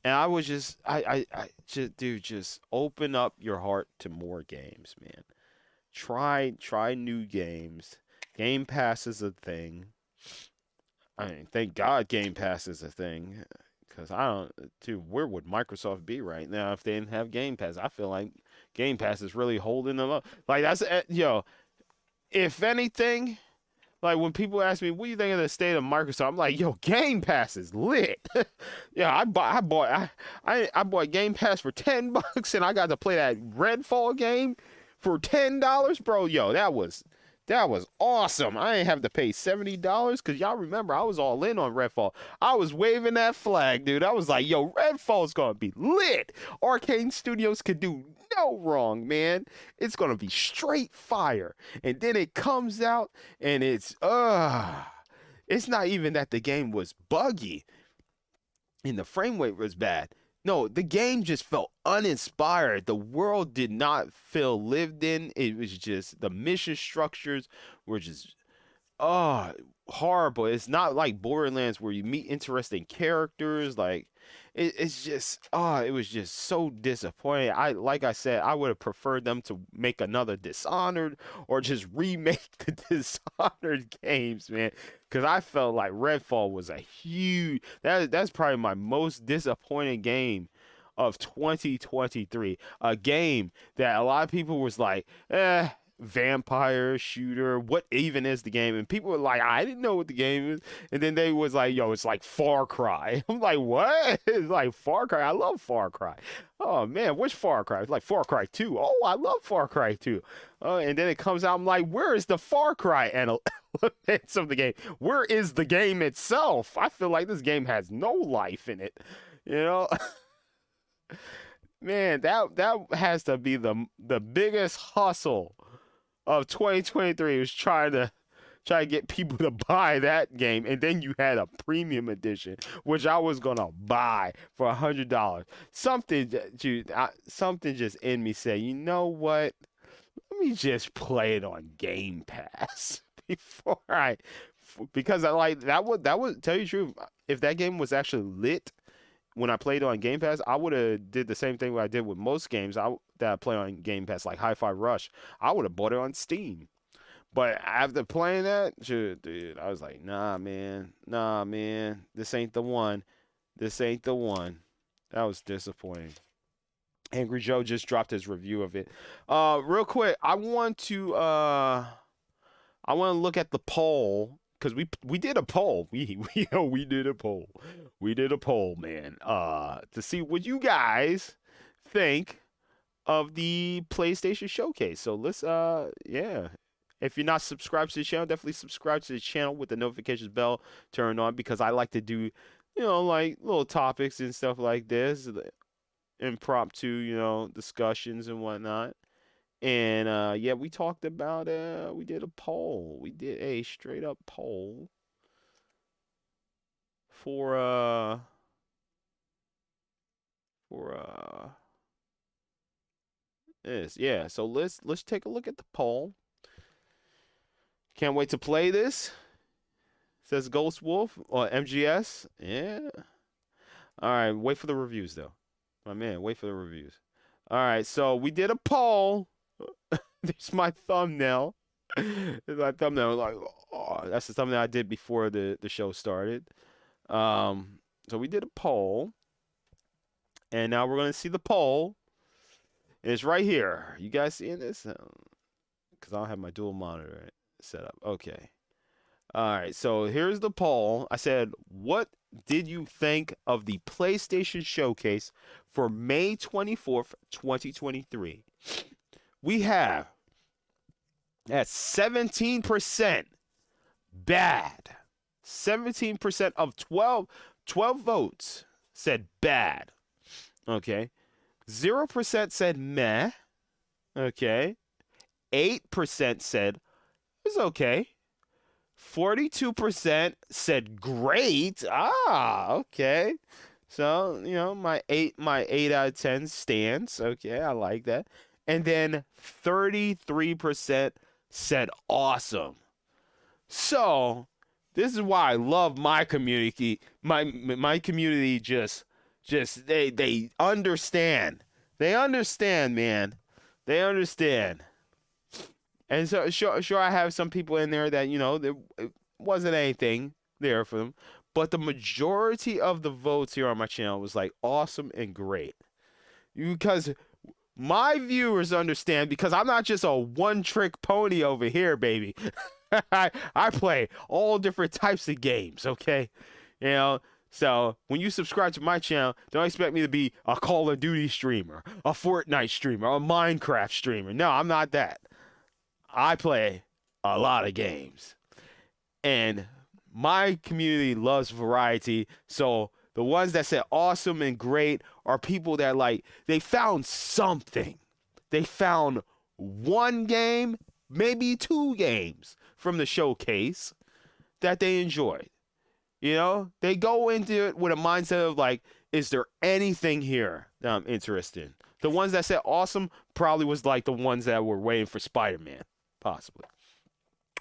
And I was just, I just, dude, just open up your heart to more games, man. Try new games. Game Pass is a thing. I mean, thank God Game Pass is a thing. Because I don't, dude, where would Microsoft be right now if they didn't have Game Pass? I feel like Game Pass is really holding them up. Like, that's, if anything, like when people ask me, what do you think of the state of Microsoft? I'm like, yo, Game Pass is lit. Yeah, I bought Game Pass for $10 and I got to play that Redfall game for $10, bro. Yo, that was awesome. I ain't have to pay $70 because y'all remember I was all in on Redfall. I was waving that flag, dude. I was like, yo, Redfall's gonna be lit. Arcane Studios could do no wrong, man. It's gonna be straight fire. And then it comes out and it's not even that the game was buggy and the frame rate was bad. No, the game just felt uninspired. The world did not feel lived in. It was just the mission structures were just oh horrible. It's not like Borderlands where you meet interesting characters. Like it's just it was just so disappointing. Like I said, I would have preferred them to make another Dishonored or just remake the Dishonored games, man. Because I felt like Redfall was a huge that's probably my most disappointing game of 2023. A game that a lot of people was like, vampire shooter, what even is the game? And people were like, I didn't know what the game is. And then they was like, yo, it's like Far Cry. I'm like, what? It's like Far Cry. I love Far Cry. Oh man, which Far Cry? It's like Far Cry 2. Oh, I love Far Cry 2. And then it comes out, I'm like, where is the Far Cry elements of the game? Where is the game itself? I feel like this game has no life in it. You know? Man, that has to be the biggest hustle of 2023 was try to get people to buy that game, and then you had a premium edition, which I was gonna buy for $100. Something just in me said, you know what? Let me just play it on Game Pass because I like that would tell you the truth. If that game was actually lit when I played on Game Pass, I would have did the same thing what I did with most games that I play on Game Pass, like Hi-Fi Rush. I would have bought it on Steam. But after playing that, dude, I was like, nah, man, this ain't the one. This ain't the one. That was disappointing. Angry Joe just dropped his review of it. Real quick, I want to look at the poll because we did a poll. We did a poll. We did a poll, man. To see what you guys think of the PlayStation Showcase. So let's yeah. If you're not subscribed to the channel, definitely subscribe to the channel with the notifications bell turned on because I like to do, like little topics and stuff like this, impromptu, discussions and whatnot. And yeah, we talked about we did a poll. We did a straight up poll for this. Yeah, so let's take a look at the poll. Can't wait to play this. Says Ghost Wolf or MGS. Yeah. All right, wait for the reviews though. My man, wait for the reviews. All right, so we did a poll. There's my thumbnail. There's my thumbnail. Like, oh, that's the thumbnail I did before the show started. So we did a poll, and now we're gonna see the poll. And it's right here. You guys seeing this? Because I don't have my dual monitor set up. Okay. All right. So here's the poll. I said, what did you think of the PlayStation Showcase for May 24th, 2023? We have at 17% bad. 17% of 12 votes said bad. Okay. 0% said meh. Okay. 8% said it's okay. 42% said great. Okay. So, my eight out of 10 stands. Okay, I like that. And then 33% said awesome. So, this is why I love my community. My community just they understand. They understand, man. They understand. And so sure I have some people in there that, there wasn't anything there for them, but the majority of the votes here on my channel was like awesome and great. Because my viewers understand, because I'm not just a one-trick pony over here, baby. I play all different types of games, okay? You know, so when you subscribe to my channel, don't expect me to be a Call of Duty streamer, a Fortnite streamer, a Minecraft streamer. No, I'm not that. I play a lot of games. And my community loves variety. So the ones that said awesome and great are people that they found something. They found one game, maybe two games from the showcase that they enjoyed. They go into it with a mindset of is there anything here that I'm interested in? The ones that said awesome probably was the ones that were waiting for Spider-Man, possibly.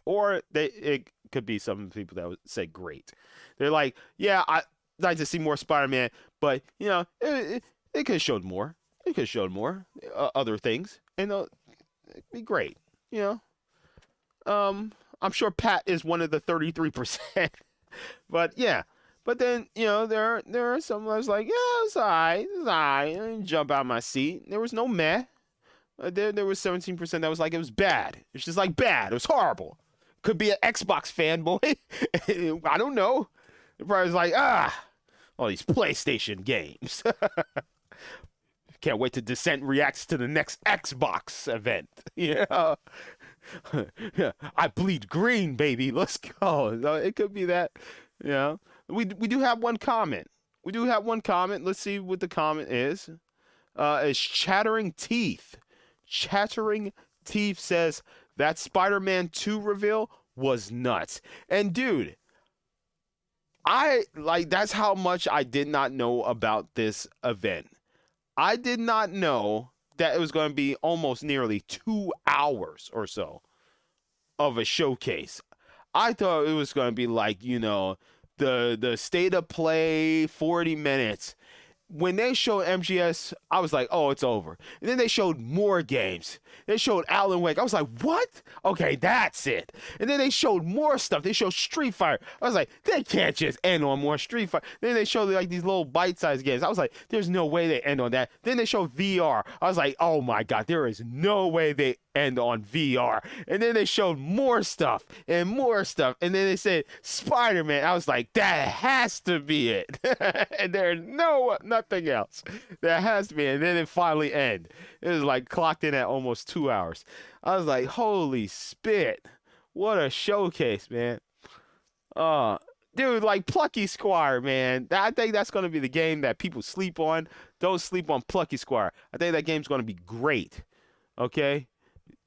Or it could be some people that would say great. They're like, yeah, I'd like to see more Spider-Man, but it could have showed more. It could have showed more other things, and it'd be great. I'm sure Pat is one of the 33%, but yeah. But then there are some that was like, yeah, it's alright, it's alright. I didn't jump out of my seat. There was no meh. There was 17% that was like it was bad. It's just bad. It was horrible. Could be an Xbox fanboy. I don't know. It probably was like, all these PlayStation games. Can't wait to Descent reacts to the next Xbox event. I bleed green, baby. Let's go. So it could be that. We do have one comment. Let's see what the comment is. It's Chattering Teeth. Chattering Teeth says that Spider-Man 2 reveal was nuts. And dude, that's how much I did not know about this event. I did not know that it was going to be almost nearly 2 hours or so of a showcase. I thought it was going to be the state of play 40 minutes. When they showed MGS, I was like, oh, it's over. And then they showed more games. They showed Alan Wake. I was like, what? Okay, that's it. And then they showed more stuff. They showed Street Fighter. I was like, they can't just end on more Street Fighter. Then they showed these little bite-sized games. I was like, there's no way they end on that. Then they showed VR. I was like, oh my God, there is no way they end on VR. And then they showed more stuff and more stuff. And then they said Spider-Man. I was like, that has to be it. And there's nothing else. That has to be. And then it finally ended. It was clocked in at almost 2 hours. I was like, holy spit. What a showcase, man. Dude, Plucky Squire, man. I think that's going to be the game that people sleep on. Don't sleep on Plucky Squire. I think that game's going to be great. Okay?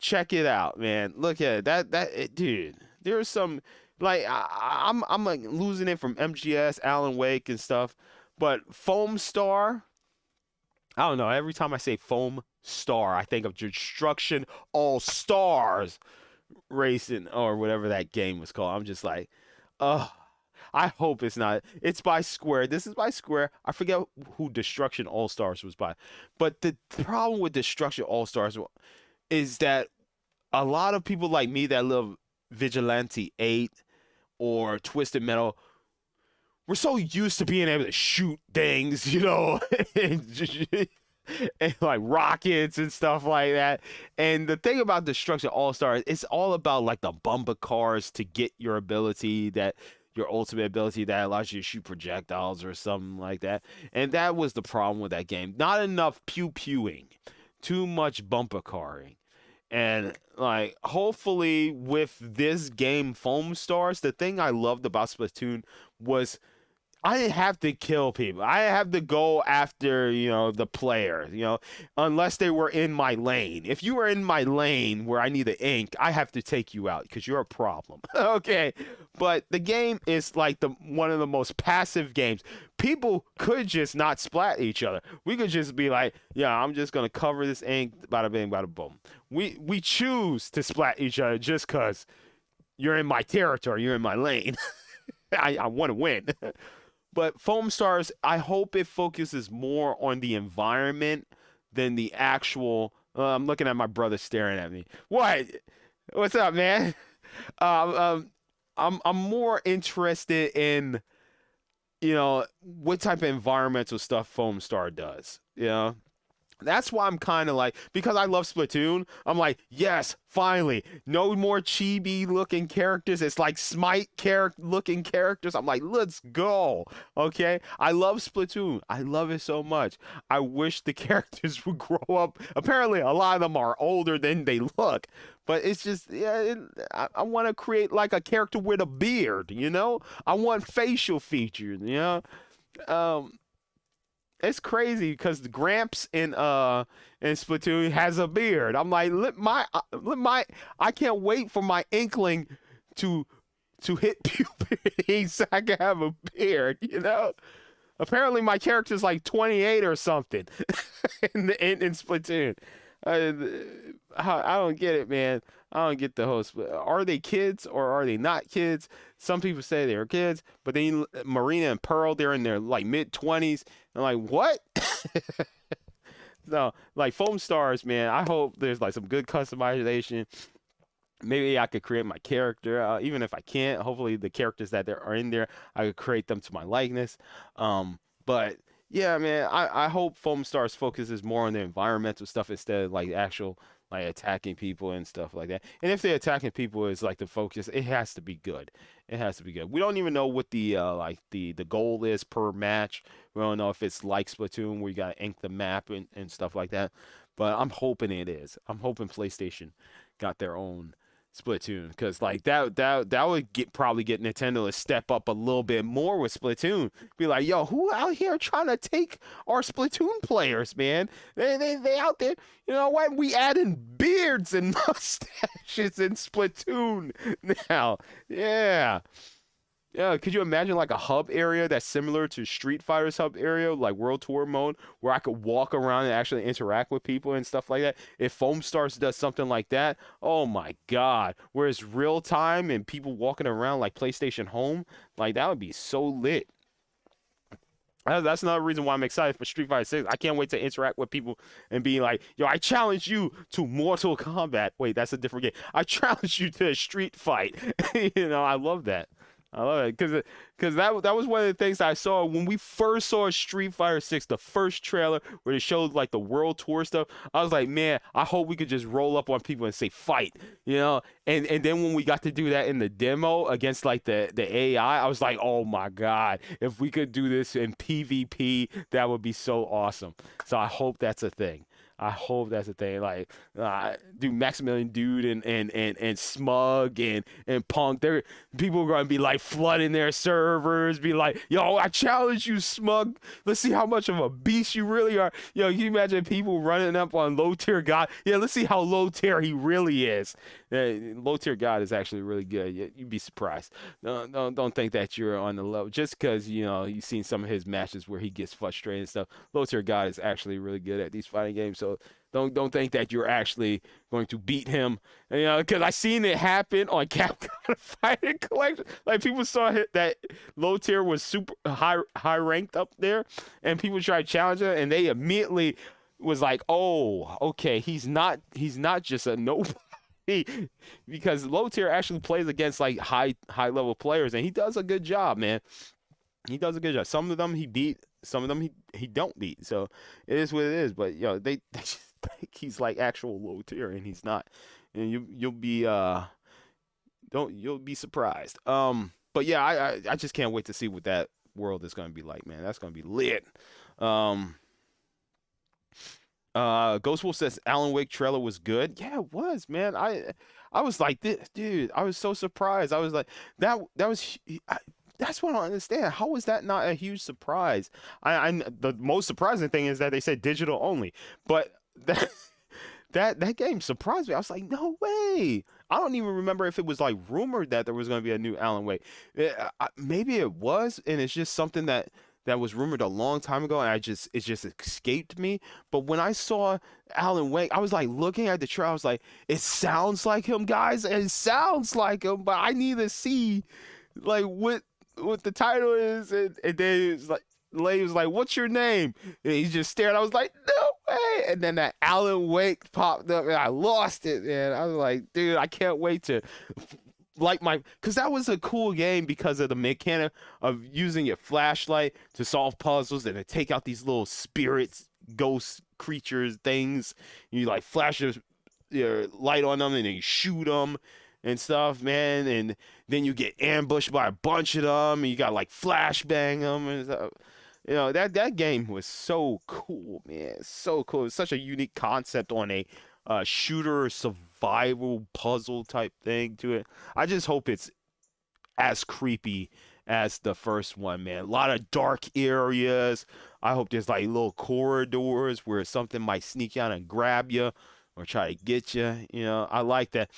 Check it out, man. Look at it. Dude, there's some I'm losing it from MGS, Alan Wake and stuff, but Foam Star, I don't know. Every time I say Foam Star, I think of Destruction All Stars Racing or whatever that game was called. I'm just like, I hope it's not. It's by Square. This is by Square. I forget who Destruction All Stars was by, but the problem with Destruction All Stars is that a lot of people like me that love Vigilante 8 or Twisted Metal, we're so used to being able to shoot things, and rockets and stuff like that. And the thing about Destruction All Stars, it's all about the bumper cars to get your ultimate ability that allows you to shoot projectiles or something like that. And that was the problem with that game. Not enough pew-pewing. Too much bumper carring. And hopefully with this game, Foam Stars, the thing I loved about Splatoon was I didn't have to kill people. I didn't have to go after, the player, unless they were in my lane. If you were in my lane where I need the ink, I have to take you out because you're a problem. Okay. But the game is like the one of the most passive games. People could just not splat each other. We could just be like, yeah, I'm just gonna cover this ink, bada bing, bada boom. We choose to splat each other just cause you're in my territory, you're in my lane. I want to win. But Foam Stars, I hope it focuses more on the environment than the actual. I'm looking at my brother staring at me. What? What's up, man? Um, um, I'm more interested in what type of environmental stuff Foam Star does. That's why I'm kind of like, because I love Splatoon, I'm like, yes, finally, no more chibi looking characters. It's like Smite looking characters. I'm like, let's go. Okay. I love Splatoon. I love it so much. I wish the characters would grow up. Apparently, a lot of them are older than they look. But it's just, yeah, I want to create like a character with a beard. I want facial features. Um, it's crazy because the Gramps in Splatoon has a beard. I'm like, I can't wait for my inkling to hit puberty so I can have a beard. Apparently my character's like 28 or something in Splatoon. Uh, I don't get it, man. I don't get the whole. Are they kids or are they not kids? Some people say they're kids, but then Marina and Pearl, they're in their like mid 20s. I'm like, what? So, like Foam Stars, man. I hope there's like some good customization. Maybe I could create my character, even if I can't. Hopefully, the characters that there are in there, I could create them to my likeness. But yeah, man, I hope Foam Stars focuses more on the environmental stuff instead of like actual like attacking people and stuff like that. And if the attacking people is like the focus, it has to be good. It has to be good. We don't even know what the like the goal is per match. We don't know if it's like Splatoon where you gotta ink the map and stuff like that. But I'm hoping it is. I'm hoping PlayStation got their own Splatoon because like that would probably get Nintendo to step up a little bit more with Splatoon. Be like, yo, who out here trying to take our Splatoon players, man? They out there. You know what? We adding beards and mustaches in Splatoon now. Yeah. Yeah, could you imagine like a hub area that's similar to Street Fighter's hub area, like World Tour mode, where I could walk around and actually interact with people and stuff like that? If Foam Stars does something like that, oh my God. Where it's real time and people walking around like PlayStation Home, like that would be so lit. That's another reason why I'm excited for Street Fighter 6. I can't wait to interact with people and be like, yo, I challenge you to Mortal Kombat. Wait, that's a different game. I challenge you to a street fight. I love that. I love it because that was one of the things I saw when we first saw Street Fighter 6, the first trailer where they showed like the world tour stuff. I was like, man, I hope we could just roll up on people and say fight. And then when we got to do that in the demo against like the AI, I was like, oh my God, if we could do this in PvP, that would be so awesome. So I hope that's a thing. I hope that's the thing. Like, do Maximilian Dude and Smug and Punk. People are gonna be like flooding their servers. Be like, yo, I challenge you, Smug. Let's see how much of a beast you really are. Yo, can you imagine people running up on low tier God? Yeah, let's see how low tier he really is. Low tier God is actually really good. You'd be surprised. Don't think that you're on the level just because you've seen some of his matches where he gets frustrated and stuff. Low tier God is actually really good at these fighting games. So don't think that you're actually going to beat him. Because I seen it happen on Capcom Fighting Collection. Like people saw that low tier was super high ranked up there, and people tried to challenge him, and they immediately was like, oh, okay, he's not just a nobody. Because low tier actually plays against like high level players, and he does a good job, man. He does a good job. Some of them he beat, some of them he don't beat. So it is what it is. But they just think he's like actual low tier, and he's not. And you'll be you'll be surprised. But yeah, I just can't wait to see what that world is gonna be like, man. That's gonna be lit. Um. Ghost Wolf says Alan Wake trailer was good. Yeah, it was, man. I was like this, dude. I was so surprised. I was like, that was that's what I don't understand. How was that not a huge surprise? The most surprising thing is that they said digital only, but that that game surprised me. I was like, no way. I don't even remember if it was like rumored that there was going to be a new Alan Wake. Maybe it was, and it's just something that was rumored a long time ago, and it just escaped me. But when I saw Alan Wake, I was like looking at the trailer. I was like, it sounds like him, guys. It sounds like him, but I need to see like what the title is, and then it's like. The lady was like, "What's your name?" And he just stared. I was like, "No way!" And then that Alan Wake popped up, and I lost it. And I was like, "Dude, I can't wait to because that was a cool game because of the mechanic of using your flashlight to solve puzzles and to take out these little spirits, ghost creatures, things. You like flash your light on them and then you shoot them and stuff, man. And then you get ambushed by a bunch of them, and you got like flashbang them and stuff. That game was so cool, man. So cool. It's such a unique concept on a shooter survival puzzle type thing to it. I just hope it's as creepy as the first one, man. A lot of dark areas. I hope there's like little corridors where something might sneak out and grab you or try to get you. I like that.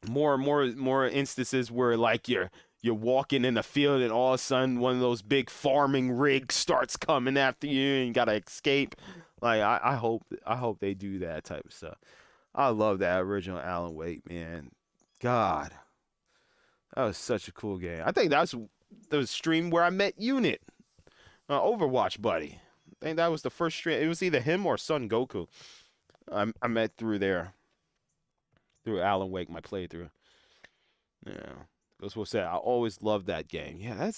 More instances where like you're walking in the field and all of a sudden one of those big farming rigs starts coming after you and you gotta escape. Like I hope they do that type of stuff. I love that original Alan Wake, man. God, that was such a cool game. I think that's the stream where I met Unit, Overwatch buddy. I think that was the first stream. It was either him or Son Goku. I met through there, through Alan Wake, my playthrough. Yeah. That's what I said. I always loved that game. Yeah,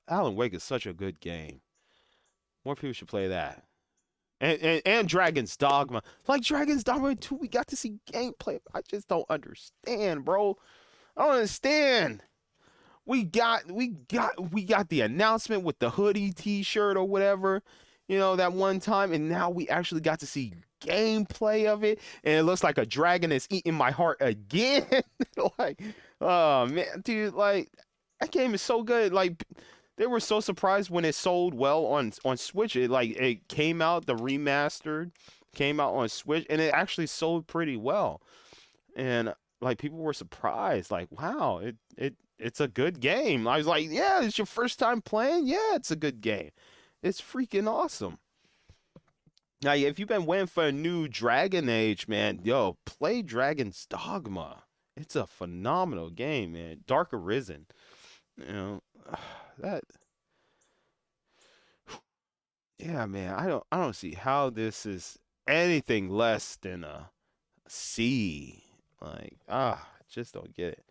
Alan Wake is such a good game. More people should play that. And Dragon's Dogma. Like Dragon's Dogma 2, we got to see gameplay. I just don't understand, bro. I don't understand. We got the announcement with the hoodie t-shirt or whatever, that one time, and now we actually got to see gameplay of it, and it looks like a dragon is eating my heart again. Like, oh man, dude, like that game is so good. Like they were so surprised when it sold well on Switch. It came out, the remastered came out on Switch, and it actually sold pretty well. And like people were surprised, like, wow, it's a good game. I was like, yeah, it's your first time playing? Yeah, it's a good game. It's freaking awesome. Now, if you've been waiting for a new Dragon Age, man, yo, play Dragon's Dogma. It's a phenomenal game, man. Dark Arisen. You know, that yeah, man. I don't see how this is anything less than a C. Like, just don't get it.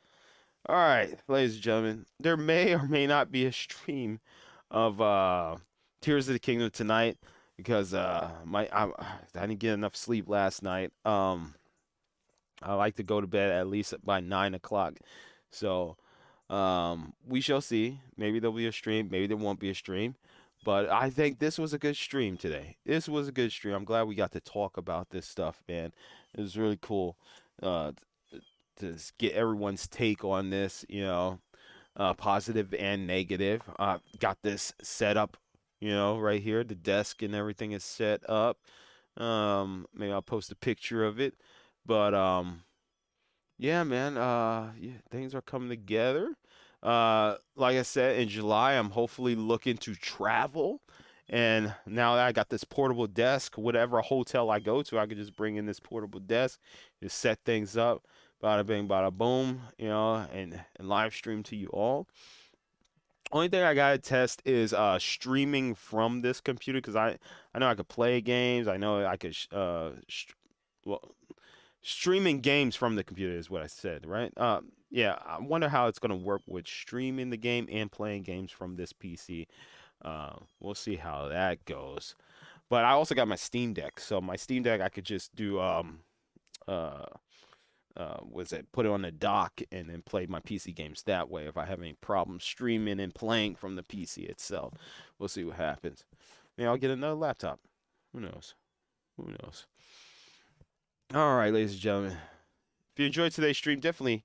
All right, ladies and gentlemen, there may or may not be a stream of Tears of the Kingdom tonight because I didn't get enough sleep last night. I like to go to bed at least by 9 o'clock. So we shall see. Maybe there'll be a stream. Maybe there won't be a stream. But I think this was a good stream today. This was a good stream. I'm glad we got to talk about this stuff, man. It was really cool uh, to get everyone's take on this, positive and negative. Got this set up, right here. The desk and everything is set up. Maybe I'll post a picture of it. But yeah, man. Yeah, things are coming together. Like I said, in July, I'm hopefully looking to travel. And now that I got this portable desk, whatever hotel I go to, I can just bring in this portable desk, just set things up, bada bing, bada boom, and live stream to you all. Only thing I gotta test is streaming from this computer because I know I could play games. I know I could well, streaming games from the computer is what I said, right? Yeah, I wonder how it's gonna work with streaming the game and playing games from this PC. We'll see how that goes. But I also got my Steam Deck, so my Steam Deck I could just do uh was it put it on the dock and then play my PC games that way if I have any problems streaming and playing from the PC itself. We'll see what happens. Maybe I'll get another laptop. Who knows? Who knows? All right, ladies and gentlemen. If you enjoyed today's stream, definitely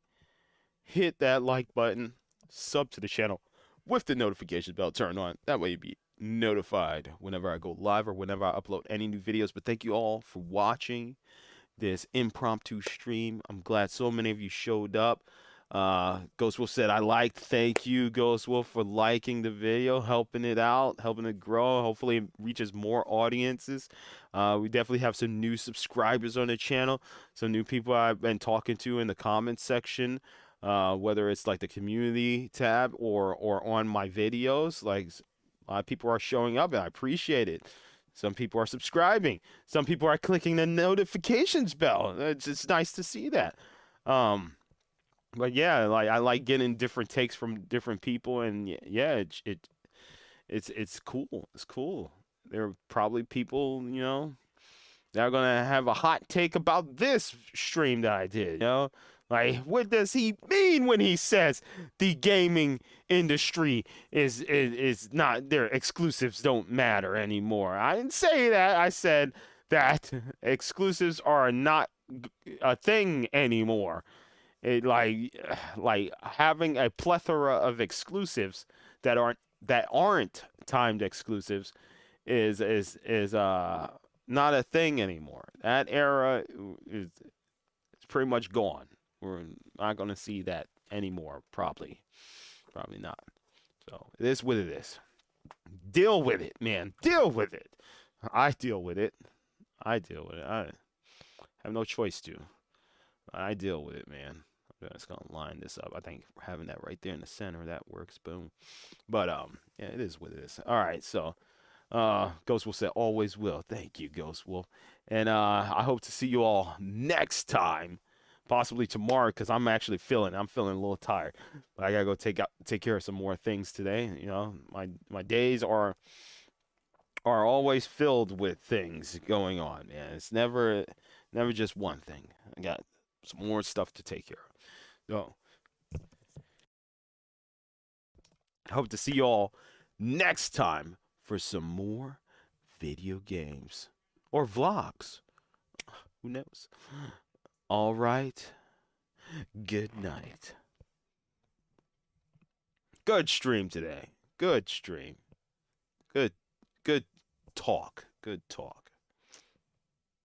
hit that like button, sub to the channel, with the notification bell turned on. That way you'll be notified whenever I go live or whenever I upload any new videos. But thank you all for watching this impromptu stream. I'm glad so many of you showed up. Ghost Wolf said, I liked. Thank you, Ghost Wolf, for liking the video, helping it out, helping it grow. Hopefully, it reaches more audiences. We definitely have some new subscribers on the channel, some new people I've been talking to in the comments section, whether it's like the community tab or on my videos. Like, a lot of people are showing up, and I appreciate it. Some people are subscribing. Some people are clicking the notifications bell. It's nice to see that. But yeah, like I like getting different takes from different people, and yeah, it's cool. It's cool. There are probably people, that are gonna have a hot take about this stream that I did. Like, what does he mean when he says the gaming industry is not, their exclusives don't matter anymore? I didn't say that. I said that exclusives are not a thing anymore. Like having a plethora of exclusives that aren't timed exclusives is not a thing anymore. That era is pretty much gone. We're not going to see that anymore, probably not. So it is what it is. Deal with it, man. Deal with it. I deal with it. I have no choice to. I deal with it, man. I'm just gonna line this up. I think having that right there in the center, that works. Boom. But yeah, it is what it is. All right, so Ghost Wolf said always will. Thank you, Ghost Wolf. And I hope to see you all next time, possibly tomorrow, because I'm feeling a little tired. But I gotta go take care of some more things today. My days are always filled with things going on, man. It's never just one thing. I got some more stuff to take care of. So, I hope to see you all next time for some more video games or vlogs. Who knows? All right. Good night. Good stream today. Good stream. Good talk. Good talk.